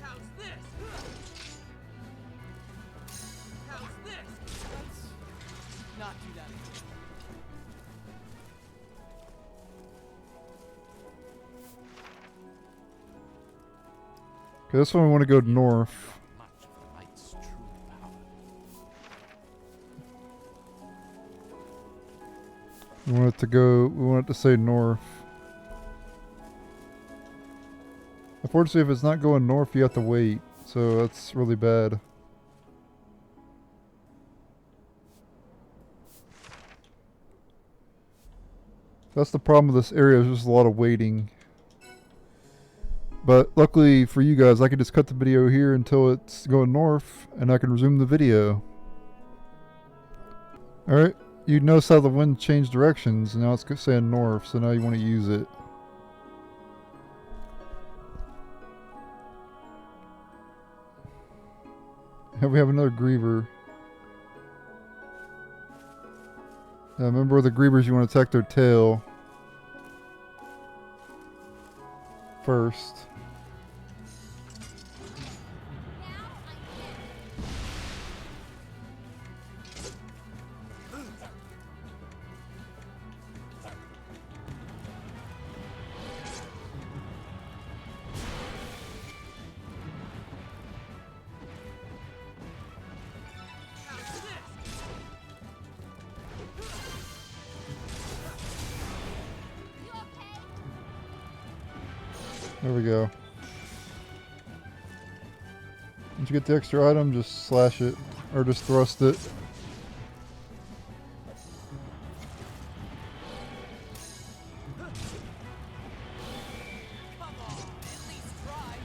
How's this? How's this? Let's not do that again. Okay, this one we want to go north. Much of the knight's true power. We want it to go. We want it to say north. Unfortunately, if it's not going north, you have to wait. So that's really bad. That's the problem with this area. There's just a lot of waiting. But luckily for you guys, I can just cut the video here until it's going north, and I can resume the video. Alright, you notice how the wind changed directions, and now it's saying north, so now you want to use it. And we have another Greaver. Remember the Greavers, you want to attack their tail first. Now I'm dead. How's this? You okay? There we go. Once you get the extra item, just slash it, or just thrust it. Come on, at least try.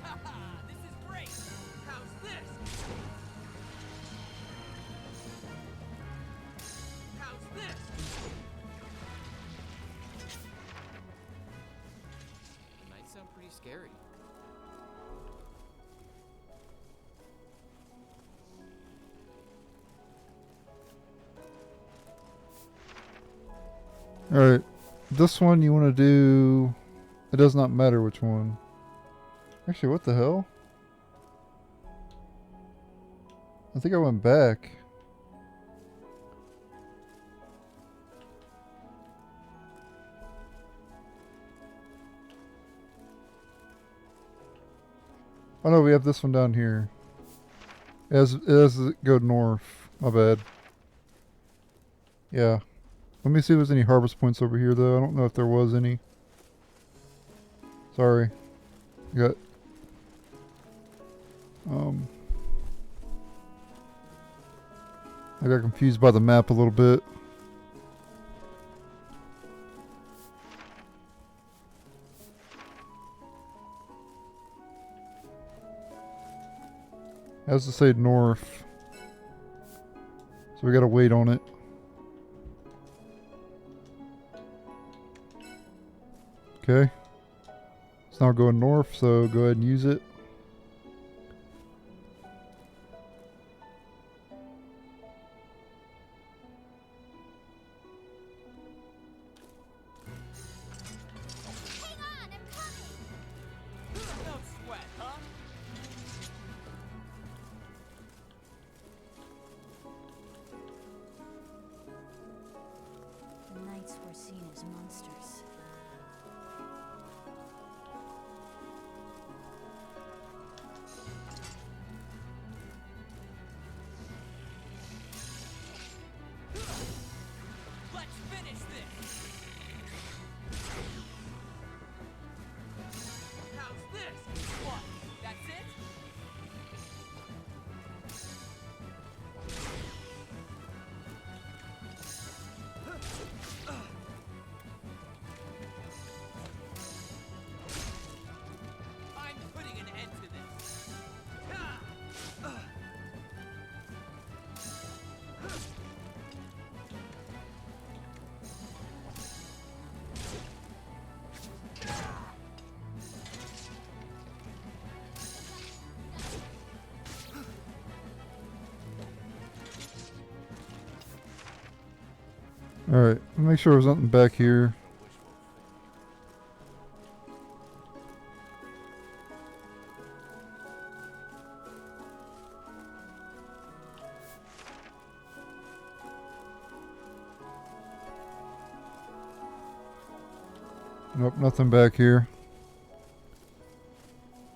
Haha, this is great. How's this? How's this? It might sound pretty scary. Alright, this one you want to do... It does not matter which one. Actually, what the hell? I think I went back. Oh no, we have this one down here. As it go north. My bad. Yeah. Let me see if there's any harvest points over here though. I don't know if there was any. Sorry. Got I got confused by the map a little bit. Has to say north. So we gotta wait on it. Okay. It's now going north, so go ahead and use it. Hang on, I'm coming. No sweat, huh? The knights were seen as monsters. Let's finish this. How's this? What? That's it? I'm putting an end to this. Alright, make sure there's nothing back here. Nope, nothing back here.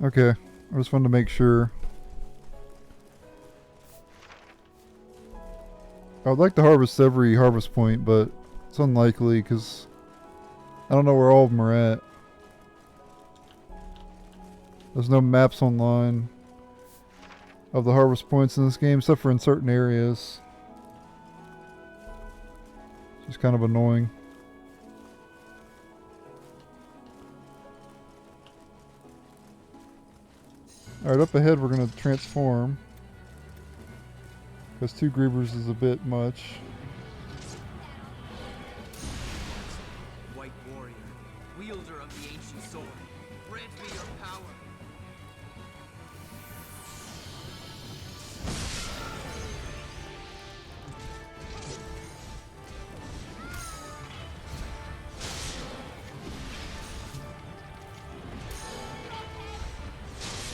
Okay, I just wanted to make sure. I would like to harvest every harvest point, but it's unlikely because I don't know where all of them are at. There's no maps online of the harvest points in this game except for in certain areas. It's kind of annoying. Alright, up ahead we're going to transform. Because 2 Greavers is a bit much. White warrior, wielder of the ancient sword, grant me your power.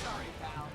Sorry, pal.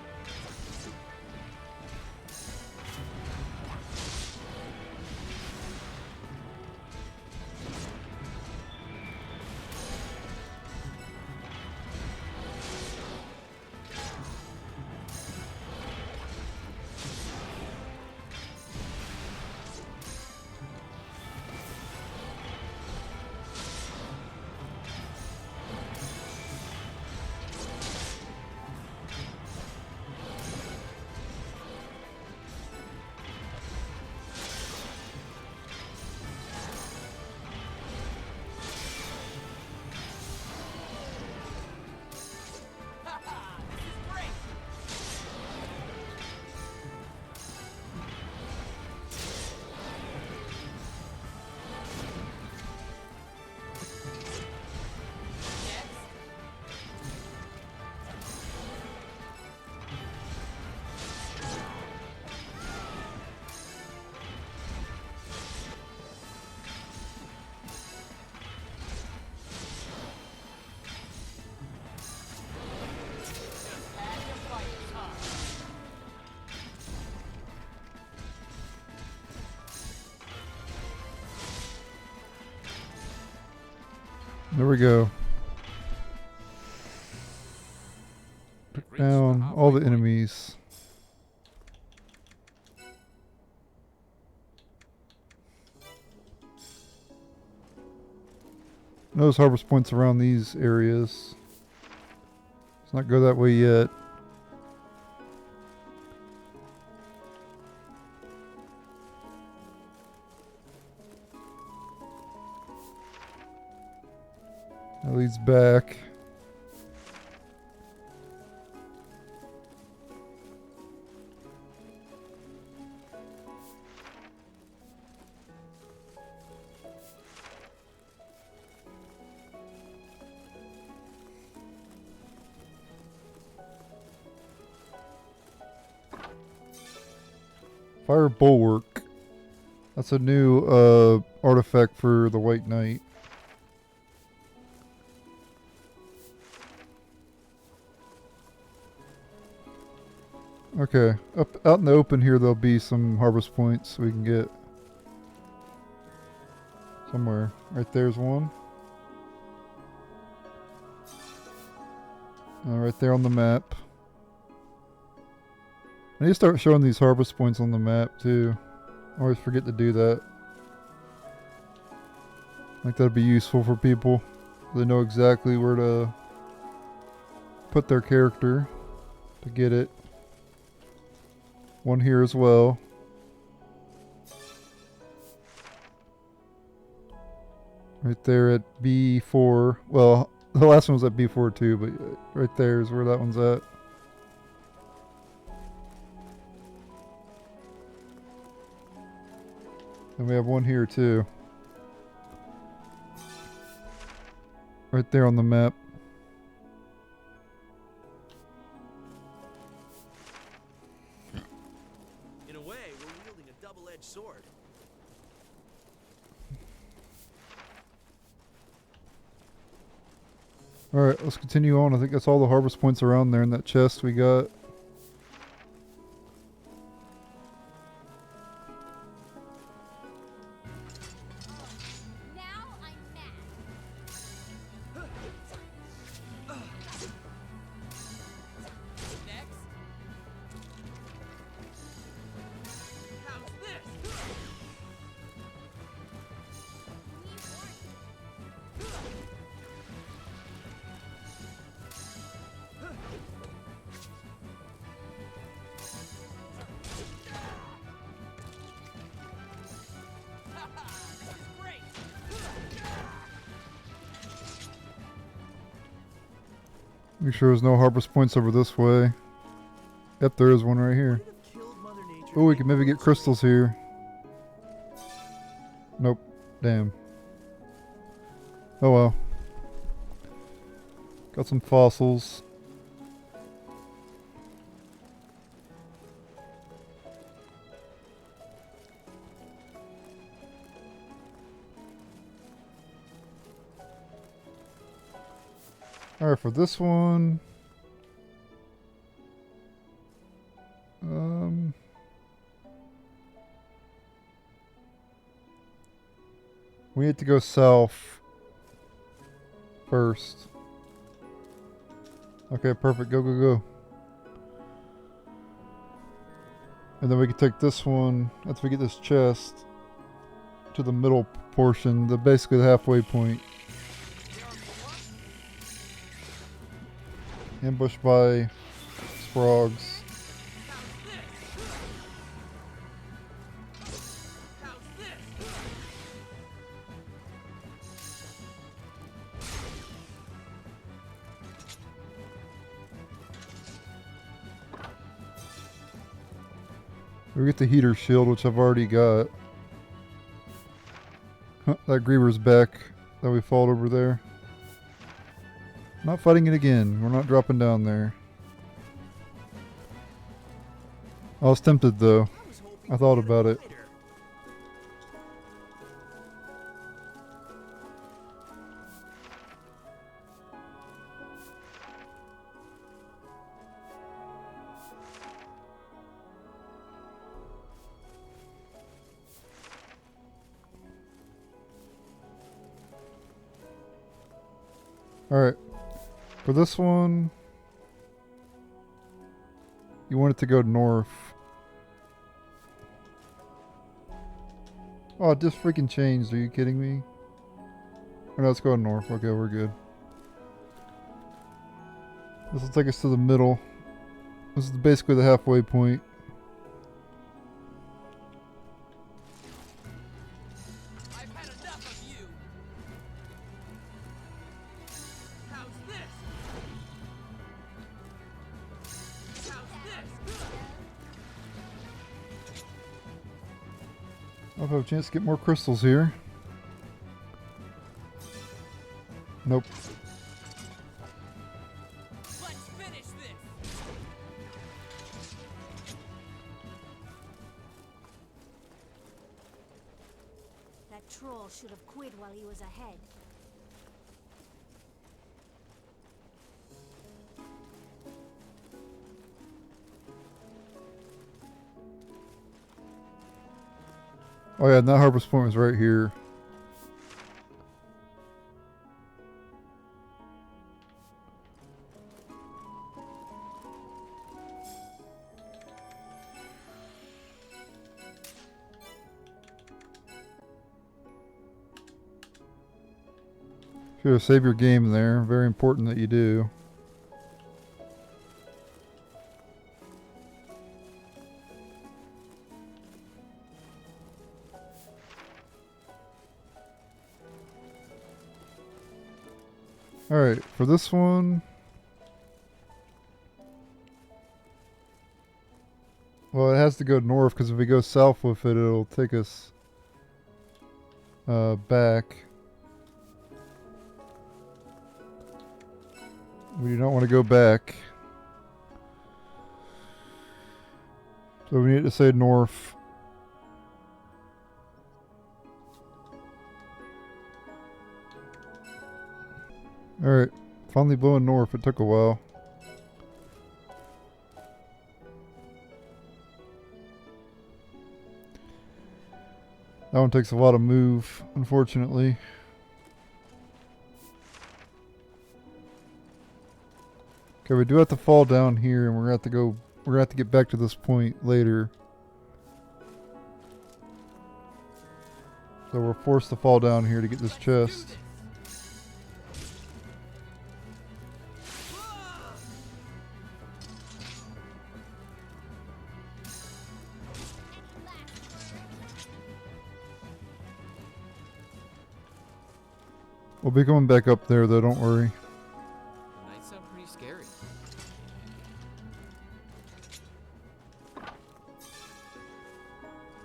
There we go. Took Reach the down all the halfway point. enemies. Those harvest points around these areas. Let's not go that way yet. That leads back. Fire Bulwark. That's a new artifact for the White Knight. Okay, out in the open here there'll be some harvest points we can get. Somewhere. Right there's one. Right there on the map. I need to start showing these harvest points on the map too. I always forget to do that. I think that'd be useful for people. They know exactly where to put their character to get it. One here as well. Right there at B4. Well, the last one was at B4 too, but right there is where that one's at. And we have one here too. Right there on the map. In a way, we're wielding a double-edged sword. Alright, let's continue on. I think that's all the harvest points around there in that chest we got. Now I'm mad. Next. How's this? This is great. Make sure there's no harvest points over this way. Yep, there is one right here. Killed Mother Nature. Oh, we can maybe get crystals here. Nope. Damn. Oh well. Got some fossils. Alright, for this one. We need to go south first. Okay, perfect. Go, go, go. And then we can take this one, after we get this chest, to the middle portion, basically the halfway point. Ambushed by Sprogs. We get the heater shield, which I've already got. Huh, that Greaver's back that we fought over there. Not fighting it again. We're not dropping down there. I was tempted though. I thought about it. Alright. For this one, you want it to go north. Oh, it just freaking changed. Are you kidding me? Oh, no, it's going north. Okay, we're good. This will take us to the middle. This is basically the halfway point. I've had enough of you. How's this? How's this? I'll have a chance to get more crystals here. Nope. Let's finish this. That troll should have quit while he was ahead. Oh yeah, and that harvest point was right here. Should have saved your game there. Very important that you do. Alright, for this one... Well, it has to go north, because if we go south with it, it'll take us back. We do not want to go back. So we need to say north. Alright, finally blowing north. It took a while. That one takes a lot of move, unfortunately. Okay, we do have to fall down here, and we're gonna have to go. We're gonna have to get back to this point later. So we're forced to fall down here to get this chest. We'll be going back up there though, don't worry. The knights sound pretty scary.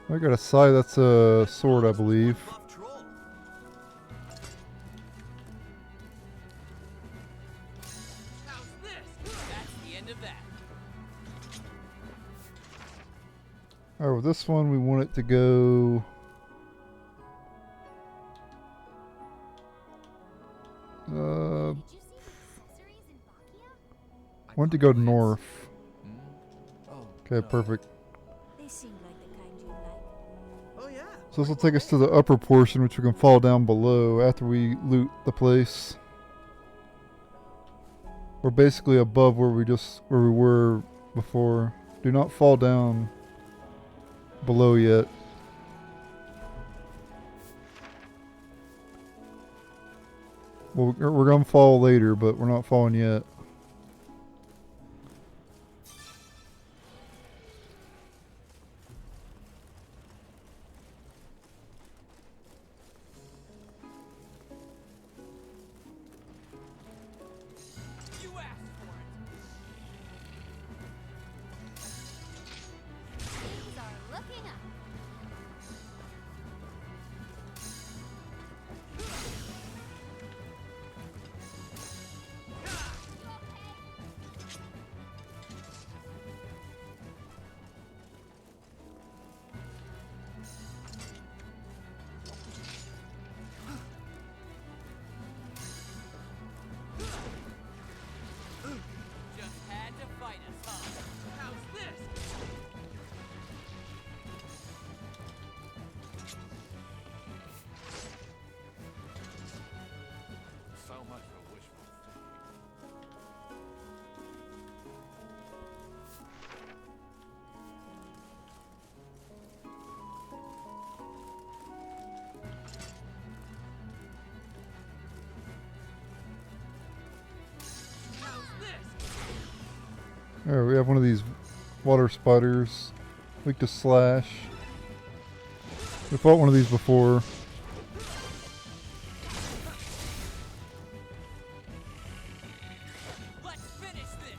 I got a scythe, that's a sword I believe. Buff troll. How's this? That's the end of that. Alright, with this one we want it to go... Did you see the accessories in Baccea? want it to go north. Oh, Okay, no. perfect. They seem like the kind you like. Oh yeah. So this will take us to the upper portion, which we can fall down below after we loot the place. We're basically above where we were before. Do not fall down below yet. Well, we're gonna fall later, but we're not falling yet. You asked for it. Things are looking up. Alright, we have one of these water spiders. Weak to slash. We fought one of these before. Let's finish this.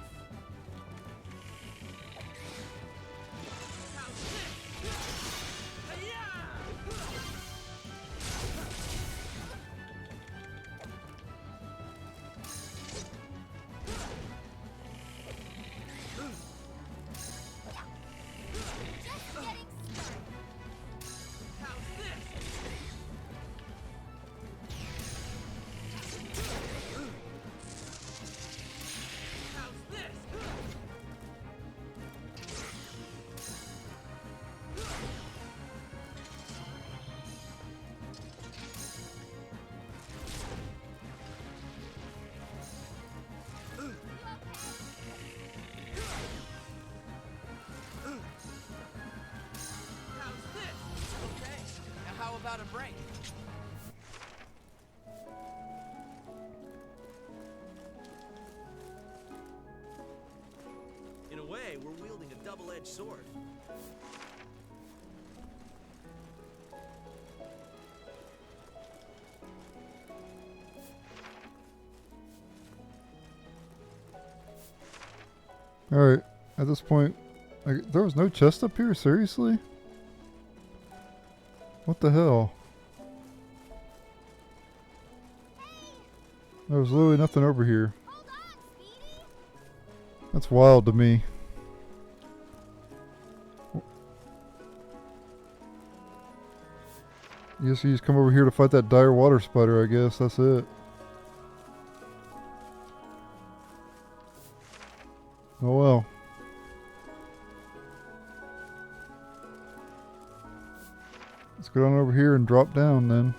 How's this? Hi-ya! Just getting started. How's this? How's this? How's this? Okay. Now how about a break? In a way, we're wielding a double-edged sword. Alright, at this point, like, there was no chest up here? Seriously? What the hell? There was literally nothing over here. Hold on, Speedy. That's wild to me. You just come over here to fight that dire water spider, I guess. That's it. Oh well. Let's go on over here and drop down then.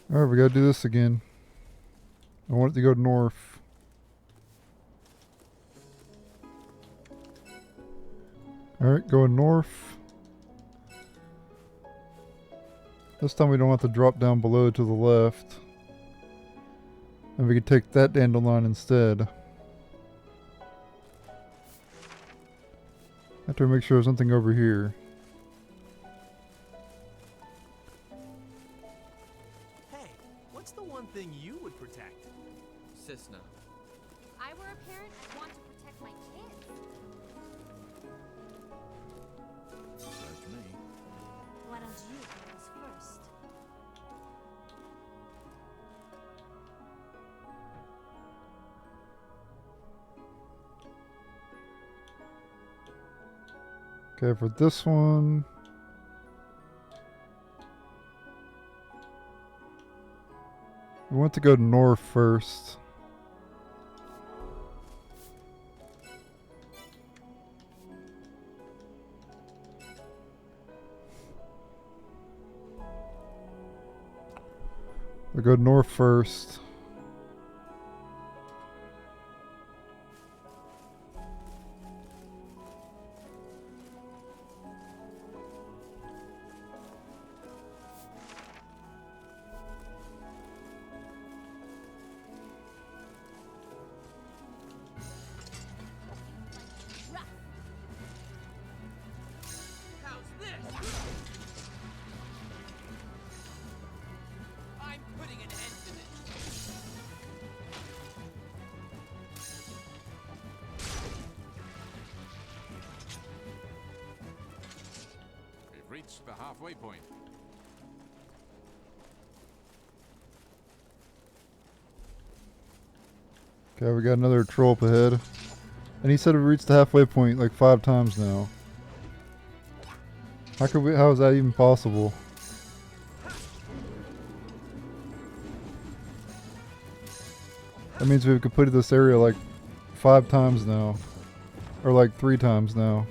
Alright, we gotta do this again. I want it to go north. Alright, going north. This time we don't have to drop down below to the left. And we can take that dandelion instead. I have to make sure there's nothing over here. Hey, what's the one thing you would protect? Cisna. If I were a parent, I'd want to protect my kids. Search me. Why don't you go us first? Okay, for this one. We want to go north first. We'll go north first. How's this? I'm putting an end to this. We've reached the halfway point. Okay, we got another troll up ahead. And he said we reached the halfway point like 5 times now. How could we? How is that even possible? That means we've completed this area like 5 times now, or like 3 times now.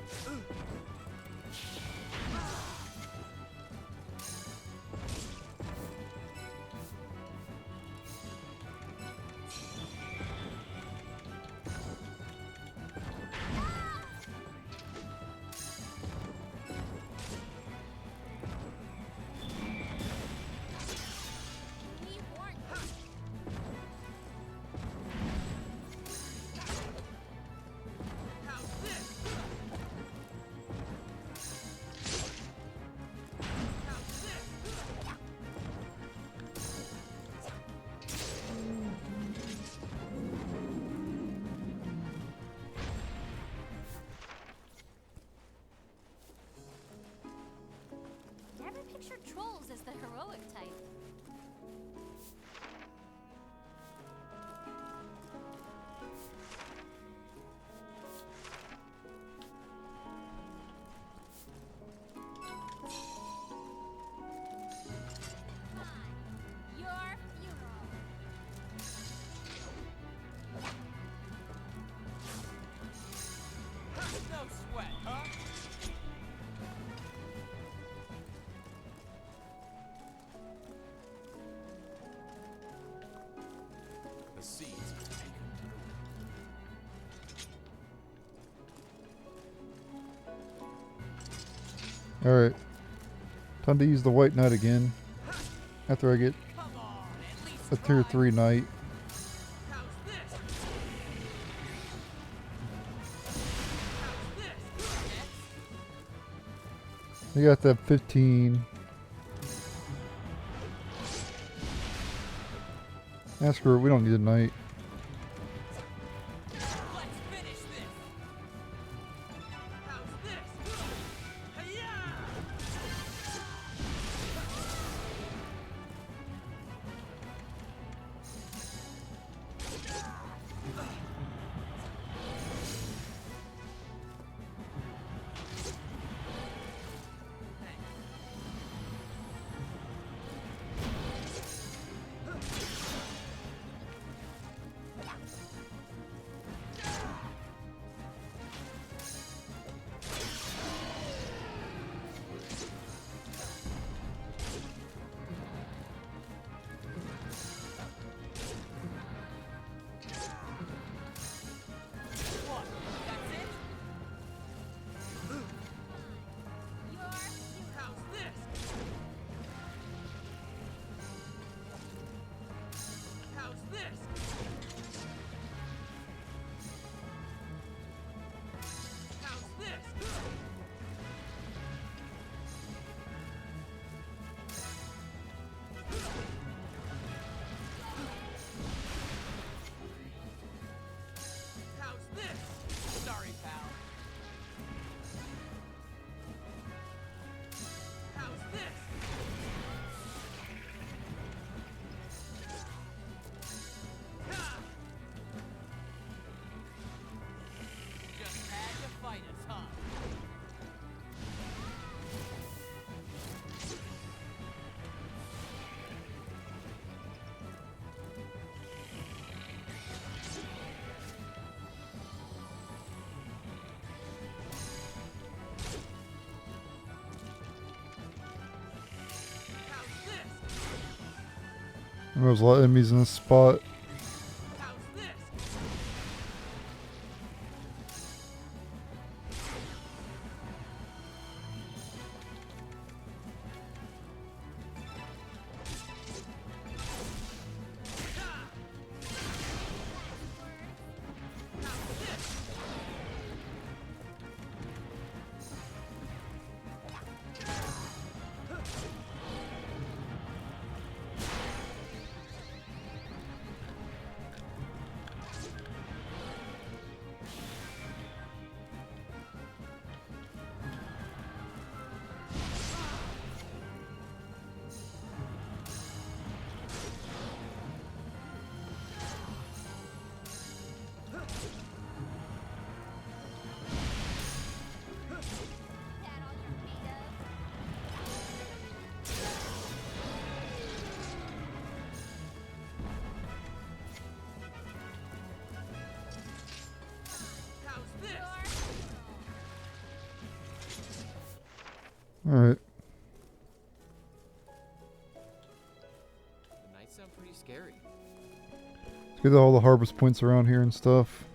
We warned How's this? How's this? Never pictured trolls as the heroic type. Fine. Your funeral. No sweat, huh? The seeds have taken root. Alright. Time to use the White Knight again. After I get Come on, at least a tier try. 3 Knight. How's this? How's this? We got that 15. Screw it, we don't need a Knight. Let's finish this. How's this? Hi-ya! What? That's it? Your funeral. How's this? How's this? How's this? How's this? Sorry, pal. How's this? Ha! Just had to fight us, huh? How's this? There's a lot of enemies in this spot. How's this? Ha! How's this? Alright. The nights sound pretty scary. Let's get all the harvest points around here and stuff.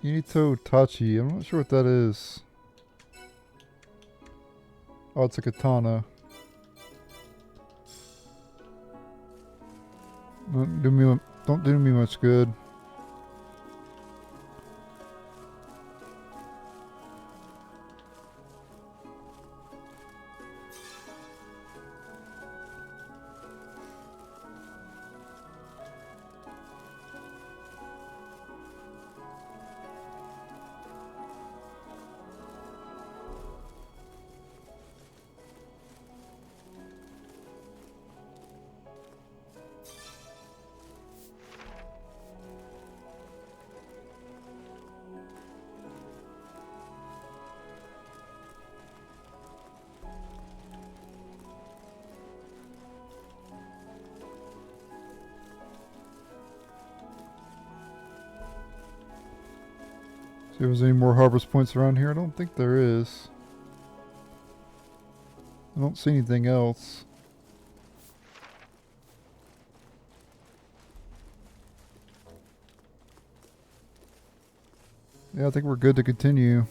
Unito Tachi. I'm not sure what that is. Oh, it's a katana. Don't do me much good. See if there's any more harvest points around here. I don't think there is. I don't see anything else. Yeah, I think we're good to continue.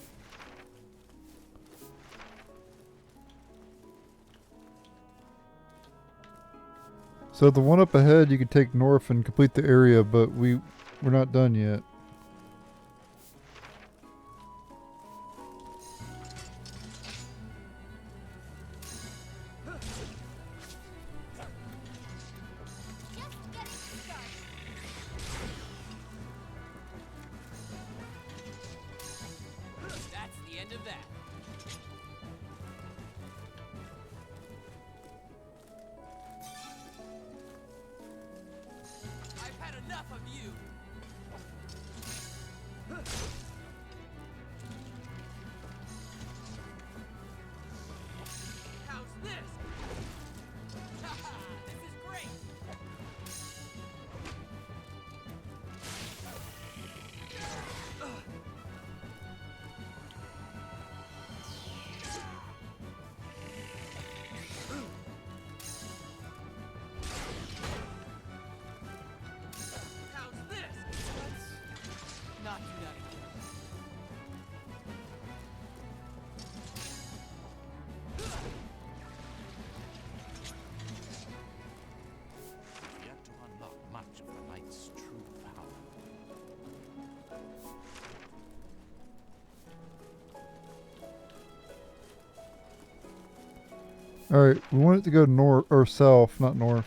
So the one up ahead, you could take north and complete the area, but we're not done yet. That's the end of that. I've had enough of you. How's this? This is great. How's this? Let's not do that again. Yet to unlock much of the knight's true power. Alright, we want it to go north or south, not north.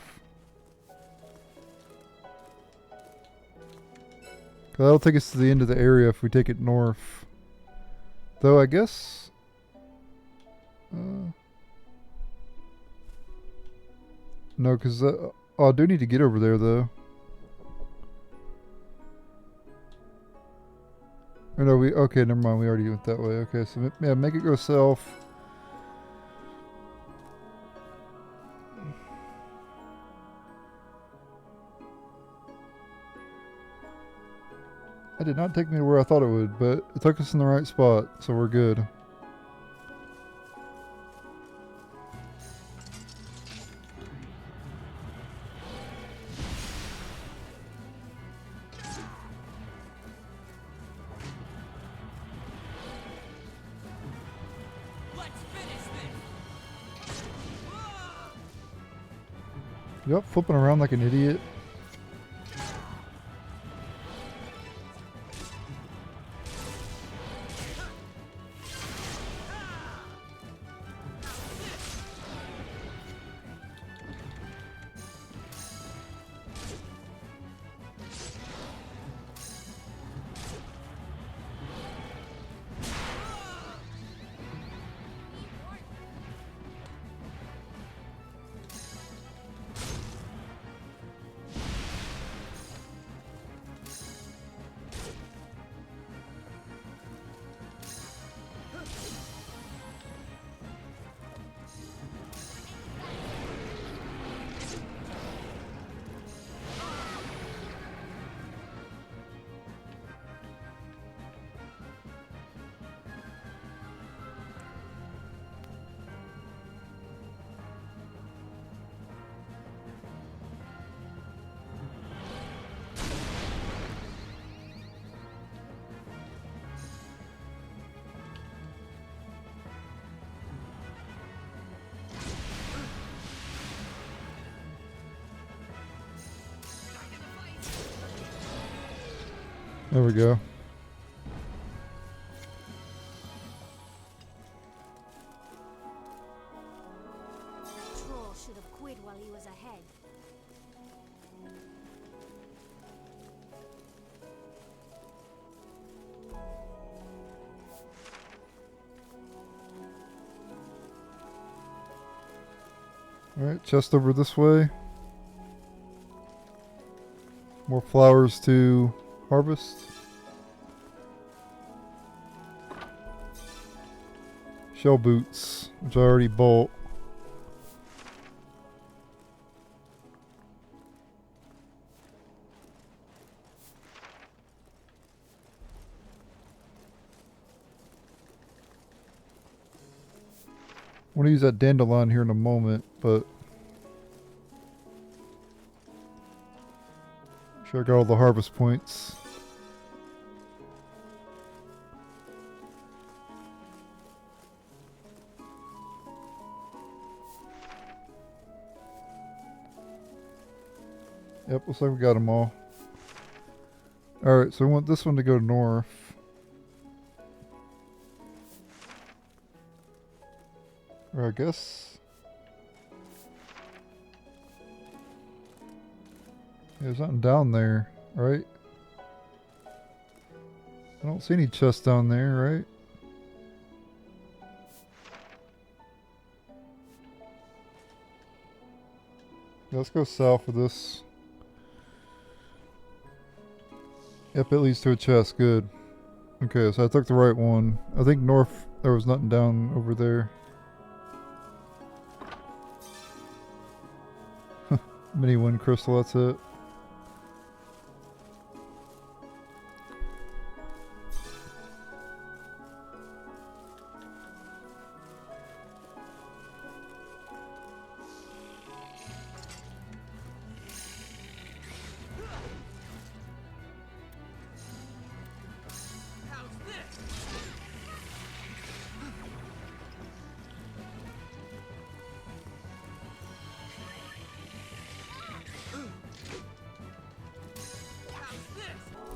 'Cause that'll take us to the end of the area if we take it north. Though I guess... no, because oh, I do need to get over there though. Or no, okay, never mind, we already went that way. Okay, so yeah, make it go south. It did not take me to where I thought it would, but it took us in the right spot, so we're good. Let's finish this. Yep, flipping around like an idiot. There we go. That troll should have quit while he was ahead. Alright, chest over this way. More flowers to harvest. Shell boots, which I already bought. I want to use that dandelion here in a moment, but sure I got all the harvest points. Yep, looks like we got them all. Alright, so we want this one to go north. Or I guess... there's nothing down there, right? I don't see any chests down there, right? Yeah, let's go south of this. Yep, it leads to a chest. Good. Okay, so I took the right one. I think north, there was nothing down over there. Mini wind crystal, that's it. How's this?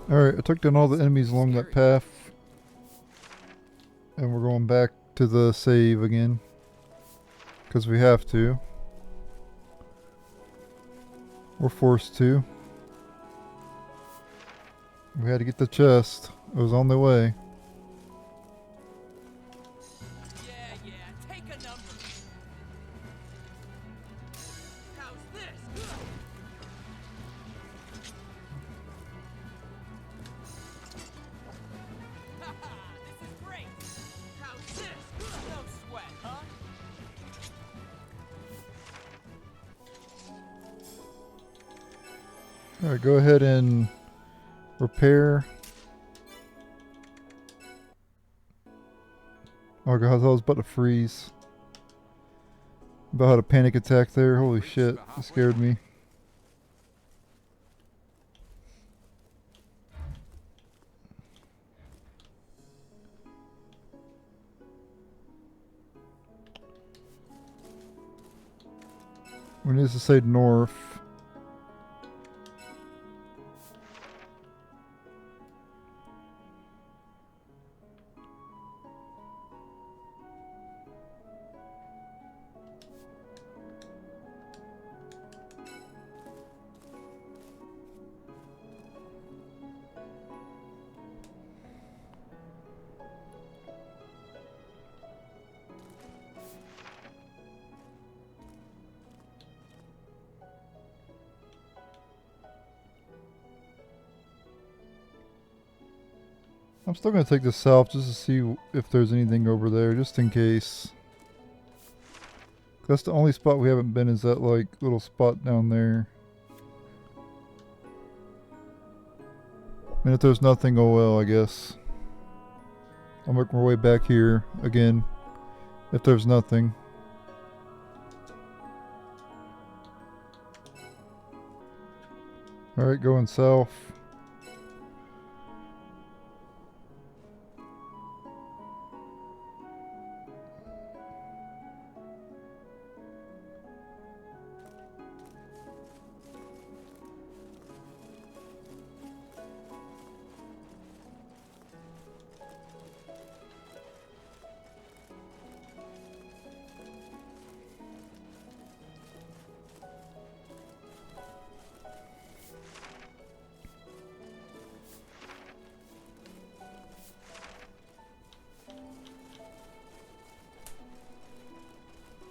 Alright, I took down all the enemies along that path. And we're going back to the save again. Because we have to. We're forced to. We had to get the chest. It was on the way. Yeah, take a number. How's this? Haha, this is great. How's this? No sweat, huh? Alright, go ahead and repair. Oh god, I was about to freeze. About had a panic attack there. Holy shit, it scared me. We need to say north. I'm still going to take this south just to see if there's anything over there, just in case. That's the only spot we haven't been, is that like little spot down there. And if there's nothing, oh well, I guess. I'll make my way back here again if there's nothing. Alright, going south.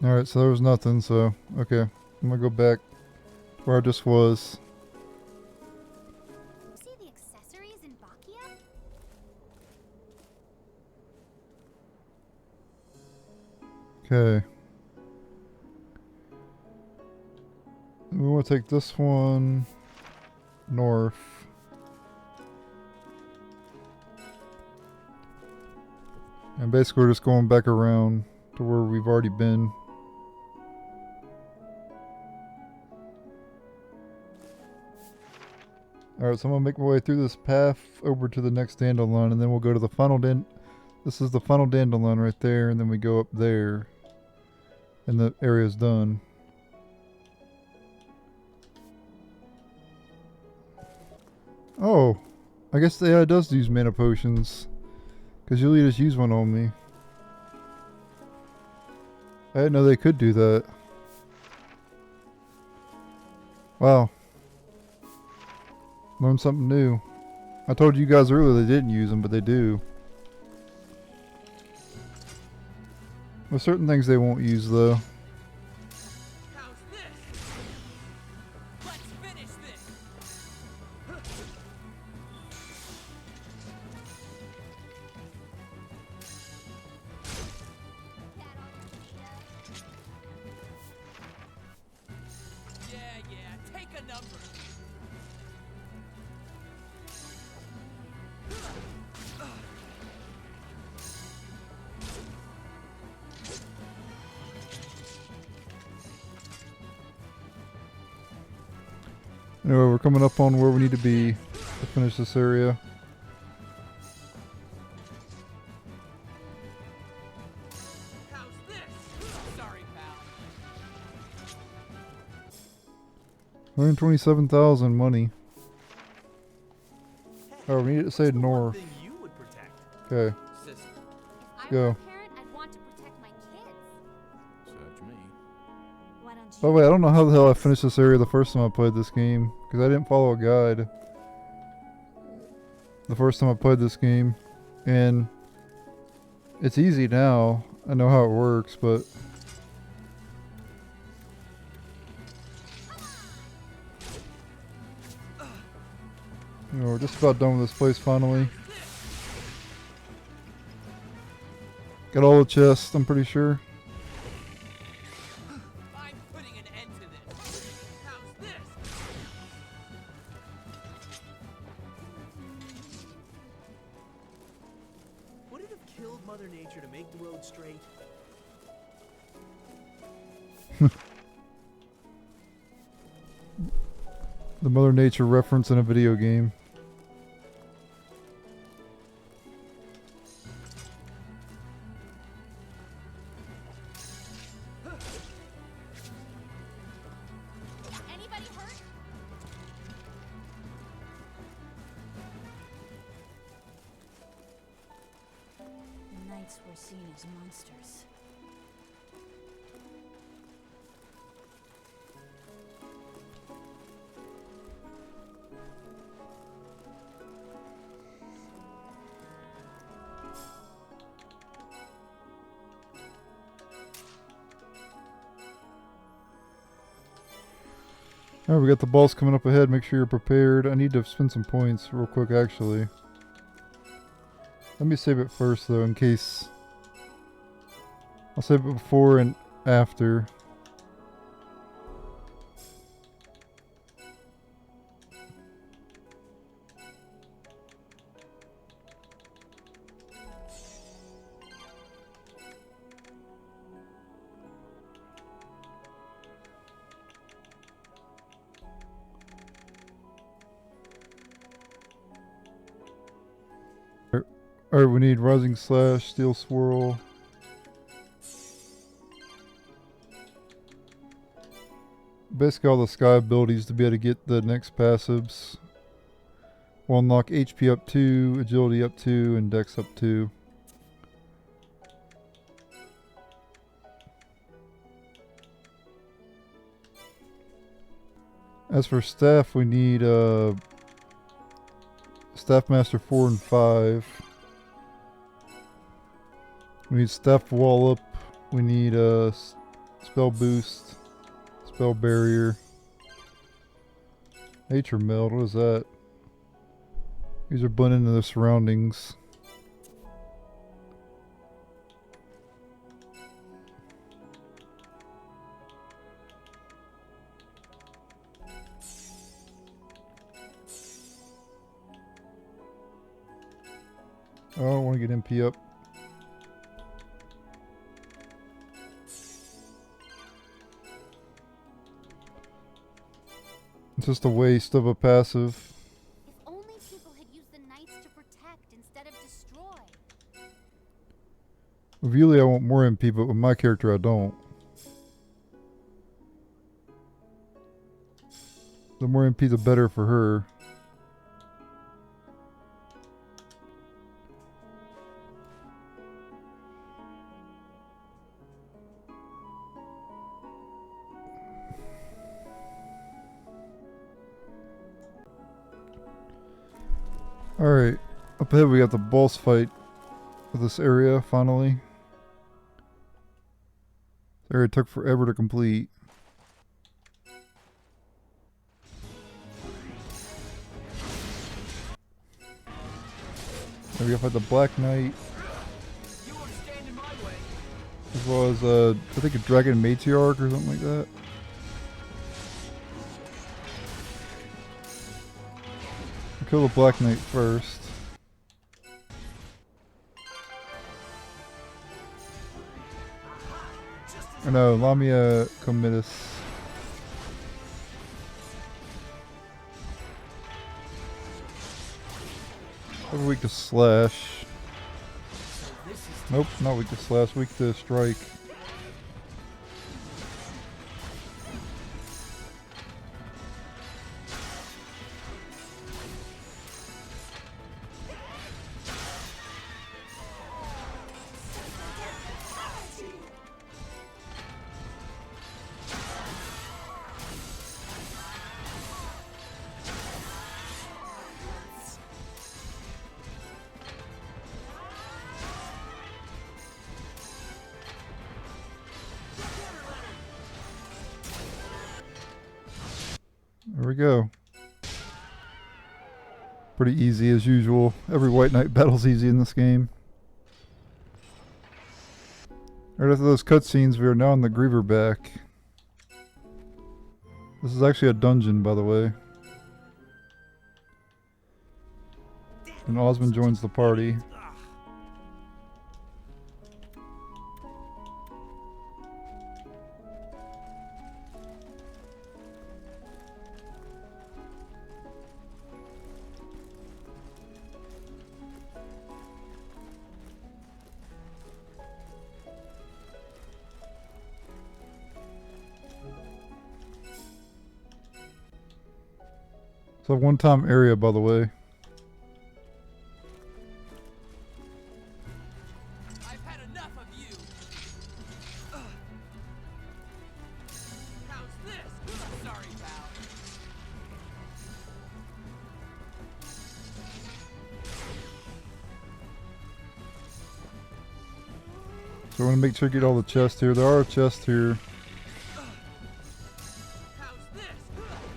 Alright, so there was nothing, so okay. I'm gonna go back where I just was. You see the accessories in Baccea? Okay. We want to take this one north. And basically we're just going back around to where we've already been. Alright, so I'm gonna make my way through this path over to the next dandelion, and then we'll go to the final this is the final dandelion right there, and then we go up there. And the area's done. Oh, I guess the AI does use mana potions. Because Julie just used one on me. I didn't know they could do that. Wow. Learned something new. I told you guys earlier they didn't use them, but they do. There's certain things they won't use though. How's this? Let's finish this. Yeah, take a number. Anyway, we're coming up on where we need to be to finish this area. How's this? Sorry, pal. 127,000 money. Hey, Oh, we need to what's say the one north. thing you would protect? Okay. Sister, If I Go. were a parent, I'd want to protect my kids. search me. Why don't you? By the way, I don't know how the hell I finished this area the first time I played this game. Because I didn't follow a guide. The first time I played this game. And it's easy now. I know how it works, but... You know, we're just about done with this place finally. Got all the chests, I'm pretty sure. I'm putting an end to this. How's this? Would it have killed Mother Nature to make the road straight? The Mother Nature reference in a video game. Anybody hurt? The knights were seen as monsters. Alright, we got the boss coming up ahead. Make sure you're prepared. I need to spend some points real quick, actually. Let me save it first, though, in case... I'll save it before and after. Alright, we need Rising Slash, Steel Swirl. Basically all the sky abilities to be able to get the next passives. Will unlock HP up 2, Agility up 2, and Dex up 2. As for staff, we need Staff Master 4 and 5. We need Staff Wallop. We need Spell boost. Spell barrier. Nature meld, what is that? These are blending into their surroundings. Oh, I don't want to get MP up. It's just a waste of a passive. If only people had used the knights to protect instead of destroy. With Yulia, I want more MP, but with my character, I don't. The more MP, the better for her. Alright, up ahead we got the boss fight for this area, finally. This area took forever to complete. Then we gotta fight the Black Knight. As well as, I think a Dragon Matriarch or something like that. Kill the Black Knight first. Or no, Lamia Comitis. Probably weak to slash. Nope, not weak to slash, weak to strike. There we go. Pretty easy as usual. Every White Knight battle's easy in this game. Right after those cutscenes, we are now in the Greaverback. This is actually a dungeon, by the way. And Osmond joins the party. It's a one-time area, by the way. I've had enough of you. How's this? Sorry, pal. So I want to make sure you get all the chests here. There are chests here. How's this?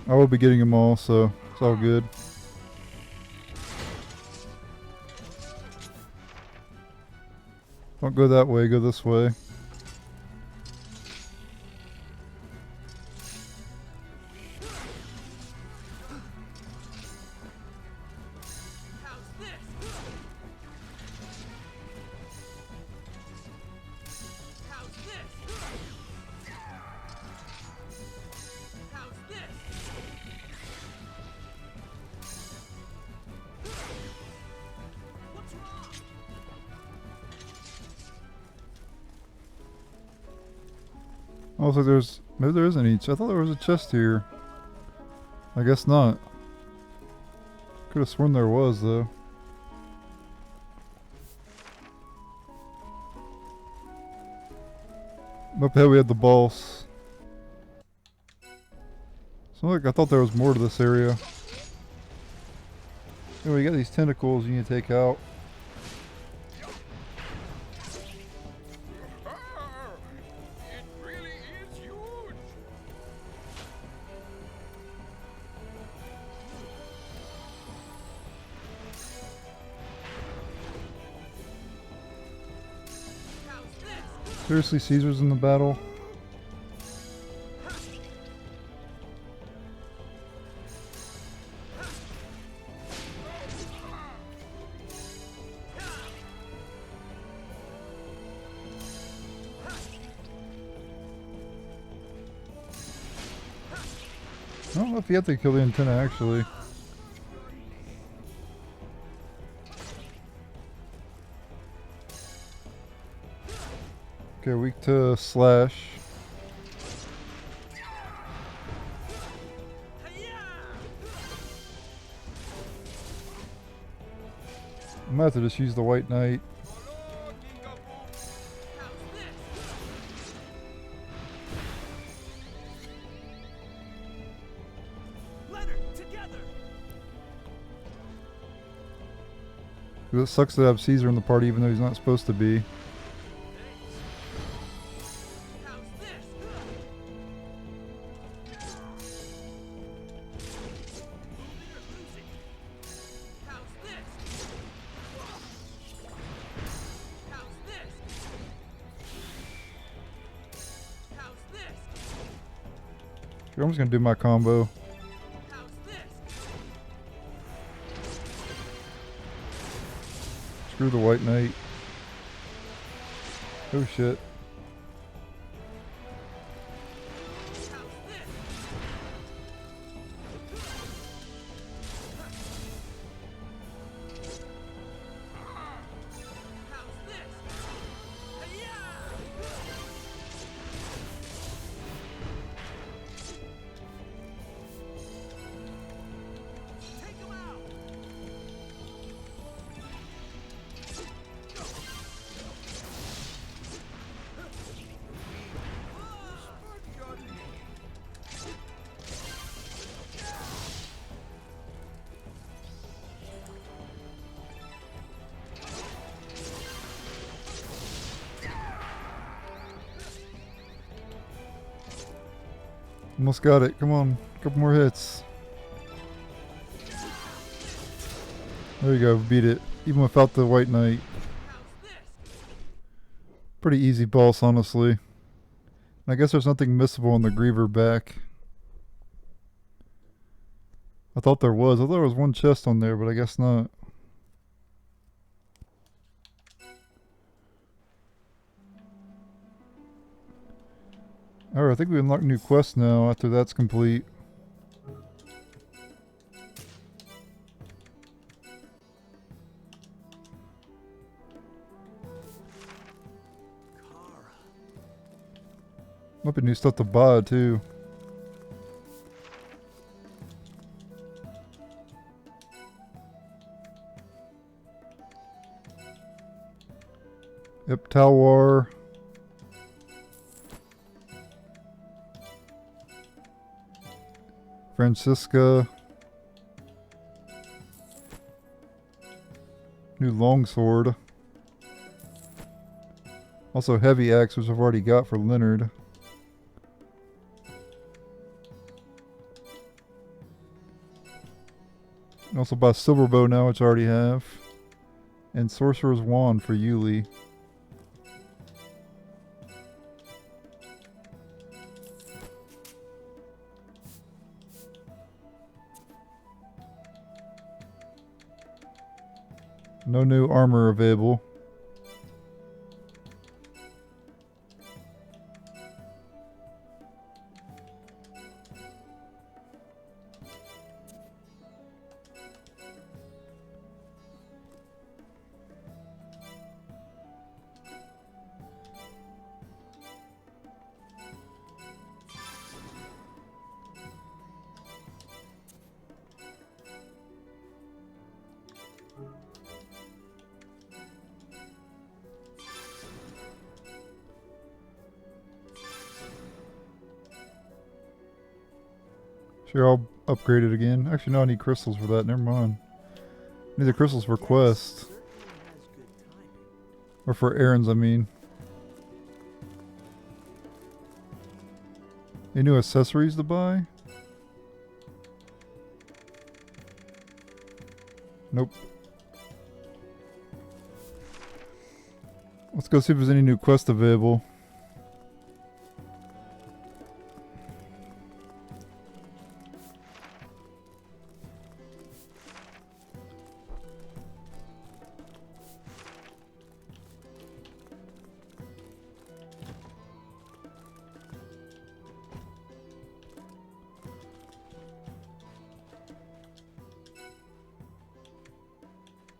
I will be getting them all, so it's all good. Don't go that way, go this way. How's this? How's this? How's this? What's wrong? Also, maybe there isn't each. I thought there was a chest here. I guess not. Could have sworn there was, though. Up ahead we had the boss. So like I thought there was more to this area. Anyway, you got these tentacles you need to take out. It really is Seriously, Caesar's in the battle? I don't know if you have to kill the antenna, actually. Okay, weak to slash. I might have to just use the White Knight. It sucks to have Caesar in the party even though he's not supposed to be. I'm just gonna do my combo. Screw the White Knight. Oh shit. Almost got it. Come on. A couple more hits. There you go. Beat it. Even without the White Knight. Pretty easy boss, honestly. And I guess there's nothing missable in the Greaverback. I thought there was. I thought there was one chest on there, but I guess not. Alright, I think we unlock new quests now after that's complete. Might be new stuff to buy too. Yep, Talwar. Francisca. New longsword. Also heavy axe, which I've already got for Leonard. And also buy silver bow now, which I already have. And sorcerer's wand for Yuli. No new armor available. Sure, I'll upgrade it again. Actually, no, I need crystals for that. Never mind. I need the crystals for quests. Or for errands, I mean. Any new accessories to buy? Nope. Let's go see if there's any new quests available.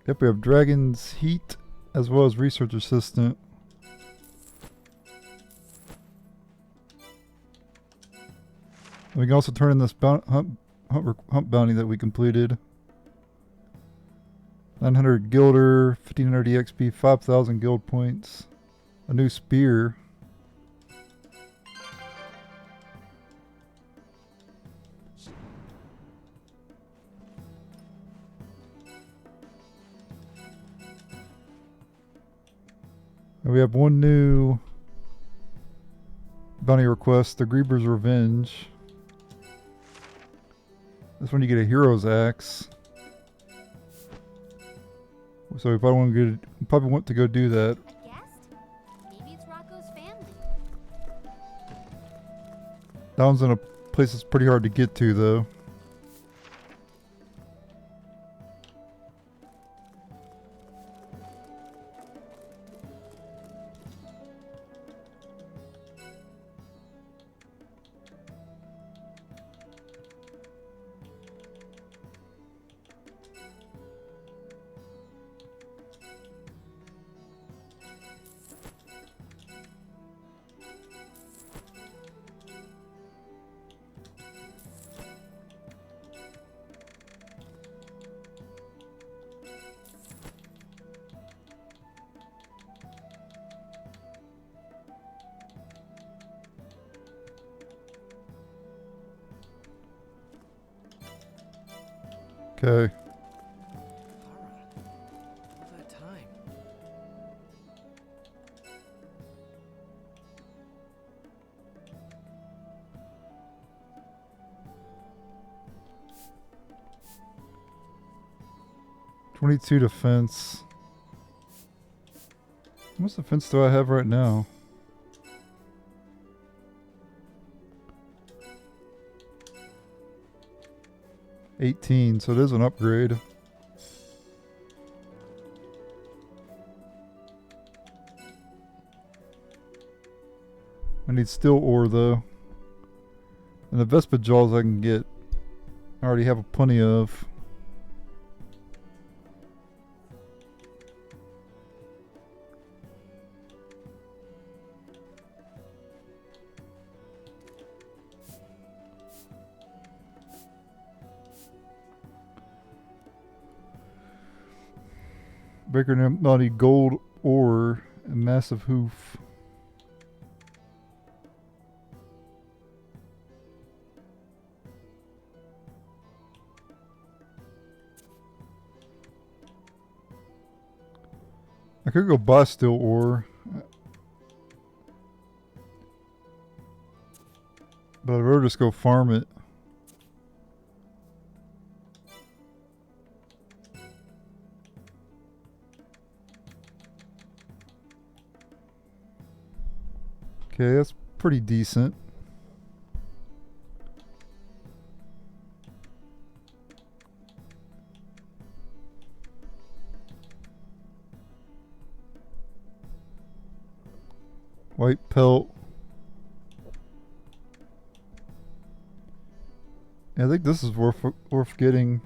Yep, we have Dragon's Heat as well as Research Assistant. We can also turn in this hunt bounty that we completed. 900 Gilder, 1500 EXP, 5000 guild points. A new spear. And we have one new bounty request, the Greaver's Revenge. This one you get a hero's axe. So we probably want to go do that. A guest? Maybe it's Rocco's family. That one's in a place that's pretty hard to get to though. Okay. Kara, all that time. $22 defense. How much defense do I have right now? $18, so it is an upgrade. I need steel ore though. And the Vespa jaws I can get. I already have plenty of. Breaker Naughty gold ore and massive hoof. I could go buy steel ore, but I'd rather just go farm it. Okay, that's pretty decent. White pelt. Yeah, I think this is worth getting.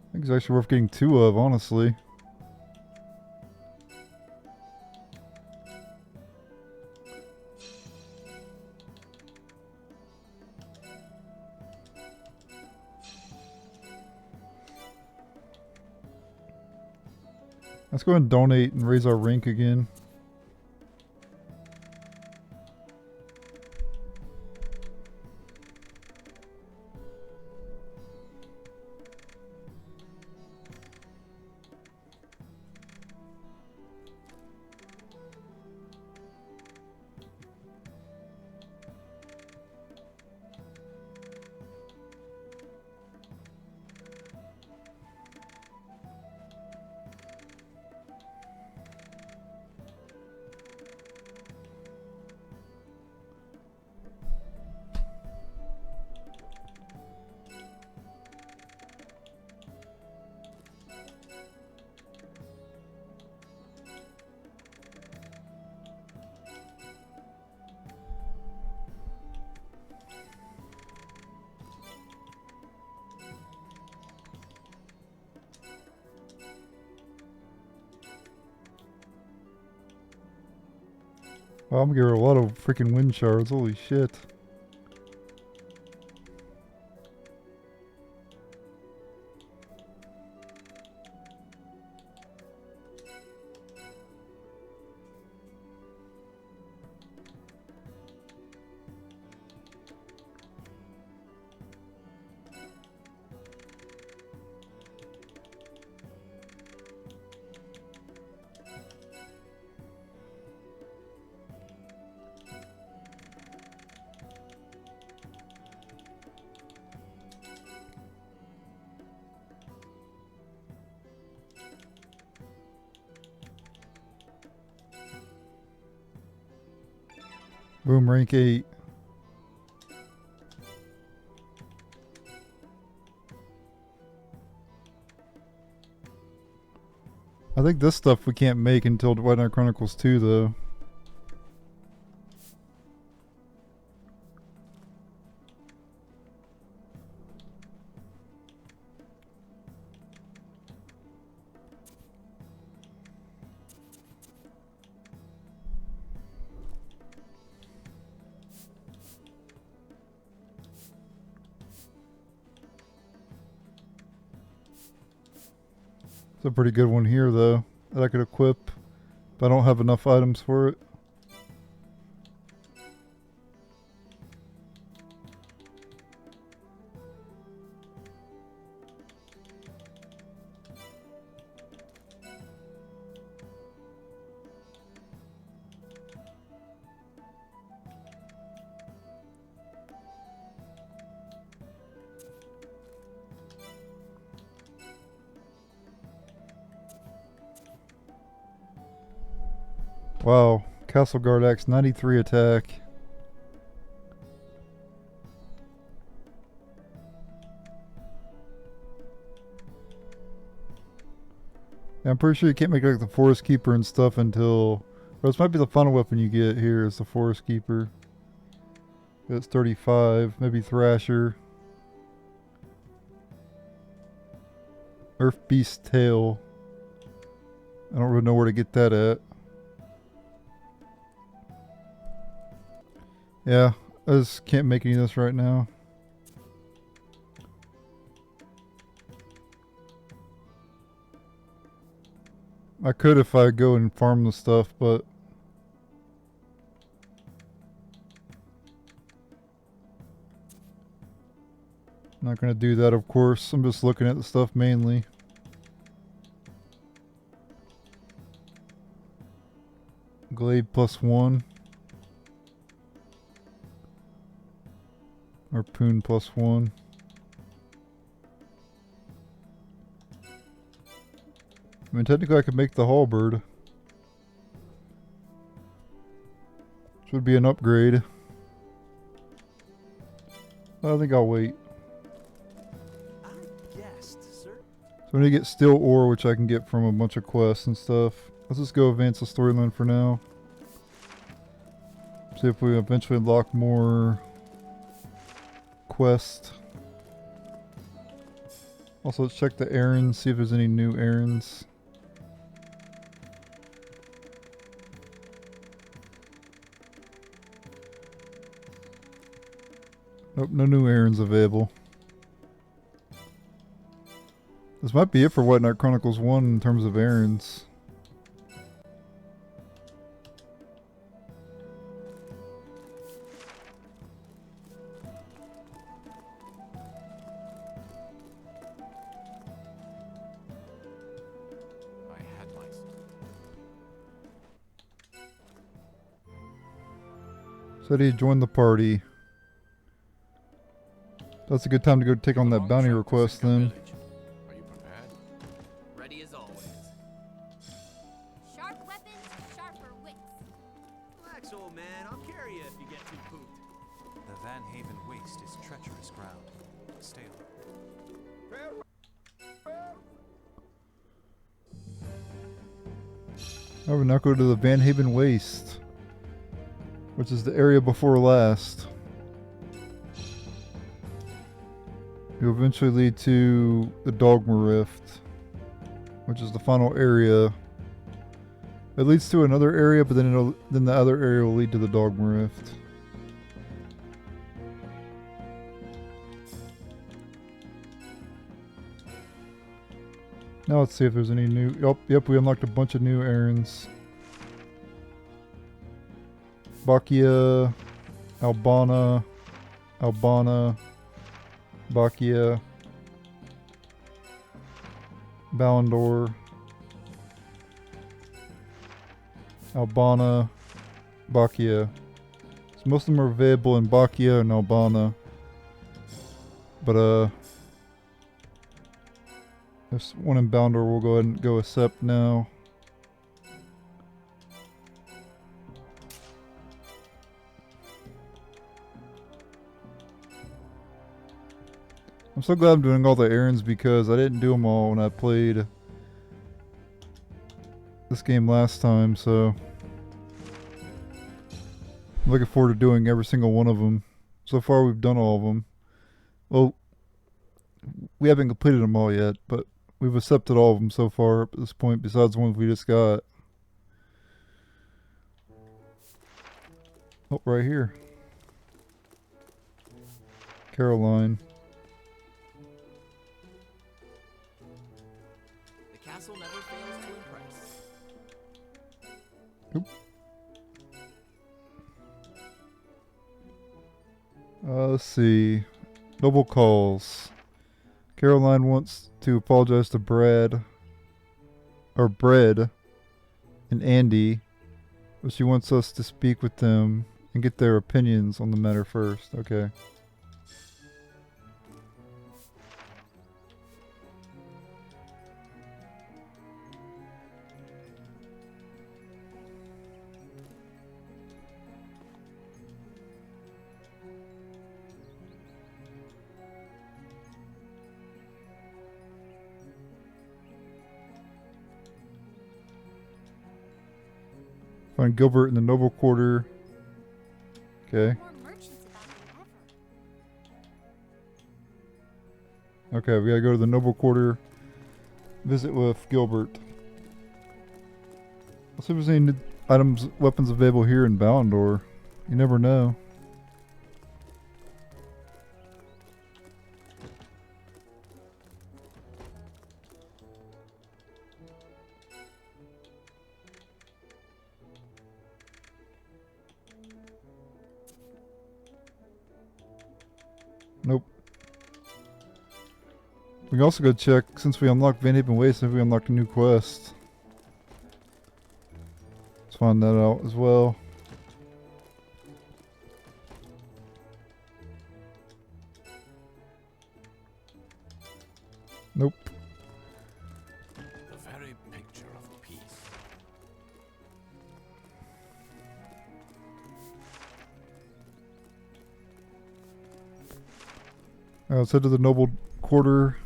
I think it's actually worth getting 2 of, honestly. Let's go ahead and donate and raise our rank again. Wow, I'm getting a lot of freaking wind shards. Holy shit. Boom, rank 8. I think this stuff we can't make until White Knight Chronicles 2 though. It's a pretty good one here though, that I could equip, but I don't have enough items for it. Wow, Castle Guard Axe 93 attack. Yeah, I'm pretty sure you can't make like the Forest Keeper and stuff until, or this might be the final weapon you get here is the Forest Keeper. It's 35, maybe Thrasher. Earth Beast Tail. I don't really know where to get that at. Yeah, I just can't make any of this right now. I could if I go and farm the stuff, but I'm not going to do that, of course. I'm just looking at the stuff mainly. Glaive +1. Harpoon +1. I mean, technically I could make the halberd, which would be an upgrade. I think I'll wait. I guessed, sir. So I need to get steel ore, which I can get from a bunch of quests and stuff. Let's just go advance the storyline for now. See if we eventually unlock more quest. Also, let's check the errands, see if there's any new errands. Nope, no new errands available. This might be it for White Knight Chronicles 1 in terms of errands. Said he joined the party. That's a good time to go take on that bounty request then. Are you prepared? Ready as always. Sharp weapons, sharper wits. Relax, old man. I'll carry you if you get too pooped. The Van Haven waste is treacherous ground. Stay on. I will now go to the Van Haven Waste, which is the area before last. It will eventually lead to the Dogma Rift, which is the final area It leads to another area, but then the other area will lead to the Dogma Rift. Now let's see if there's any new... Oh, yep, we unlocked a bunch of new errands. Baccea, Albana, Baccea, Ballandor, Albana, Baccea. So most of them are available in Baccea and Albana. But there's one in Ballandor we'll go ahead and go accept now. I'm so glad I'm doing all the errands because I didn't do them all when I played this game last time, so I'm looking forward to doing every single one of them. So far we've done all of them. Well, we haven't completed them all yet, but we've accepted all of them so far up at this point, besides the ones we just got. Oh, right here. Caroline. The castle never fails to impress. Oop. Let's see. Noble calls. Caroline wants to apologize to Bread and Andy, but she wants us to speak with them and get their opinions on the matter first. Okay. Find Gilbert in the Noble Quarter. Okay. More merchants about than ever. Okay, we gotta go to the Noble Quarter. Visit with Gilbert. Let's see if there's any items, weapons available here in Ballandor. You never know. Nope. We can also go check, since we unlocked Van Haven Waste, if we unlocked a new quest. Let's find that out as well. Nope. The very picture of peace. Alright, let's head to the Noble Quarter.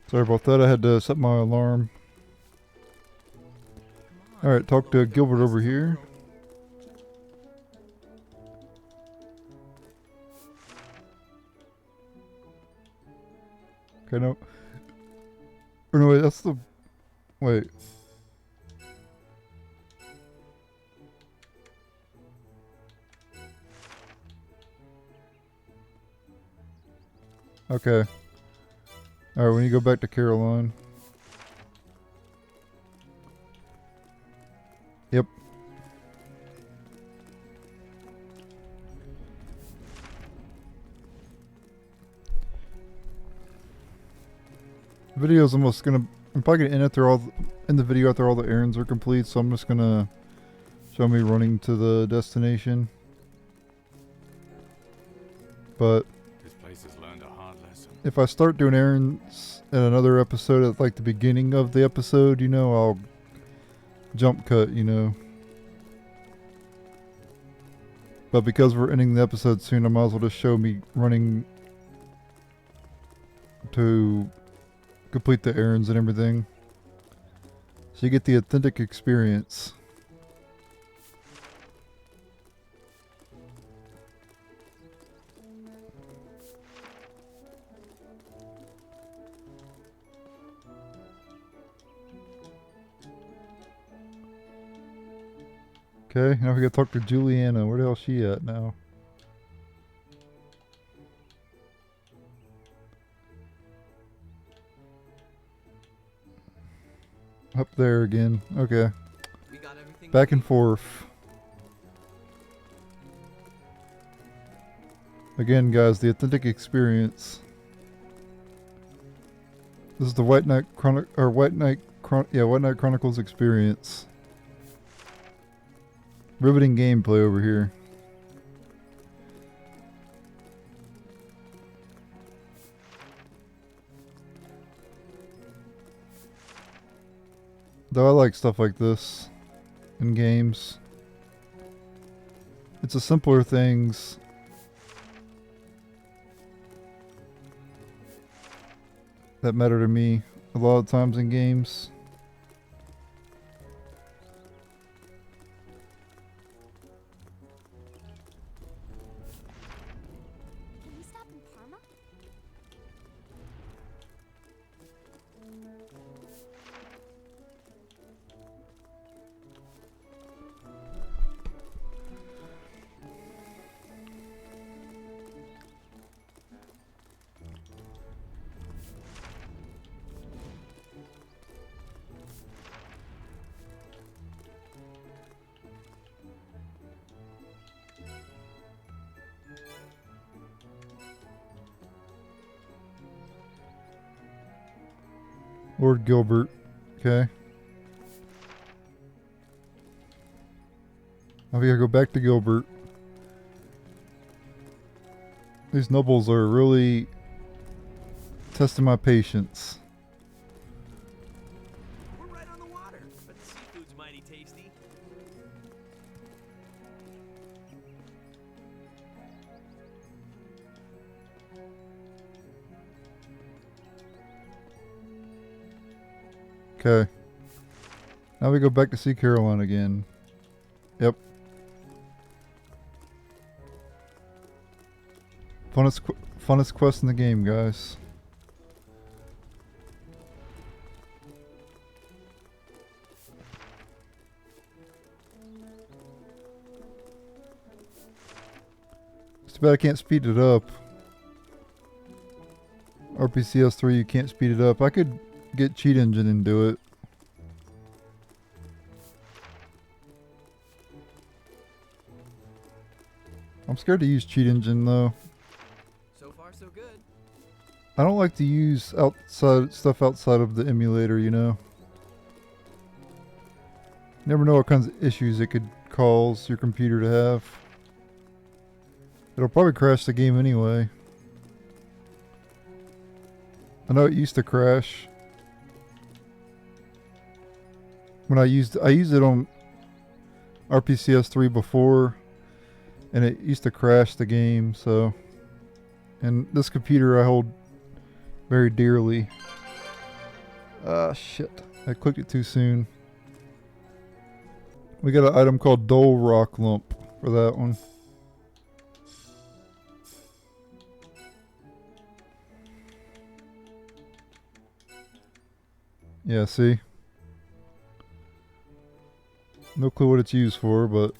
Sorry about that, I had to set my alarm. Alright, talk to Gilbert over here. Okay, no. Or no, wait, that's the... Wait. Okay. Alright, we need to go back to Caroline. Yep. The video's almost gonna... I'm probably gonna end after in the video after all the errands are complete, so I'm just gonna show me running to the destination. But... This place has learned a hard lesson. if I start doing errands in another episode at like the beginning of the episode, you know, I'll jump cut, you know. But because we're ending the episode soon, I might as well just show me running to complete the errands and everything. So you get the authentic experience. Okay, now we gotta talk to Juliana. Where the hell's she at now? Up there again. Okay. We got everything. Back and forth. Again, guys, the authentic experience. This is the White Knight White Knight Chronicles experience. Riveting gameplay over here. Though I like stuff like this in games. It's the simpler things that matter to me a lot of times in games. Can we stop in Parma? Lord Gilbert. Okay. Now we gotta go back to Gilbert. These nobles are really testing my patience. We're right on the water, but the seafood's mighty tasty. Okay. Now we go back to see Caroline again. Yep. Funnest quest in the game, guys. It's too bad I can't speed it up. RPCS 3, you can't speed it up. I could get Cheat Engine and do it. I'm scared to use Cheat Engine though. So far, so good. I don't like to use stuff outside of the emulator, you know. Never know what kinds of issues it could cause your computer to have. It'll probably crash the game anyway. I know it used to crash. When I used it on RPCS 3 before, and it used to crash the game, so. And this computer I hold very dearly. Ah, shit. I clicked it too soon. We got an item called Dole Rock Lump for that one. Yeah, see? No clue what it's used for, but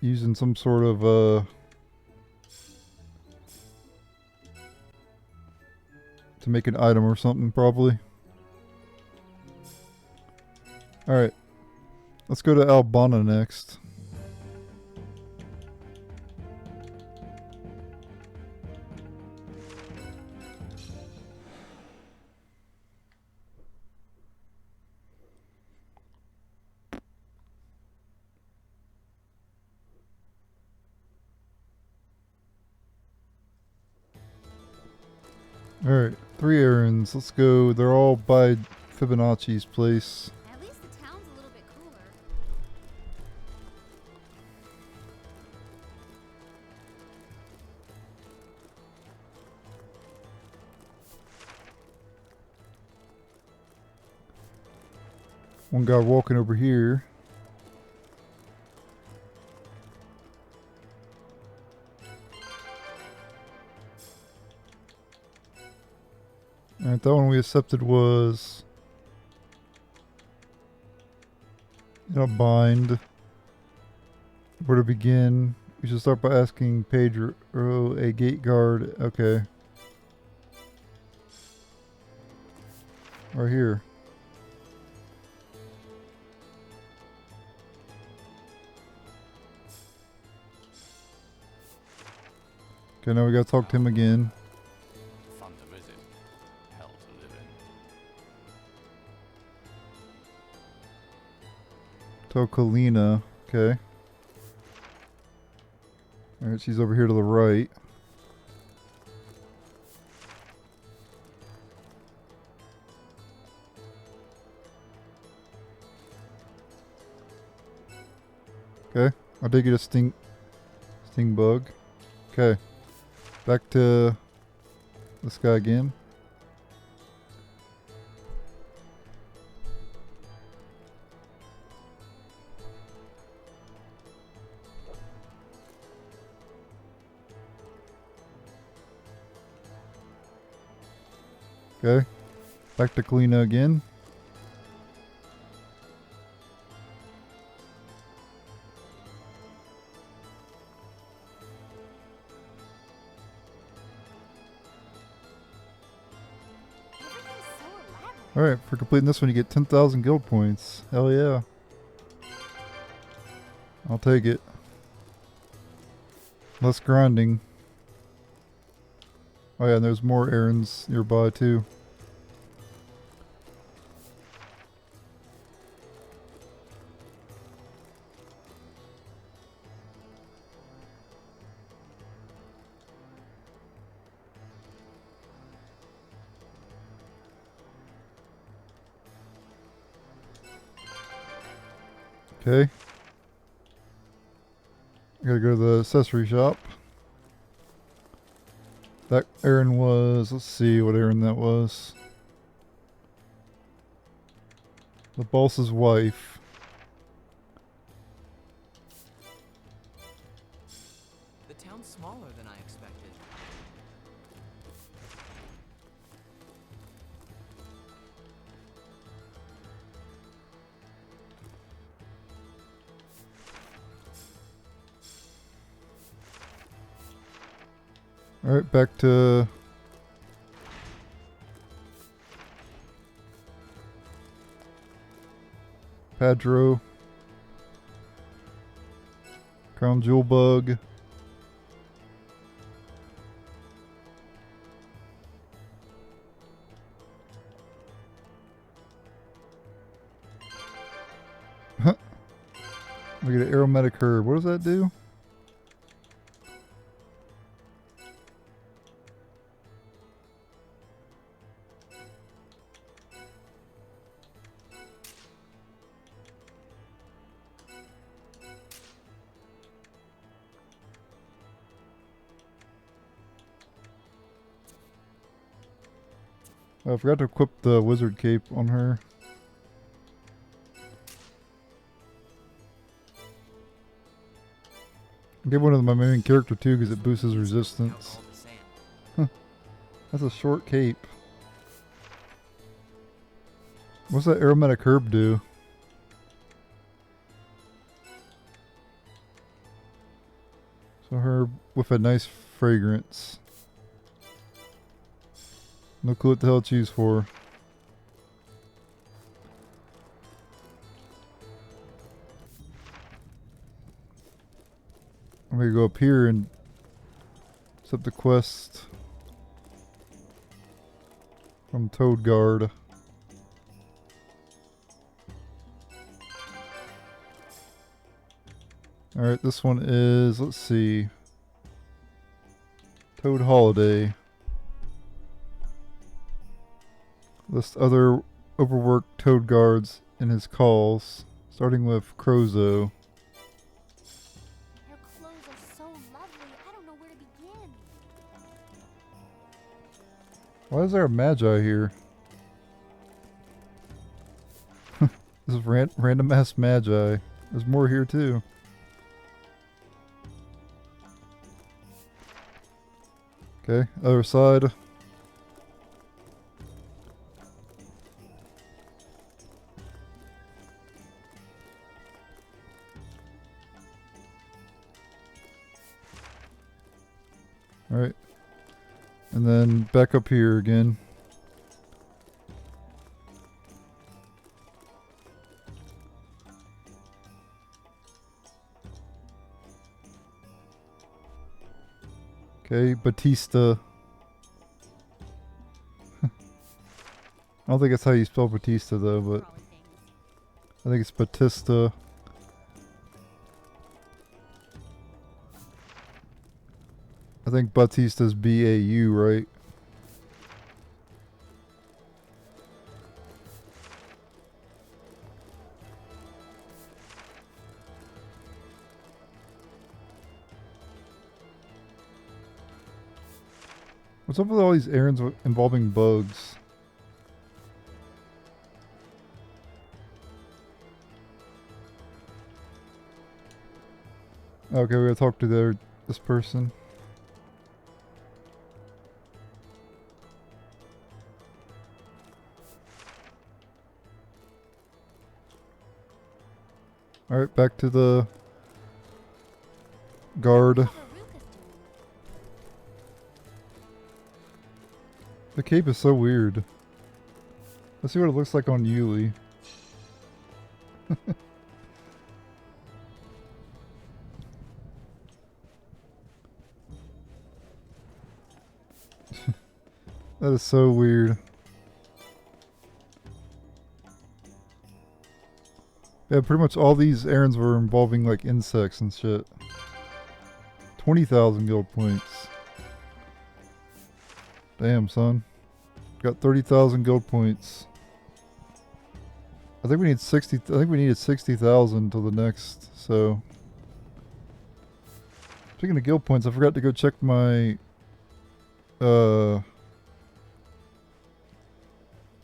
using some sort of to make an item or something, probably. Alright. Let's go to Albana next. Alright, 3 errands. Let's go. They're all by Fibonacci's place. At least the town's a little bit cooler. One guy walking over here. Alright, that one we accepted was in a bind. Where to begin? We should start by asking Pedro, a gate guard. Okay. Right here. Okay, now we gotta talk to him again. Fun to visit, hell to live in. Tell Kalina. Okay. Alright, she's over here to the right. Okay. I did get a sting bug. Okay. Back to this guy again. Okay. Back to Kalina again. Everything's so elaborate. Alright, for completing this one you get 10,000 guild points. Hell yeah. I'll take it. Less grinding. Oh yeah, and there's more errands nearby too. Okay. I gotta go to the accessory shop. That errand was, let's see what errand that was. The boss's wife. The town's smaller than I expected. Alright, back to Padro. Crown Jewel Bug. We get an aromatic herb. What does that do? I forgot to equip the wizard cape on her. Give one of my main character too because it boosts his resistance. All the sand. That's a short cape. What's that aromatic herb do? So herb with a nice fragrance. No clue what the hell it's used for. I'm gonna go up here and accept the quest from Toad Guard. Alright, this one is, let's see, Toad Holiday. List other overworked toad guards in his calls, starting with Crozo. Your clothes are so lovely. I don't know where to begin. Why is there a Magi here? This is random ass Magi. There's more here too. Okay, other side. Alright. And then back up here again. Okay, Batista. I don't think that's how you spell Batista though, but I think it's Batista. I think Batista's B-A-U, right? What's up with all these errands involving bugs? Okay, we gotta talk to this person. Alright, back to the guard. The cape is so weird. Let's see what it looks like on Yuli. That is so weird. Yeah, pretty much all these errands were involving like insects and shit. 20,000 guild points. Damn, son. Got 30,000 guild points. I think we need 60. I think we needed 60,000 till the next. So, speaking of guild points, I forgot to go check my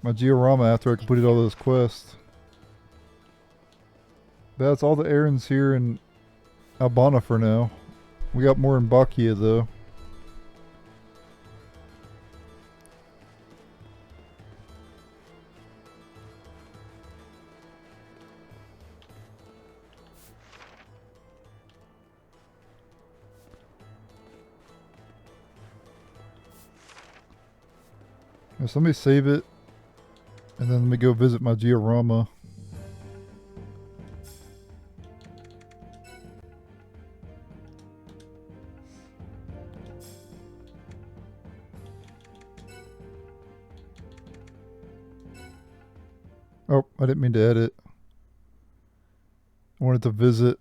my diorama after I completed all those quests. That's all the errands here in Albana for now. We got more in Baccea though. So let me save it, and then let me go visit my diorama. Oh, I didn't mean to edit. I wanted to visit.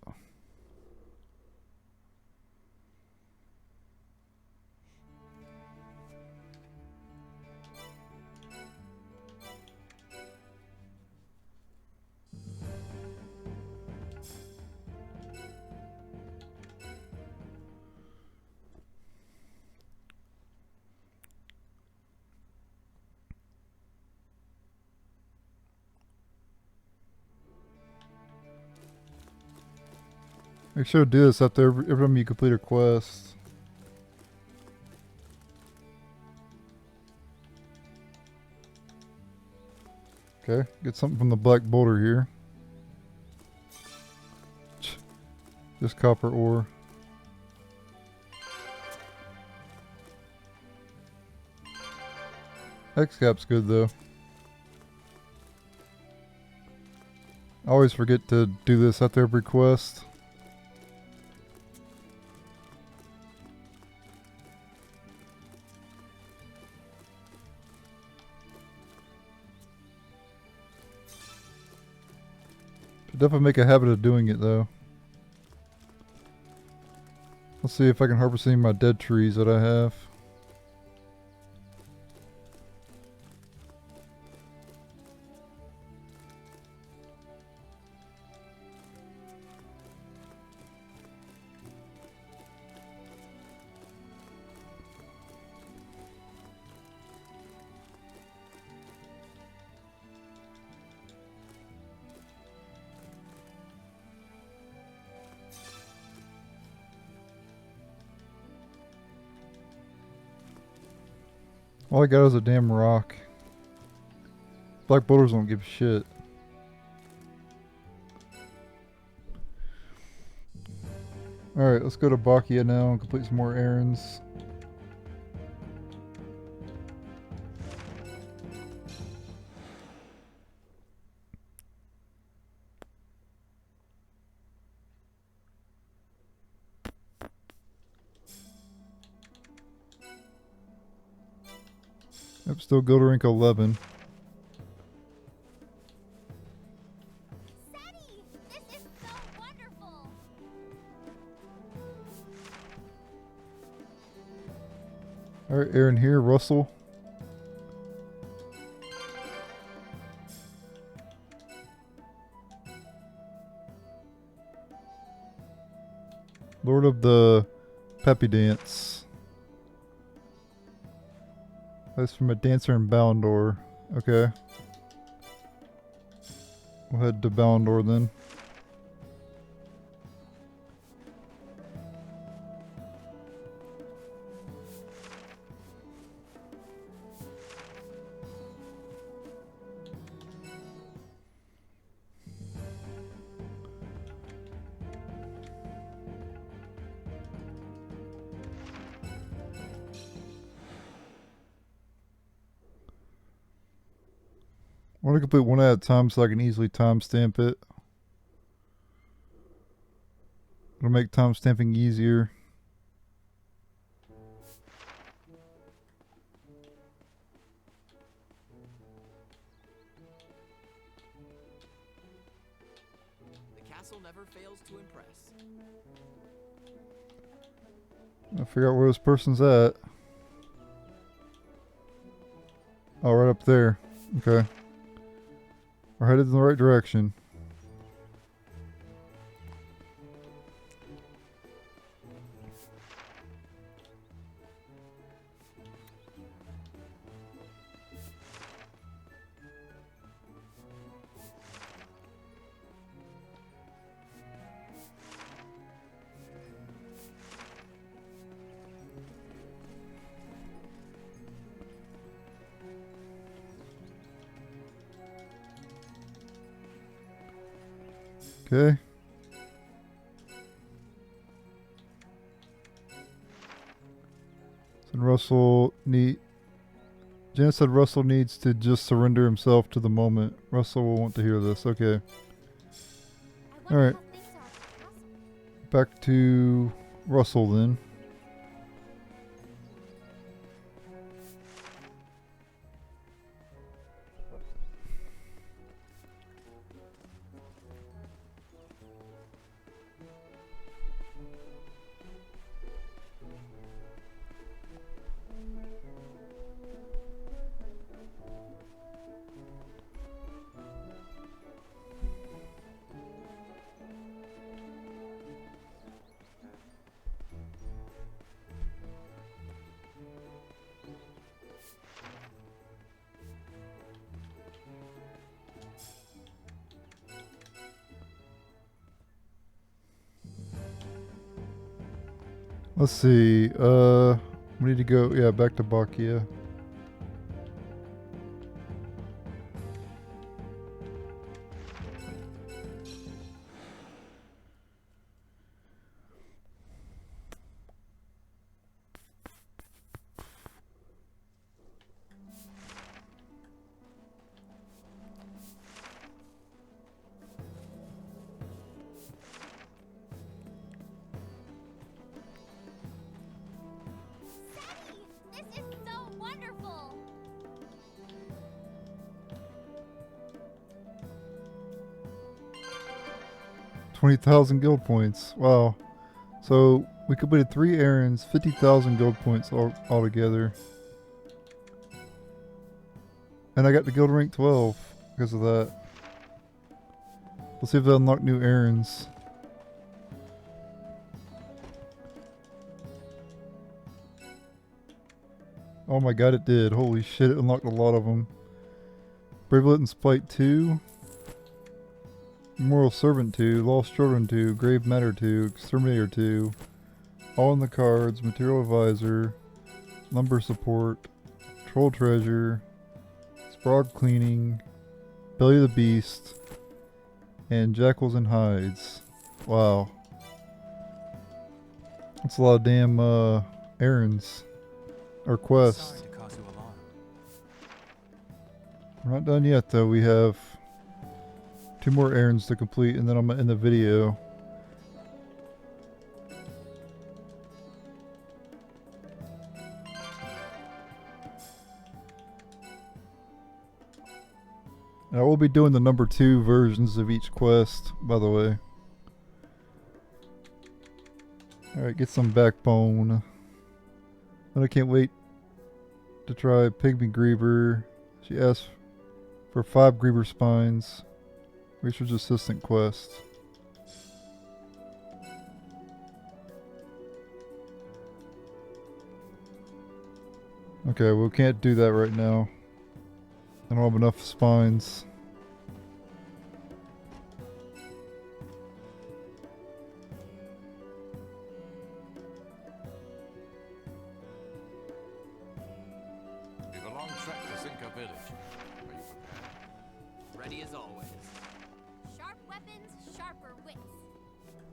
Make sure to do this after every time you complete a quest. Okay, get something from the black boulder here. Just copper ore. X-Cap's good though. I always forget to do this after every quest. Should definitely make a habit of doing it though. Let's see if I can harvest any of my dead trees that I have. All I got is a damn rock. Black boulders don't give a shit. Alright, let's go to Baccea now and complete some more errands. Yep, still go to rank 11. Seti, this is so wonderful. Alright, Aaron here, Russell. Lord of the Papidance. That's from a dancer in Ballandor. Okay. We'll head to Ballandor then. I want to complete one at a time so I can easily timestamp it. It'll make timestamping easier. The castle never fails to impress. I'll figure out where this person's at. Oh, right up there. Okay. We're headed in the right direction. Okay. So Russell Jenna said Russell needs to just surrender himself to the moment. Russell will want to hear this. Okay. I All wonder right. how things are at the castle. Back to Russell then. Let's see. We need to go, yeah, back to Baccea. Seti, this is so wonderful. 20,000 guild points. Wow. So we completed 3 errands, 50,000 guild points altogether. And I got to guild rank 12 because of that. Let's see if they unlock new errands. Oh my god, it did. Holy shit, it unlocked a lot of them. Bravelet and Spite 2. Moral Servant 2. Lost Children 2. Grave Matter 2. Exterminator 2. All in the cards. Material Advisor. Lumber Support. Troll treasure. Sprog cleaning. Belly of the beast. And jackals and hides. Wow. That's a lot of damn errands. Or quests. Sorry to cause you alarm. We're not done yet though. We have 2 more errands to complete and then I'm gonna end the video. And I will be doing the number 2 versions of each quest, by the way. Alright, get some backbone. And I can't wait to try Pygmy Greaver. She asked for 5 Greaver spines. Research assistant quest. Okay, we can't do that right now. I don't have enough spines. We've a long trek to Cinco Village. Are you prepared? Ready as always. Sharp weapons, sharper wits.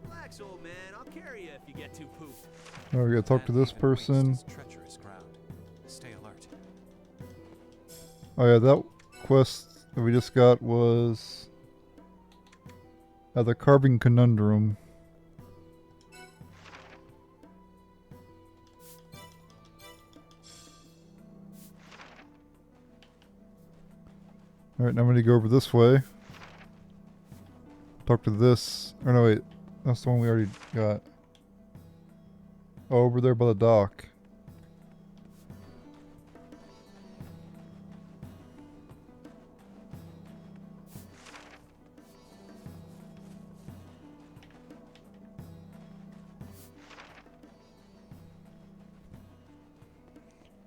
Relax, old man. I'll carry you if you get too pooped. Oh, we gotta talk to this Van Haven waste person. is treacherous ground. Stay alert. Oh yeah, that quest that we just got was the carving Conundrum. Alright, now I'm gonna go over this way. Talk to this. Or no, wait. That's the one we already got. Oh, over there by the dock.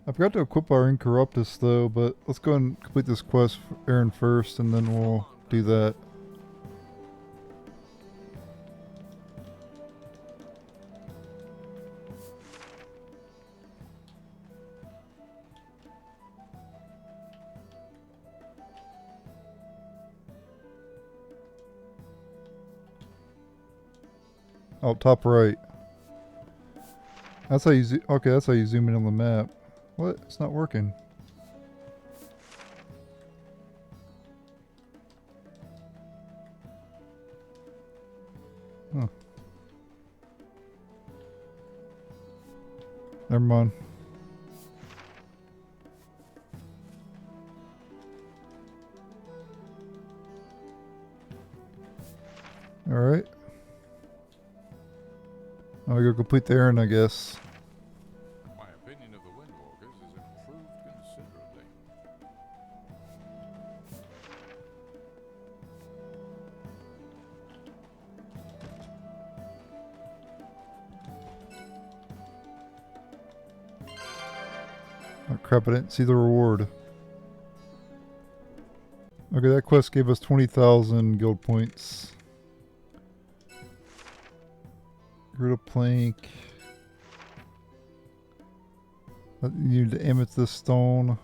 I forgot to equip our Incorruptus though, but let's go and complete this quest errand first and then we'll do that. Oh, top right. That's how you okay, that's how you zoom in on the map. What? It's not working. Huh. Never mind. Alright. Now we go complete the errand, I guess. My opinion of the Windwalkers is improved considerably. Oh crap, I didn't see the reward. Okay, that quest gave us 20,000 guild points. Root a plank. You need the amethyst stone.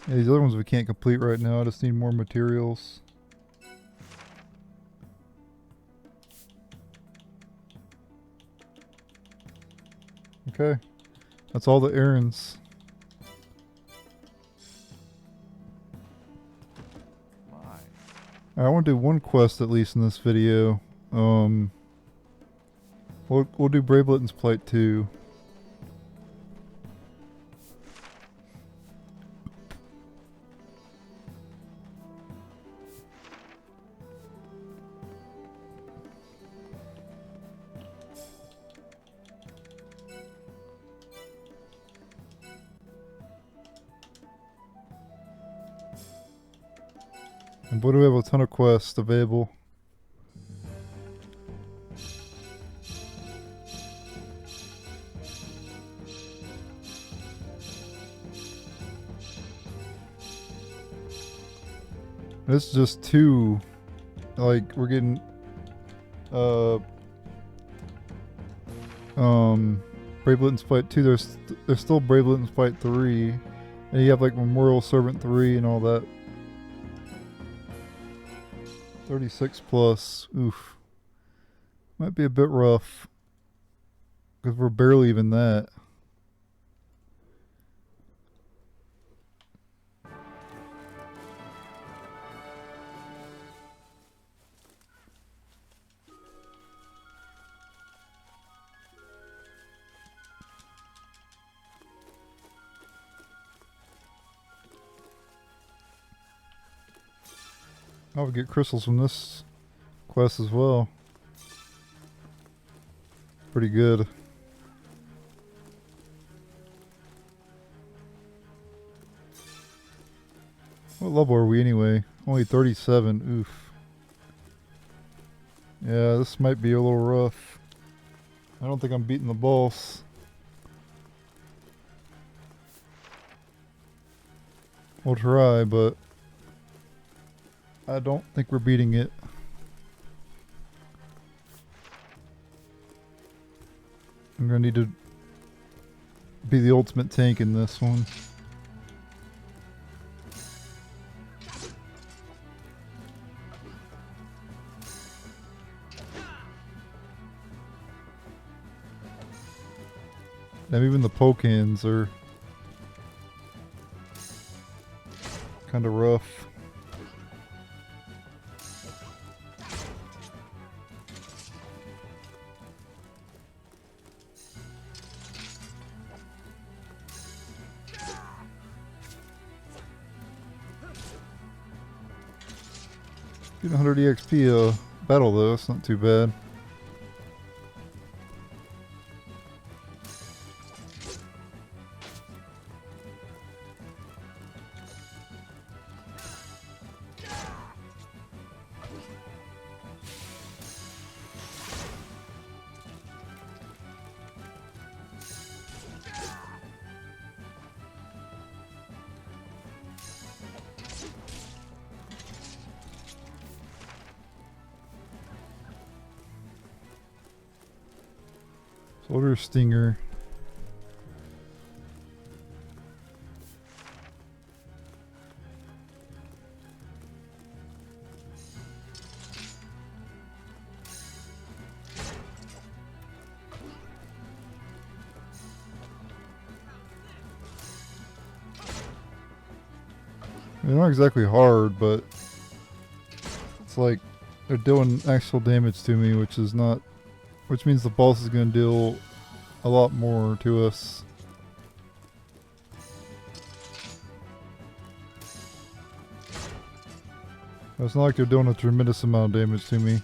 Yeah, these other ones we can't complete right now. I just need more materials. Okay. That's all the errands. I want to do one quest at least in this video. We'll do Braveletton's Plight too. And boy, do we have a ton of quests available. This is just 2. Like, we're getting, Bravelet's Fight 2. There's still Bravelet's Fight 3. And you have like Memorial Servant 3 and all that. 36 plus. Oof. Might be a bit rough. Because we're barely even that. I would get crystals from this quest as well. Pretty good. What level are we anyway? Only 37. Oof. Yeah, this might be a little rough. I don't think I'm beating the boss. We'll try, but I don't think we're beating it. I'm gonna need to be the ultimate tank in this one. And even the poke hands are kind of rough. Getting 100 EXP battle though, that's not too bad. Soldier Stinger. They're not exactly hard, but it's like they're doing actual damage to me, which is not, which means the boss is going to deal a lot more to us. It's not like they're doing a tremendous amount of damage to me.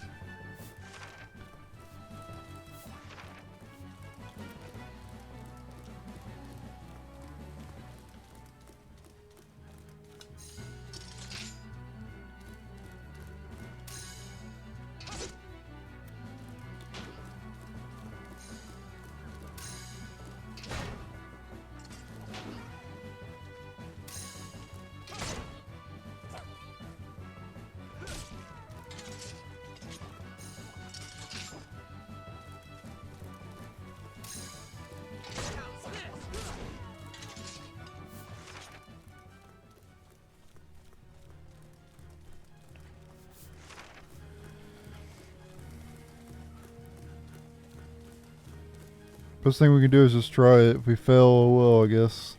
Best thing we can do is just try it. If we fail, oh well, I guess.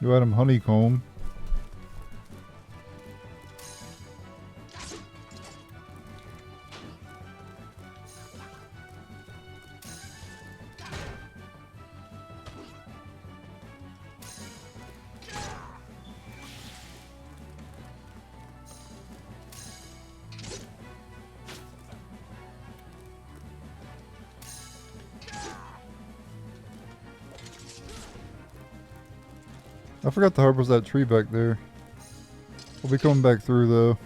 New item honeycomb. I forgot the harbor's that tree back there. We'll be coming back through though.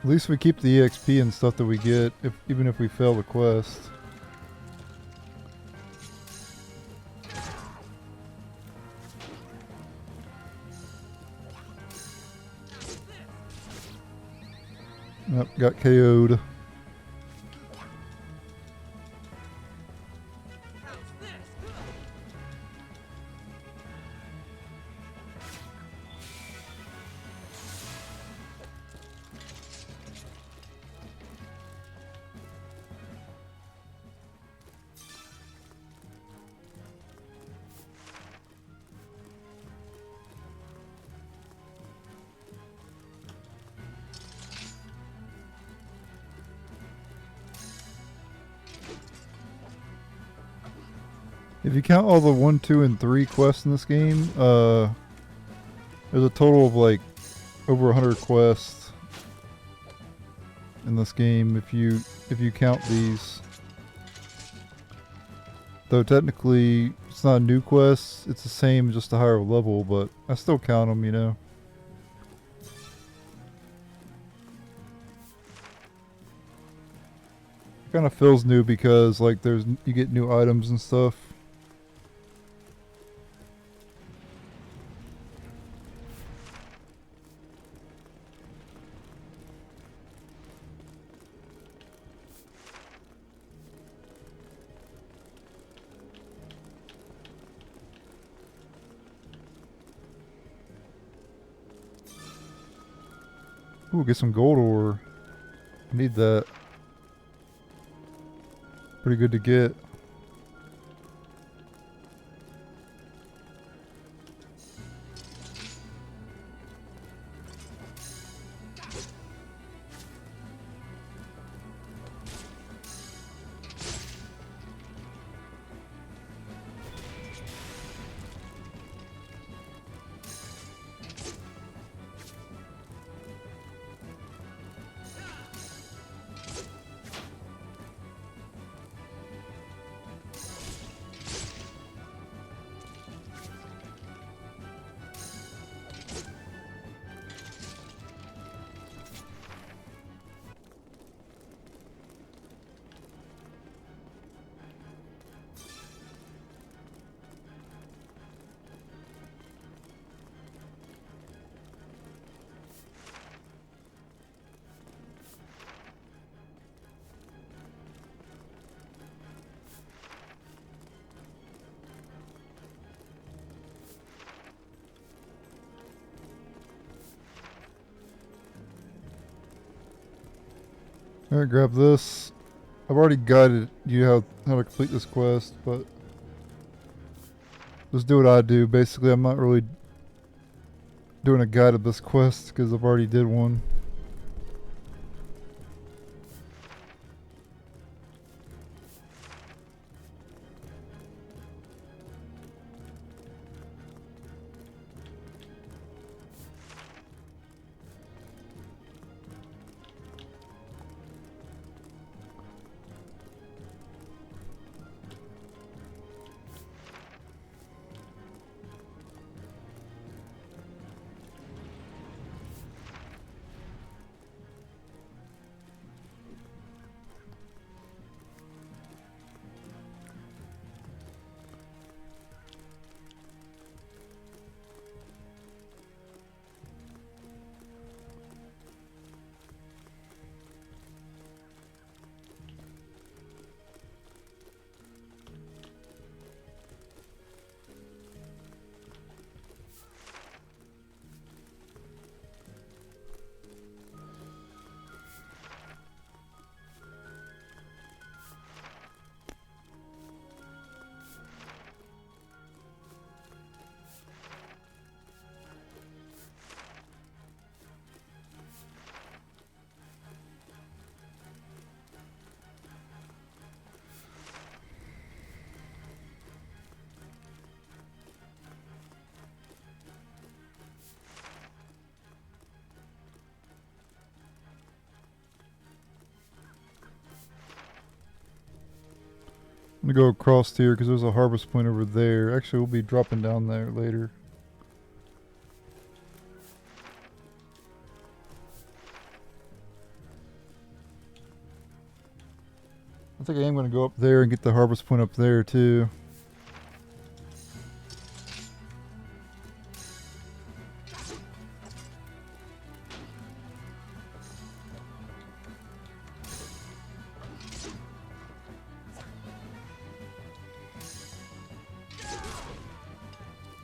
At least we keep the EXP and stuff that we get, even if we fail the quest. Yep, got KO'd. If you count all the 1, 2, and 3 quests in this game, there's a total of like over 100 quests in this game if you count these. Though technically it's not a new quest, it's the same, just a higher level, but I still count them, you know. It kind of feels new because like you get new items and stuff. Ooh, get some gold ore. I need that. Pretty good to get. Alright, grab this. I've already guided you how to complete this quest, but just do what I do. Basically, I'm not really doing a guide of this quest because I've already did one. I'm gonna go across here because there's a harvest point over there. Actually, we'll be dropping down there later. I think I am gonna go up there and get the harvest point up there too.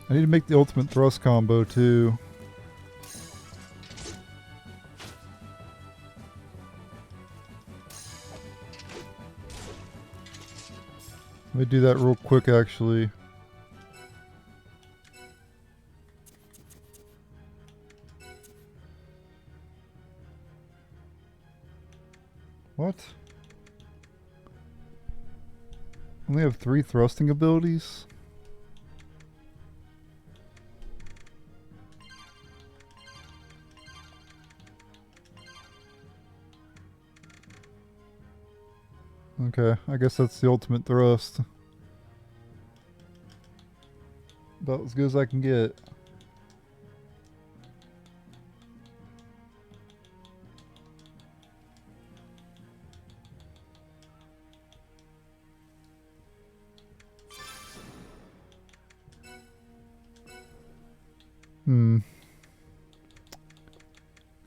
I need to make the ultimate thrust combo too. Let me do that real quick actually. What? Only have 3 thrusting abilities? Okay, I guess that's the ultimate thrust. About as good as I can get.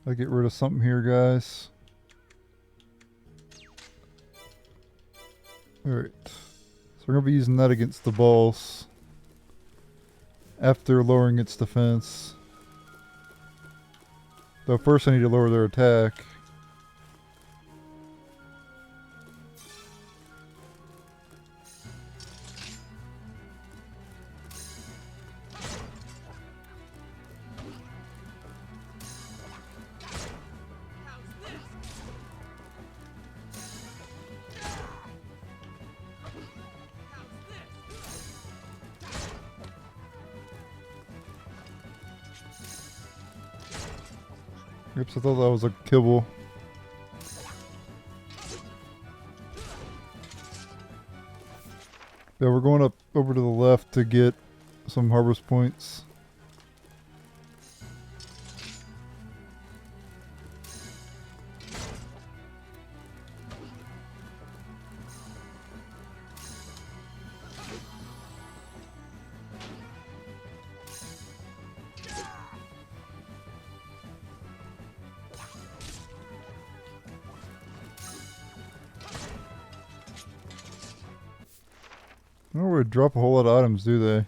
Gotta get rid of something here, guys. Alright. So we're gonna be using that against the boss. After lowering its defense. Though first I need to lower their attack. Oops, I thought that was a kibble. Yeah, we're going up over to the left to get some harvest points. I don't really drop a whole lot of items, do they?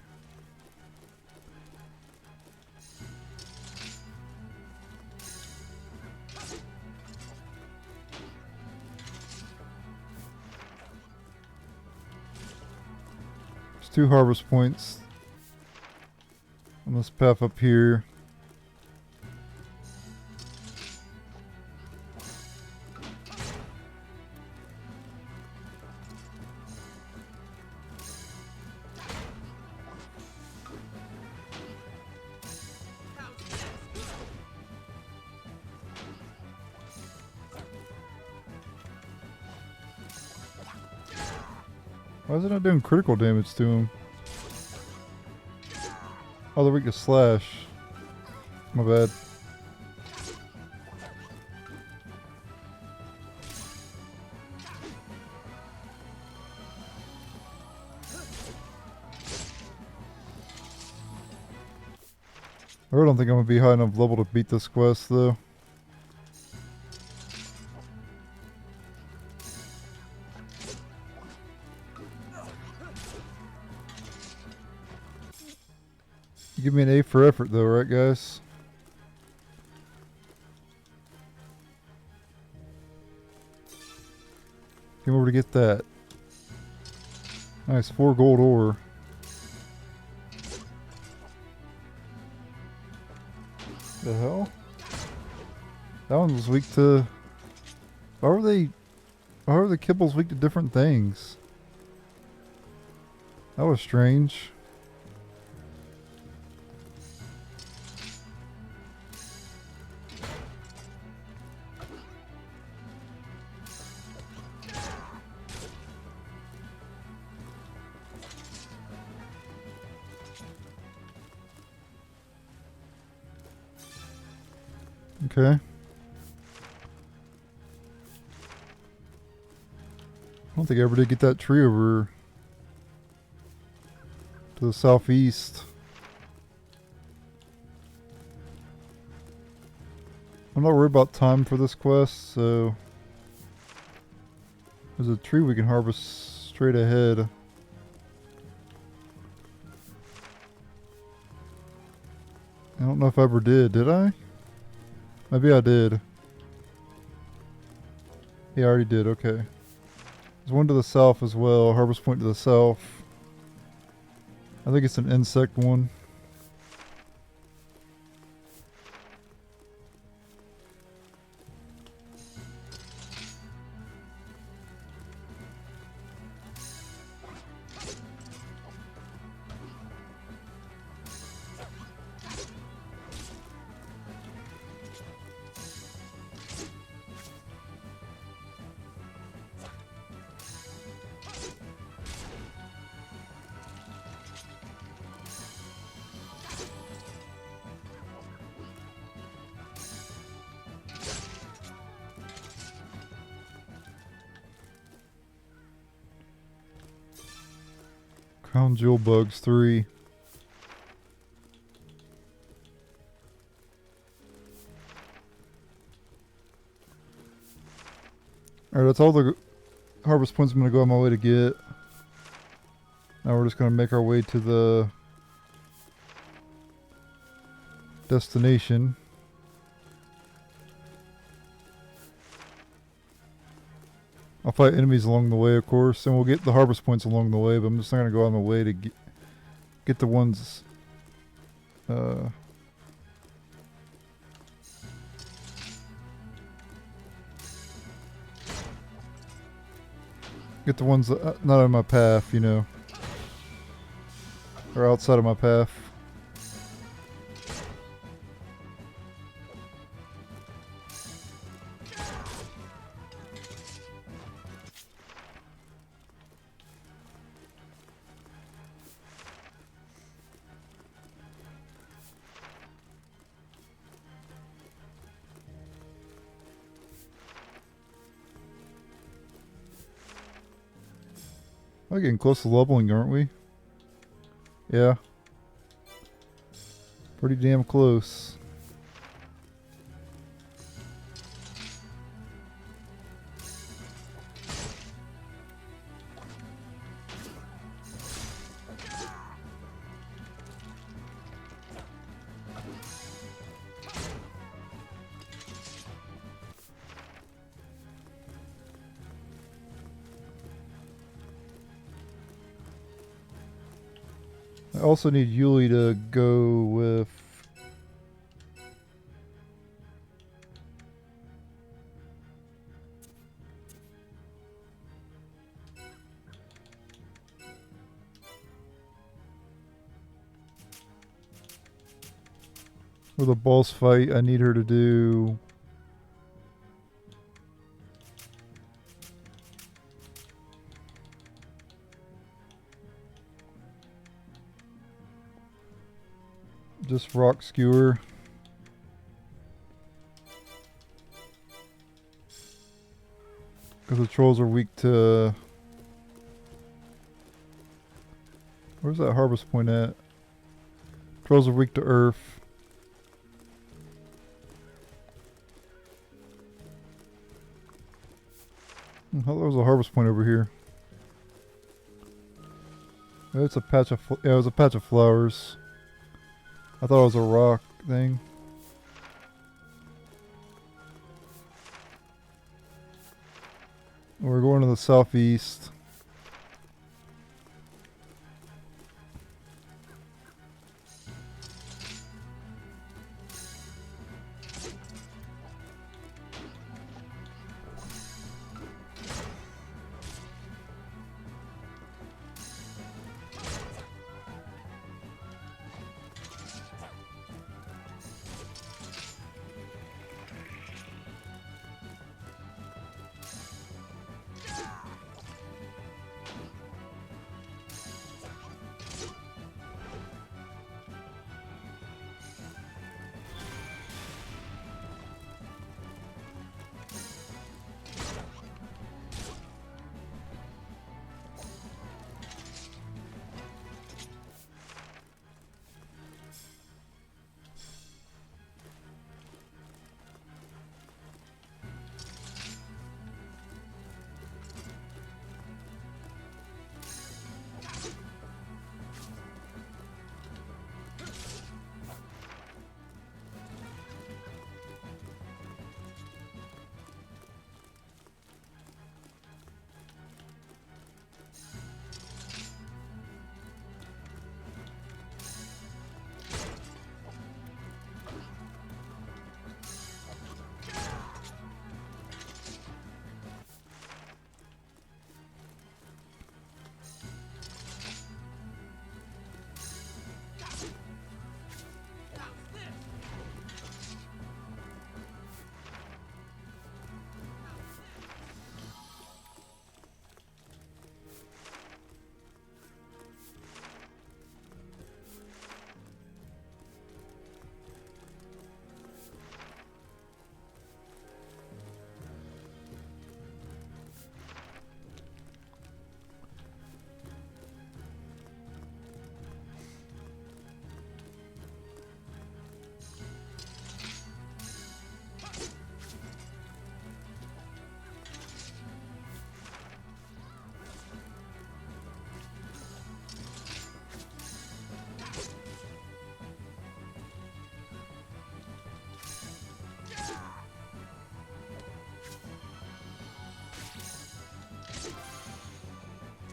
There's 2 harvest points on this path up here. Why is it not doing critical damage to him? Oh, they're weak to slash. My bad. I really don't think I'm going to be high enough level to beat this quest, though. Give me an A for effort, though, right, guys? Came over to get that. Nice, 4 gold ore. The hell? That one was weak to... Why are the kibbles weak to different things? That was strange. Okay. I don't think I ever did get that tree over to the southeast. I'm not worried about time for this quest, so there's a tree we can harvest straight ahead. I don't know if I ever did I? Maybe I did. Yeah, I already did, okay. There's one to the south as well, harvest point to the south. I think it's an insect one. Crown Jewel Bugs 3. Alright, that's all the harvest points I'm going to go on my way to get. Now we're just going to make our way to the destination. I'll fight enemies along the way, of course, and we'll get the harvest points along the way, but I'm just not going to go on my way to get the ones... get the ones that, not on my path, you know. Or outside of my path. We're getting close to leveling, aren't we? Yeah. Pretty damn close. I also need Yuli to go with... with a boss fight. I need her to do... just rock skewer. Because the trolls are weak to... where's that harvest point at? Trolls are weak to earth. I thought there was a harvest point over here. It's a patch of... yeah, it was a patch of flowers. I thought it was a rock thing. We're going to the southeast.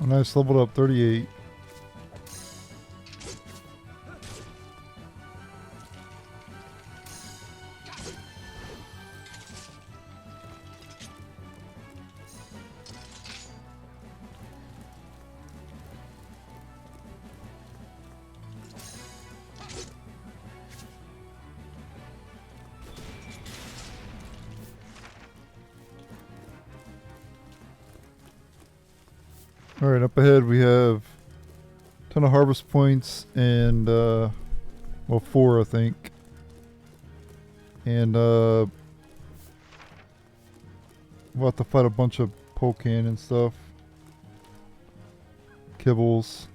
Oh, nice, leveled up 38. Alright, up ahead we have a ton of harvest points and, well, 4 I think. And, we'll have to fight a bunch of pole cannon stuff. Kibbles.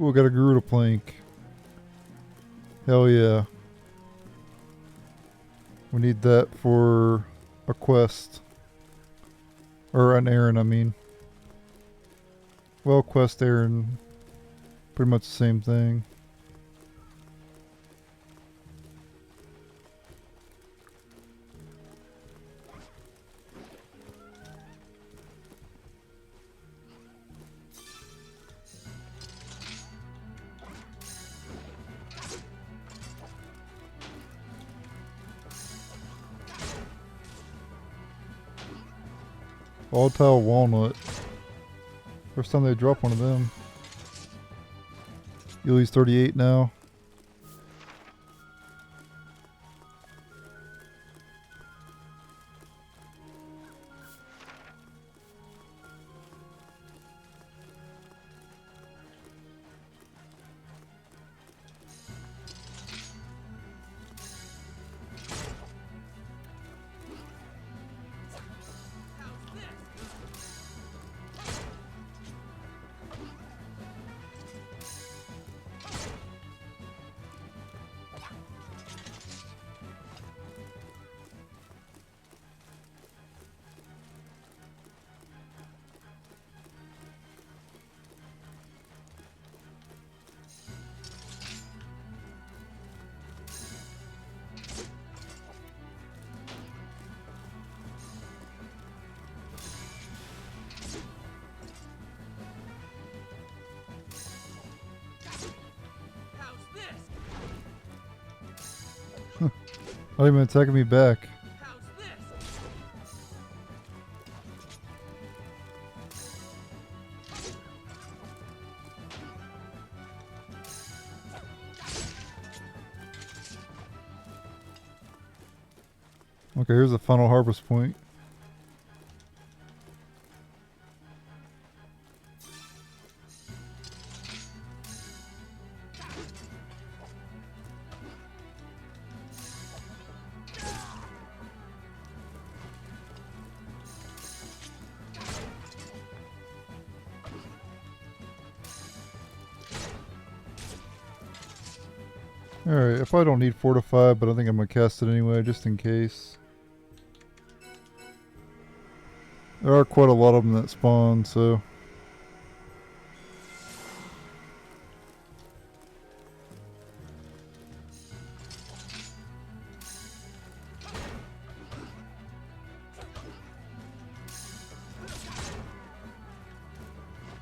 Ooh, got a Garuda plank. Hell yeah. We need that for a quest. Or an errand, I mean. Well, quest, errand. Pretty much the same thing. Volatile walnut. First time they drop one of them. Yuli's 38 now. Not even attacking me back. Okay, here's the final harvest point. Alright, I probably don't need Fortify, but I think I'm going to cast it anyway, just in case. There are quite a lot of them that spawn, so...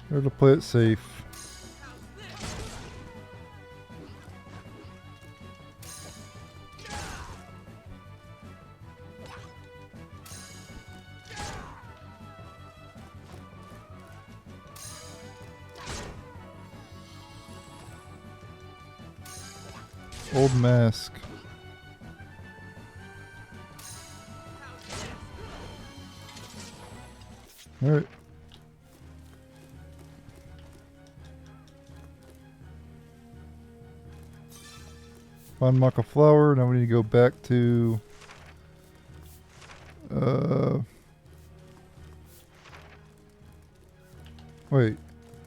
Better to play it safe. Old mask. Alright. Find Maca Flower. Now we need to go back to... Wait.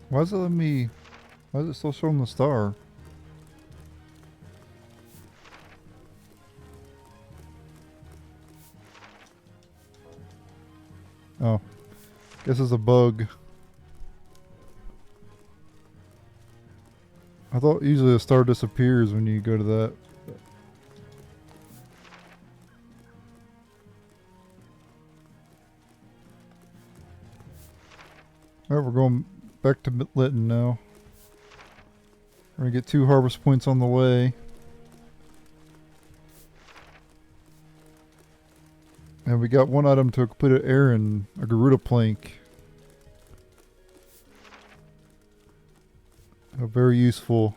Why is it letting me... Why is it still showing the star? Oh. Guess it's a bug. I thought usually the star disappears when you go to that. Alright, we're going back to Lytton now. We're gonna get 2 harvest points on the way. And we got 1 item to complete an errand, a Garuda plank. Very useful.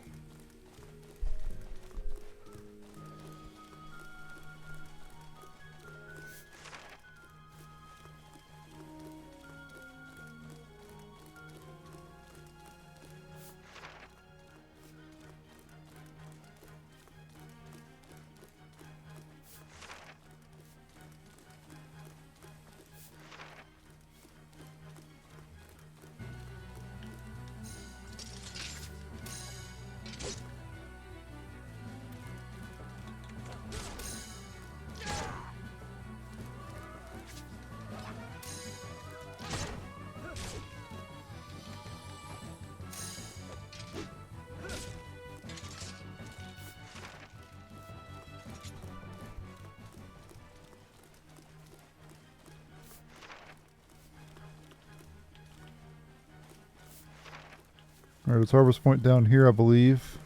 Alright, it's harvest point down here, I believe.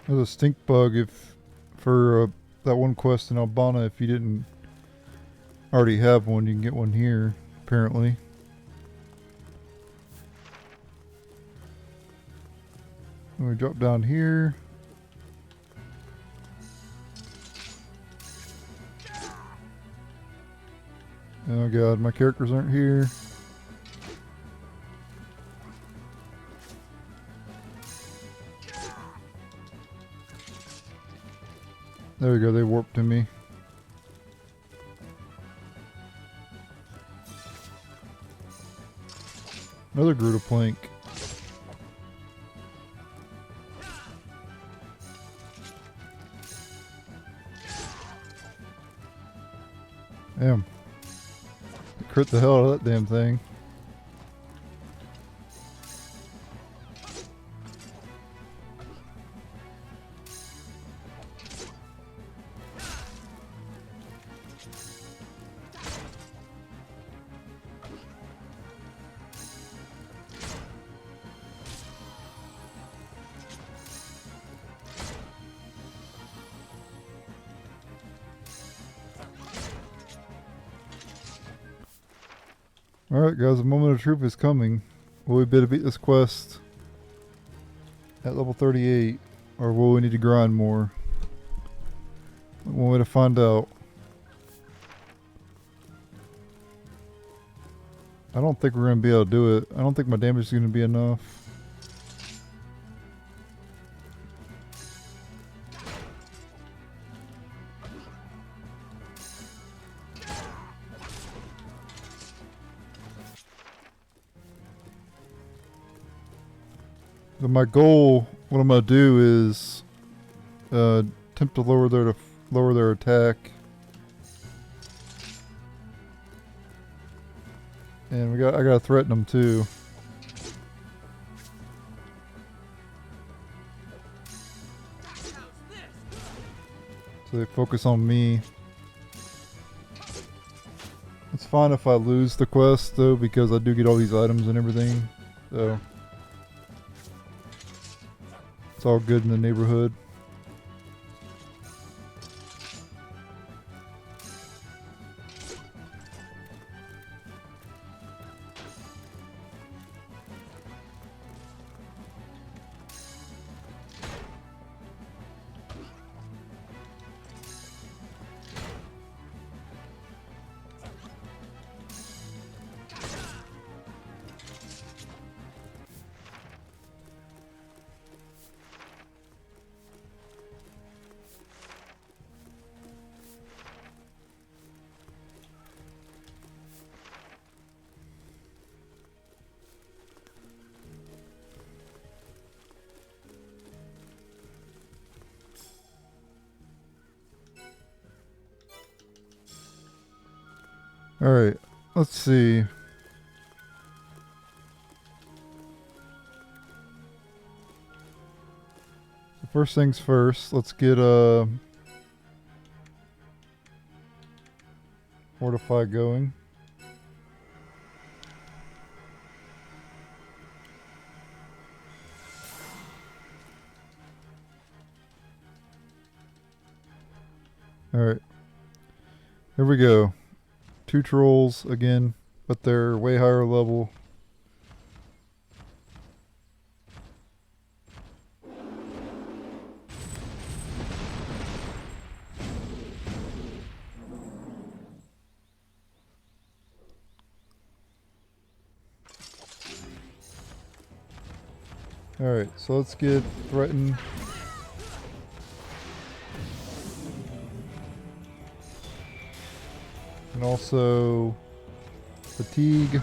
There's a stink bug for that one quest in Albana. If you didn't already have one, you can get one here, apparently. And we drop down here. Oh god, my characters aren't here. There we go, they warped to me. Another Garuda plank. Damn. Crit the hell out of that damn thing. Alright guys, the moment of truth is coming. Will we be able to beat this quest at level 38? Or will we need to grind more? One way to find out. I don't think we're going to be able to do it. I don't think my damage is going to be enough. But my goal, what I'm gonna do is attempt to lower their attack, and I gotta threaten them too. So they focus on me. It's fine if I lose the quest though, because I do get all these items and everything. So it's all good in the neighborhood. Alright, let's see. first things first, let's get Mortify going. Alright. Here we go. 2 trolls again, but they're way higher level. Alright, so let's get threatened. And also fatigue.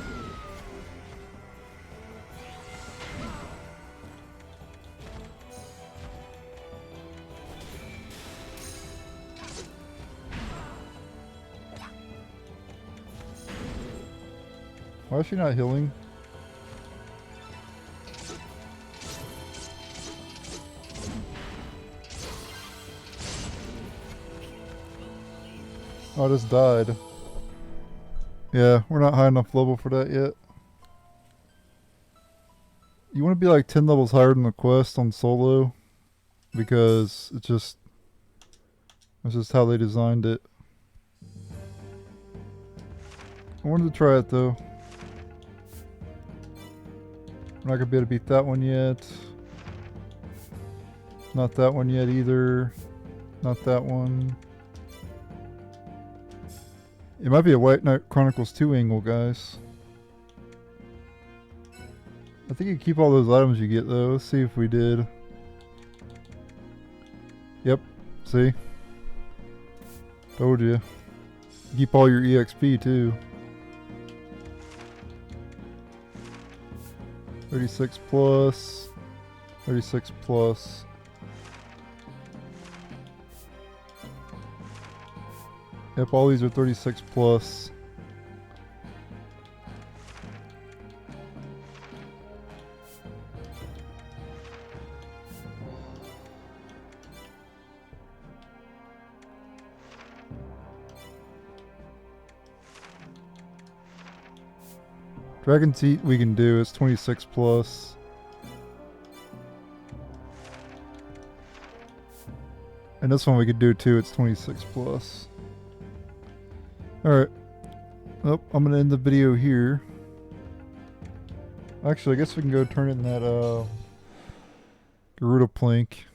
Why is she not healing? Oh, I just died. Yeah, we're not high enough level for that yet. You want to be like 10 levels higher than the quest on solo, because it's just how they designed it. I wanted to try it though. I'm not gonna be able to beat that one yet. Not that one yet either. Not that one. It might be a White Knight Chronicles 2 angle, guys. I think you keep all those items you get though. Let's see if we did. Yep, see? Told you. Keep all your EXP too. 36 plus. 36 plus. Yep, all these are 36 plus. Dragon's Teeth we can do, it's 26 plus. And this one we could do too, it's 26 plus. Alright. Oh, I'm gonna end the video here. Actually, I guess we can go turn in that Garuda plank.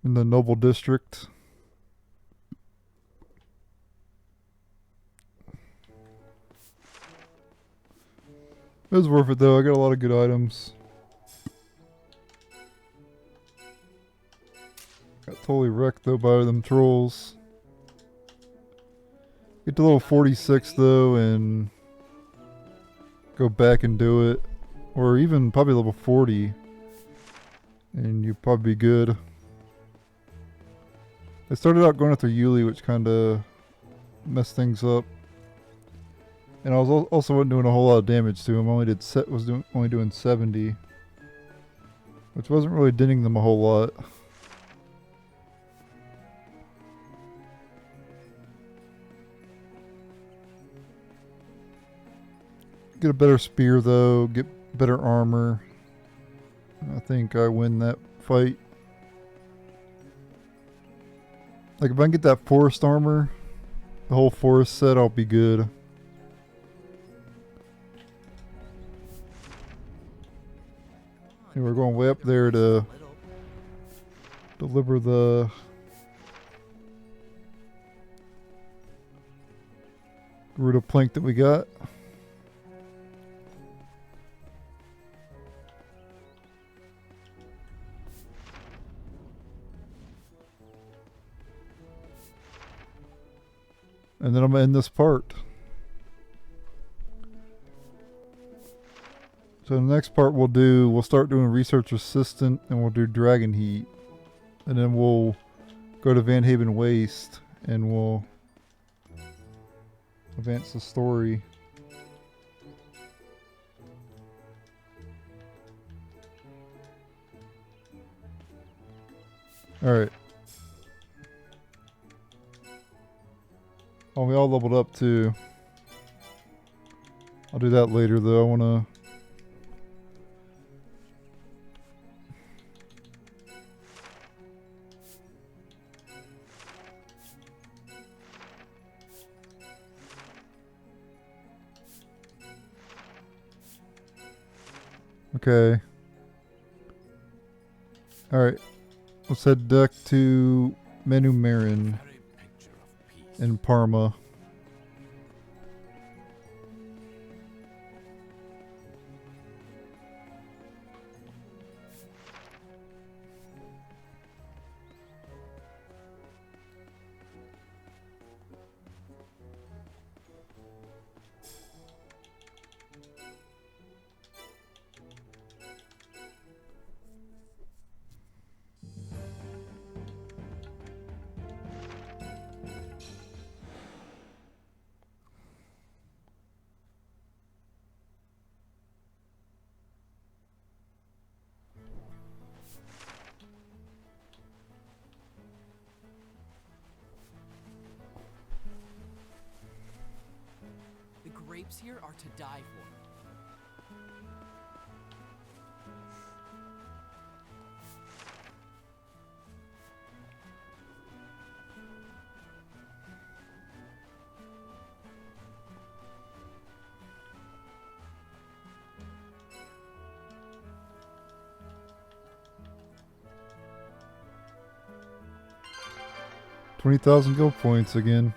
In the Noble District. It was worth it though, I got a lot of good items. Got totally wrecked though by them trolls. Get to level 46 though and go back and do it. Or even probably level 40. And you'll probably be good. I started out going after Yuli, which kinda messed things up. And I was also wasn't doing a whole lot of damage to him. Only doing 70. Which wasn't really denting them a whole lot. Get a better spear though, get better armor. I think I win that fight. Like if I can get that forest armor, the whole forest set, I'll be good. And we're going way up there to deliver the Garuda plank that we got. And then I'm going to end this part. So the next part we'll start doing Research Assistant and we'll do Dragon Heat. And then we'll go to Van Haven Waste and we'll advance the story. Alright. Oh, we all leveled up too. I'll do that later though. I wanna... Okay. Alright. Let's head back to Menu Marin Very picture of peace. in Parma. The grapes here are to die for. $20,000 gold points again.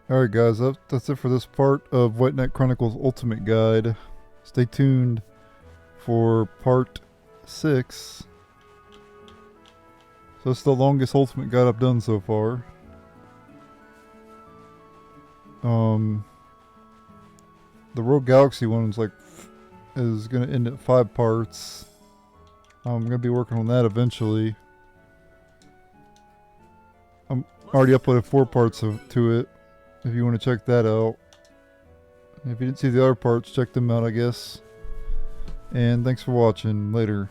Alright guys, that's it for this part of White Knight Chronicles Ultimate Guide. Stay tuned for part 6. So it's the longest Ultimate Guide I've done so far. The Rogue Galaxy one is gonna end at 5 parts. I'm gonna be working on that eventually. I'm already uploaded 4 parts to it. If you want to check that out. If you didn't see the other parts, check them out, I guess. And thanks for watching. Later.